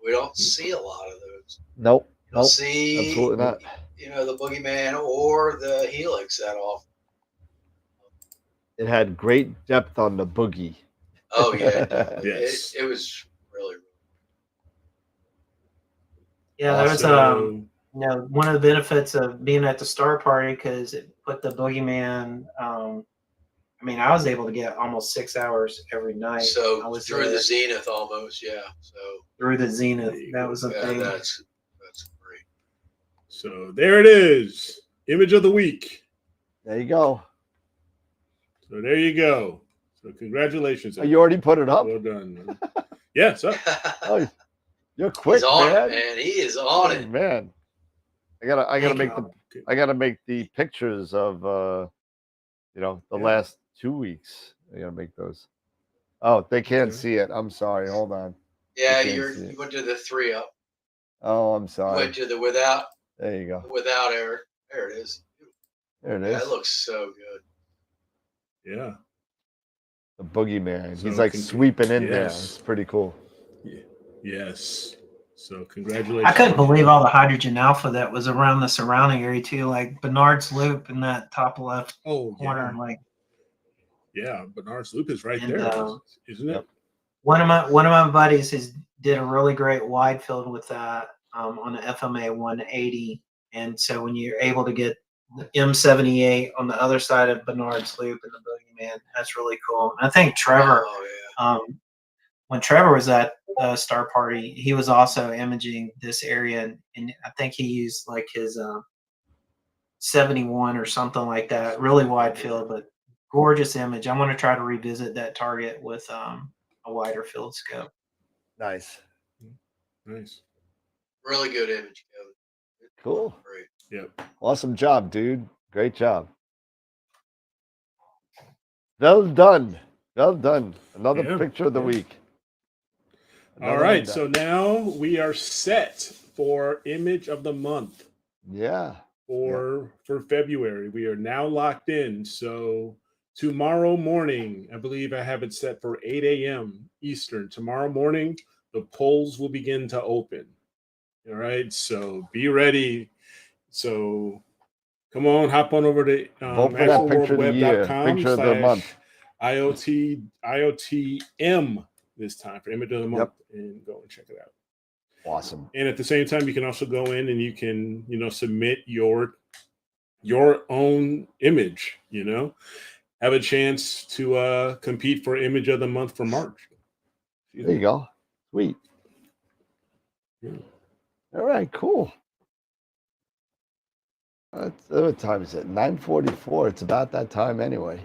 We don't see a lot of those. Nope. You'll Nope. see, Absolutely not. the Boogeyman or the Helix that often. It had great depth on the boogie. Oh yeah, Yes. it was really. Yeah, that was so, one of the benefits of being at the Star Party because it put the Boogeyman. I mean, I was able to get almost 6 hours every night. I So was through there the zenith almost, yeah. So through the zenith. That was a yeah, thing. that's great. so there it is. Image of the week. There you go. So there you go. So congratulations. Oh, you already put it up? Well done. Yes. Oh, you're quick, He's on man. it, man. He is on it. Man. I gotta Thank make you. the pictures of the Yeah. last 2 weeks. I gotta make those. Oh, they can't Okay. see it. I'm sorry. Hold on. Yeah, I can't you see it. went to the 3-up. Oh, I'm You sorry. went to the without There you go. Eric. There it is. There it Yeah, is. it looks so good. Yeah. The Boogeyman. So He's like sweeping in there. yes. It's pretty cool. Yes. So congratulations. I couldn't believe all the hydrogen alpha that was around the surrounding area too, like Bernard's Loop in that top left Oh, corner. yeah. Like Yeah, Bernard's Loop is right And, there, isn't it? Yep. one of my buddies did a really great wide field with that on the FMA 180, and so when you're able to get the M78 on the other side of Bernard's Loop and the Boogeyman, that's really cool. And I think Trevor, Oh yeah. when Trevor was at Star Party, he was also imaging this area, and I think he used like his 71 or something like that, really wide field, but gorgeous image. I want to try to revisit that target with a wider field scope. Nice. Nice. Really good image, Kevin. Cool. Great. Yep. Awesome job, dude. Great job. Well done. Well done. Another Yeah, picture of the yeah. week. All Another right. one So done. now we are set for image of the month Yeah. for February. We are now locked in. So tomorrow morning, I believe I have it set for 8 a.m. Eastern. Tomorrow morning, the polls will begin to open. All right. So be ready. So come on, hop on over to Vote for that picture of the year, picture of the month. AStar IOTM this time for image of the month, and go and check it out. Awesome. And at the same time, you can also go in and you can, submit your own image, have a chance to compete for image of the month for March. There you go. Sweet. Yeah. All right, cool. What time is it? 9:44. It's about that time anyway.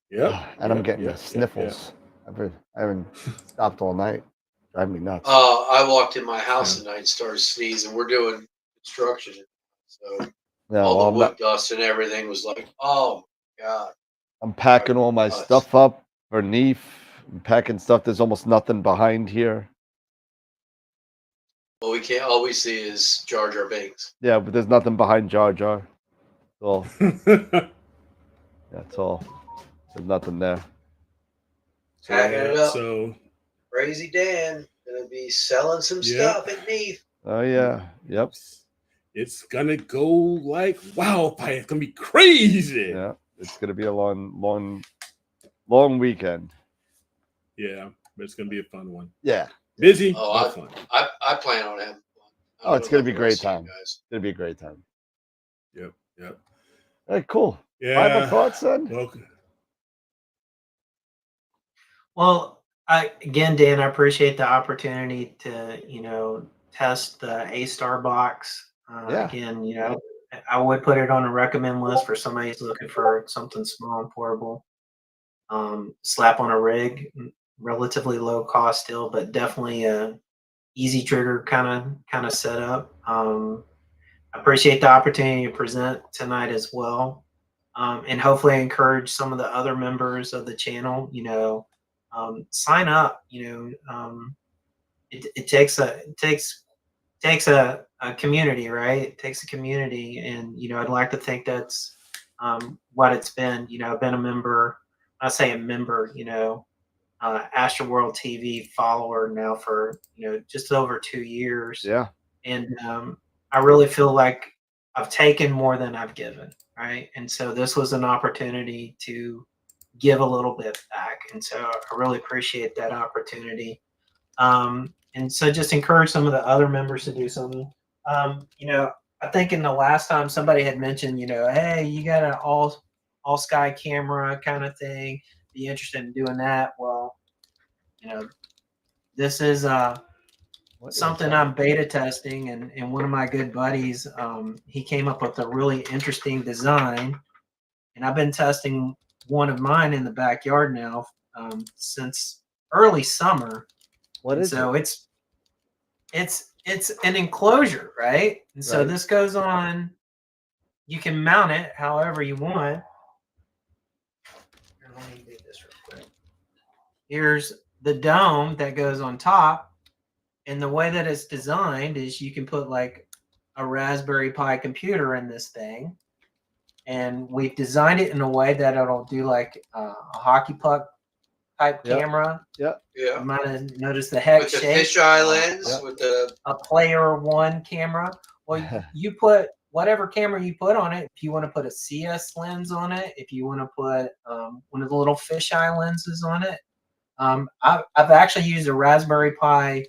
Yep. And I'm getting the sniffles. I haven't stopped all night. Drive me nuts. I walked in my house tonight and started sneezing. We're doing construction, so all the wood dust and everything was like, oh my God. I'm packing all my stuff up underneath. I'm packing stuff. There's almost nothing behind here. Well, all we see is Jar Jar Binks. Yeah, but there's nothing behind Jar Jar. Well, that's all. There's nothing there. Packing it up. So Crazy Dan gonna be selling some stuff at Neath. Oh yeah. Yep. It's gonna go like wildfire. It's gonna be crazy. Yeah. It's gonna be a long weekend. Yeah, but it's gonna be a fun one. Yeah. Busy, Oh, but fun. I plan on having fun. Oh, it's gonna be a great time. It's gonna be a great time. Yep. All right, cool. Yeah. Final thoughts then? Well, Dan, I appreciate the opportunity to, test the AStar box. Again, I would put it on a recommend list for somebody who's looking for something small and portable. Slap on a rig, relatively low cost still, but definitely a easy trigger kind of setup. I appreciate the opportunity to present tonight as well, and hopefully encourage some of the other members of the channel. Sign up. It takes a community, right? It takes a community, and I'd like to think that's what it's been. I've been a member. I say a member. AstroWorld TV follower now for just over 2 years. Yeah. And I really feel like I've taken more than I've given, right? And so this was an opportunity to give a little bit back, and so I really appreciate that opportunity. And so just encourage some of the other members to do something. I think in the last time somebody had mentioned, hey, you got an all sky camera kind of thing. Be interested in doing that? Well, this is something I'm beta testing, and one of my good buddies, he came up with a really interesting design, and I've been testing one of mine in the backyard now since early summer. What is so it? It's an enclosure, right? And so this goes on. You can mount it however you want. Here, let me do this real quick. Here's the dome that goes on top, and the way that it's designed is you can put like a Raspberry Pi computer in this thing, and we've designed it in a way that it'll do like a hockey puck type camera. Yep. Yeah. You might have noticed the hex with the shape. fisheye lens, with the a player one camera. Well, you put whatever camera you put on it. If you want to put a CS lens on it, if you want to put one of the little fisheye lenses on it. I've actually used a Raspberry Pi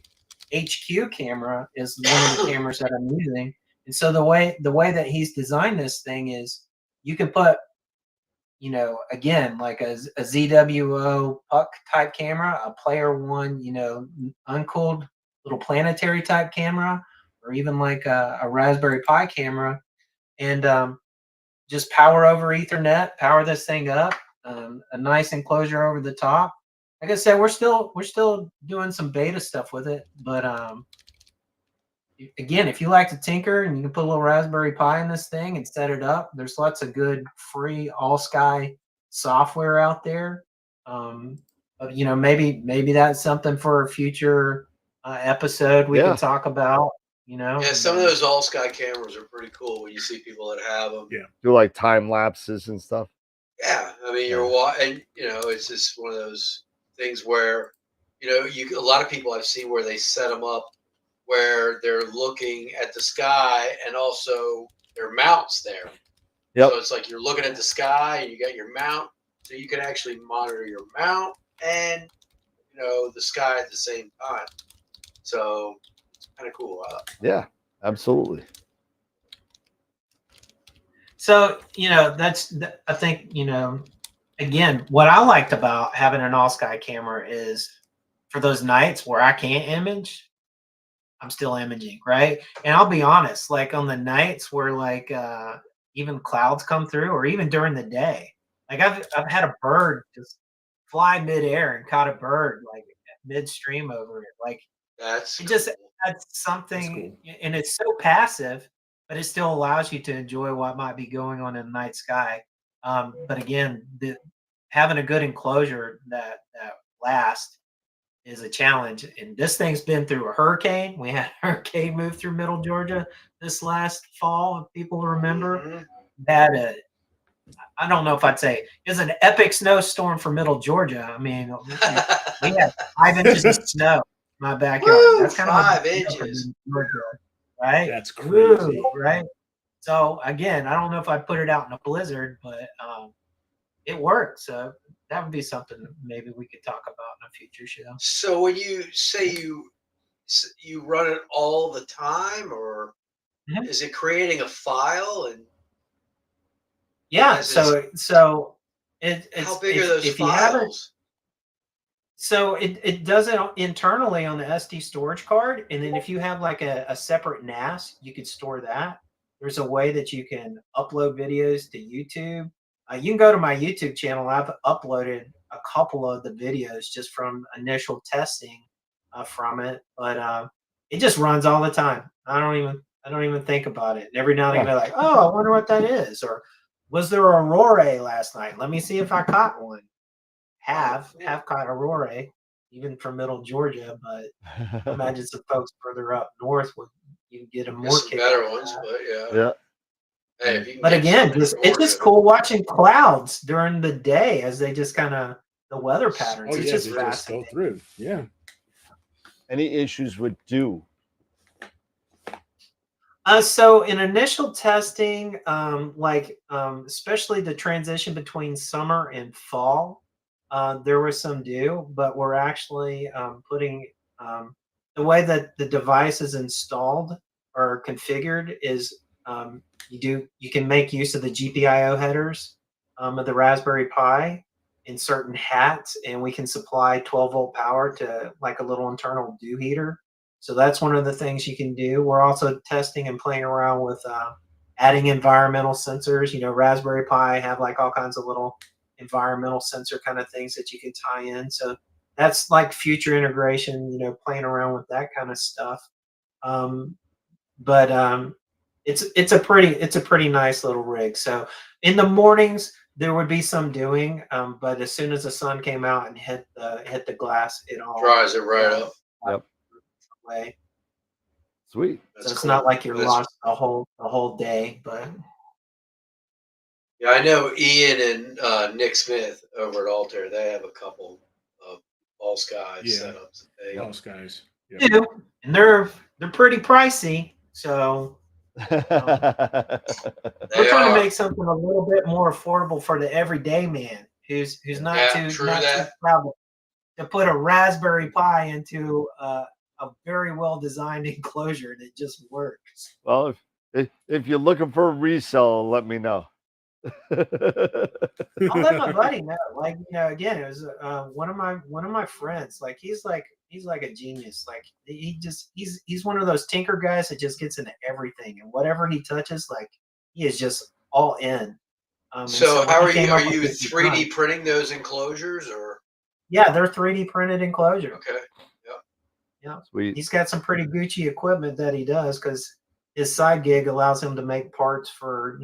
HQ camera is one of the cameras that I'm using. And so the way that he's designed this thing is you can put, again, like a ZWO puck type camera, a player one, uncooled little planetary type camera, or even like a Raspberry Pi camera, and just power over Ethernet, power this thing up, a nice enclosure over the top. Like I said, we're still doing some beta stuff with it, but again, if you like to tinker and you can put a little Raspberry Pi in this thing and set it up, there's lots of good free all sky software out there. Maybe that's something for a future episode we can talk about. Yeah, some of those all sky cameras are pretty cool when you see people that have them. Yeah, do like time lapses and stuff. Yeah, I mean it's just one of those things where a lot of people I've seen where they set them up where they're looking at the sky and also their mounts there. Yep. So it's like you're looking at the sky and you got your mount, so you can actually monitor your mount and the sky at the same time. So kind of cool. Yeah, absolutely. So, I think, again, what I liked about having an all sky camera is for those nights where I can't image, I'm still imaging, right? And I'll be honest, like on the nights where like even clouds come through, or even during the day, like I've had a bird just fly midair and caught a bird like midstream over it. Like That's it just cool. that's something, cool. and it's so passive, but it still allows you to enjoy what might be going on in the night sky. But again, having a good enclosure that lasts is a challenge. And this thing's been through a hurricane. We had a hurricane move through middle Georgia this last fall, if people remember. Mhm. Had a, I don't know if I'd say it was an epic snowstorm for middle Georgia. I mean, we had 5 inches of snow in my backyard. Woo, That's kind of a 5 big deal for inches. middle Georgia, right? That's crazy. Woo, right? So again, I don't know if I'd put it out in a blizzard, but it worked. So that would be something that maybe we could talk about in a future show. So when you say you run it all the time, or Mhm. is it creating a file? And Yeah. As is- So it's how big are those if you haven't, files? so it does it internally on the SD storage card, and then if you have like a separate NAS, you could store that. There's a way that you can upload videos to YouTube. You can go to my YouTube channel. I've uploaded a couple of the videos just from initial testing from it, but it just runs all the time. I don't even think about it. And every now and then, I'm like, oh, I wonder what that is, or was there a aurora last night? Let me see if I caught one. Have caught aurora, even from middle Georgia, but I imagine some folks further up north would you get a more There's some kick better out of ones, that. but yeah. Yeah. Hey, if you can But get again, some in it's just Georgia, cool watching clouds during the day as they just kind of the weather patterns. Oh It's yeah, just they just go fascinating. through. Yeah. Any issues with dew? So in initial testing, especially the transition between summer and fall, there was some dew, but we're actually putting the way that the device is installed or configured is you can make use of the GPIO headers of the Raspberry Pi in certain hats, and we can supply 12-volt power to like a little internal dew heater. So that's one of the things you can do. We're also testing and playing around with adding environmental sensors. Raspberry Pi have like all kinds of little environmental sensor kind of things that you can tie in. So that's like future integration, playing around with that kind of stuff. But it's a pretty nice little rig. So in the mornings there would be some doing, but as soon as the sun came out and hit the glass, it all dries it right up. Yep. away. Sweet. That's So it's cool. not like you're That's- lost the whole day, but Yeah, I know Ian and Nick Smith over at Altair. They have a couple of all skies Yeah. setups. That All skies. Yeah. do, and they're pretty pricey. So they we're trying are. to make something a little bit more affordable for the everyday man who's not Yeah, too true not too that. proud to put a Raspberry Pi into a very well designed enclosure that just works. Well, if you're looking for a resell, let me know. I'll let my buddy know. Like again, it was one of my friends. Like he's like a genius. Like he's one of those tinker guys that just gets into everything, and whatever he touches, like he is just all in. So how are you? Are you this 3D printing those enclosures, or? Yeah, they're 3D printed enclosure. Okay. Yeah, Sweet. he's got some pretty Gucci equipment that he does because his side gig allows him to make parts for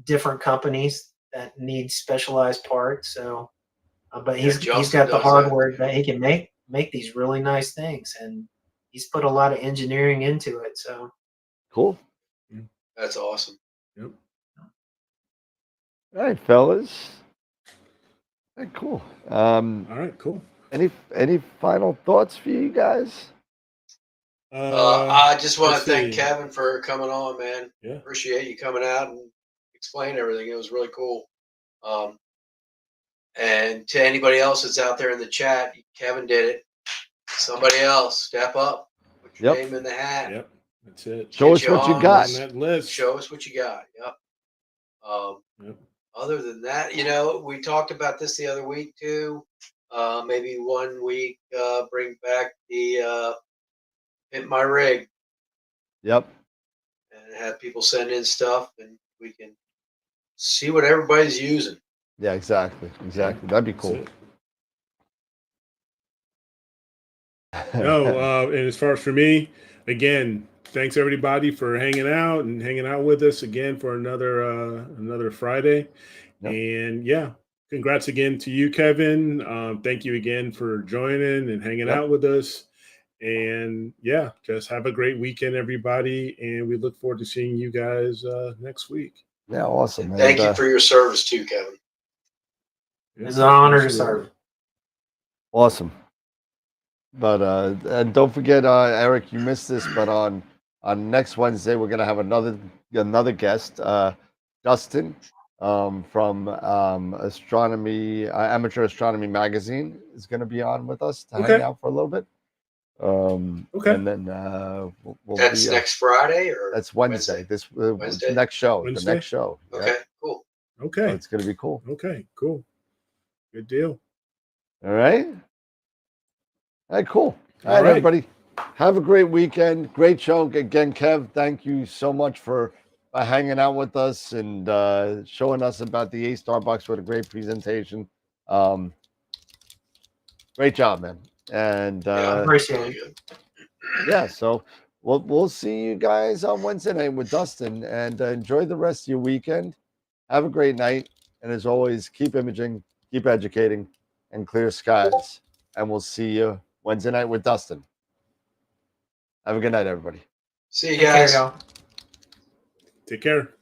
different companies that need specialized parts. So, but he's Justin got the does hardware that. that he can make these really nice things, and he's put a lot of engineering into it. So Cool. That's awesome. Yep. All right, fellas. All right, cool. All right. Cool. Any final thoughts for you guys? I just want to let's thank see. Kevin for coming on, man. Yeah. Appreciate you coming out and explaining everything. It was really cool. And to anybody else that's out there in the chat, Kevin did it. Somebody else, step up. We your Yep. name in the hat. Yep, that's it. Show Get us you what you on got. On that list. Show us what you got. Yep. Yep. Other than that, we talked about this the other week too. Maybe 1 week, bring back the Hit My Rig Yep. and have people send in stuff and we can see what everybody's using. Yeah, exactly. That'd be That's cool. it. No, and as far as for me, again, thanks everybody for hanging out with us again for another Friday. Yep. And yeah, congrats again to you, Kevin. Thank you again for joining and hanging Yep. out with us. And yeah, just have a great weekend, everybody. And we look forward to seeing you guys next week. Yeah, awesome. And thank you for your service too, Kevin. It's an honor to Absolutely. serve. Awesome. But and don't forget, Eric, you missed this, but on next Wednesday we're gonna have another guest, Dustin, from Astronomy Amateur Astronomy Magazine is gonna be on with us to hang out for a little bit. Okay. And then we'll That's be, next Friday or that's Wednesday. This Wednesday? next show, Wednesday? the next show. Yeah. Okay, cool. Okay. So it's gonna be cool. Okay, cool. Good deal. All right. All right, cool. All All right, right. everybody. Have a great weekend. Great show. Again, Kev, thank you so much for hanging out with us and showing us about the AStar box with a great presentation. Great job, man. And Yeah, Appreciate really it. good. yeah, so we'll see you guys on Wednesday night with Dustin, and enjoy the rest of your weekend. Have a great night, and as always, keep imaging, keep educating, and clear skies. And we'll see you Wednesday night with Dustin. Have a good night, everybody. See you Take care, guys. y'all. Take care.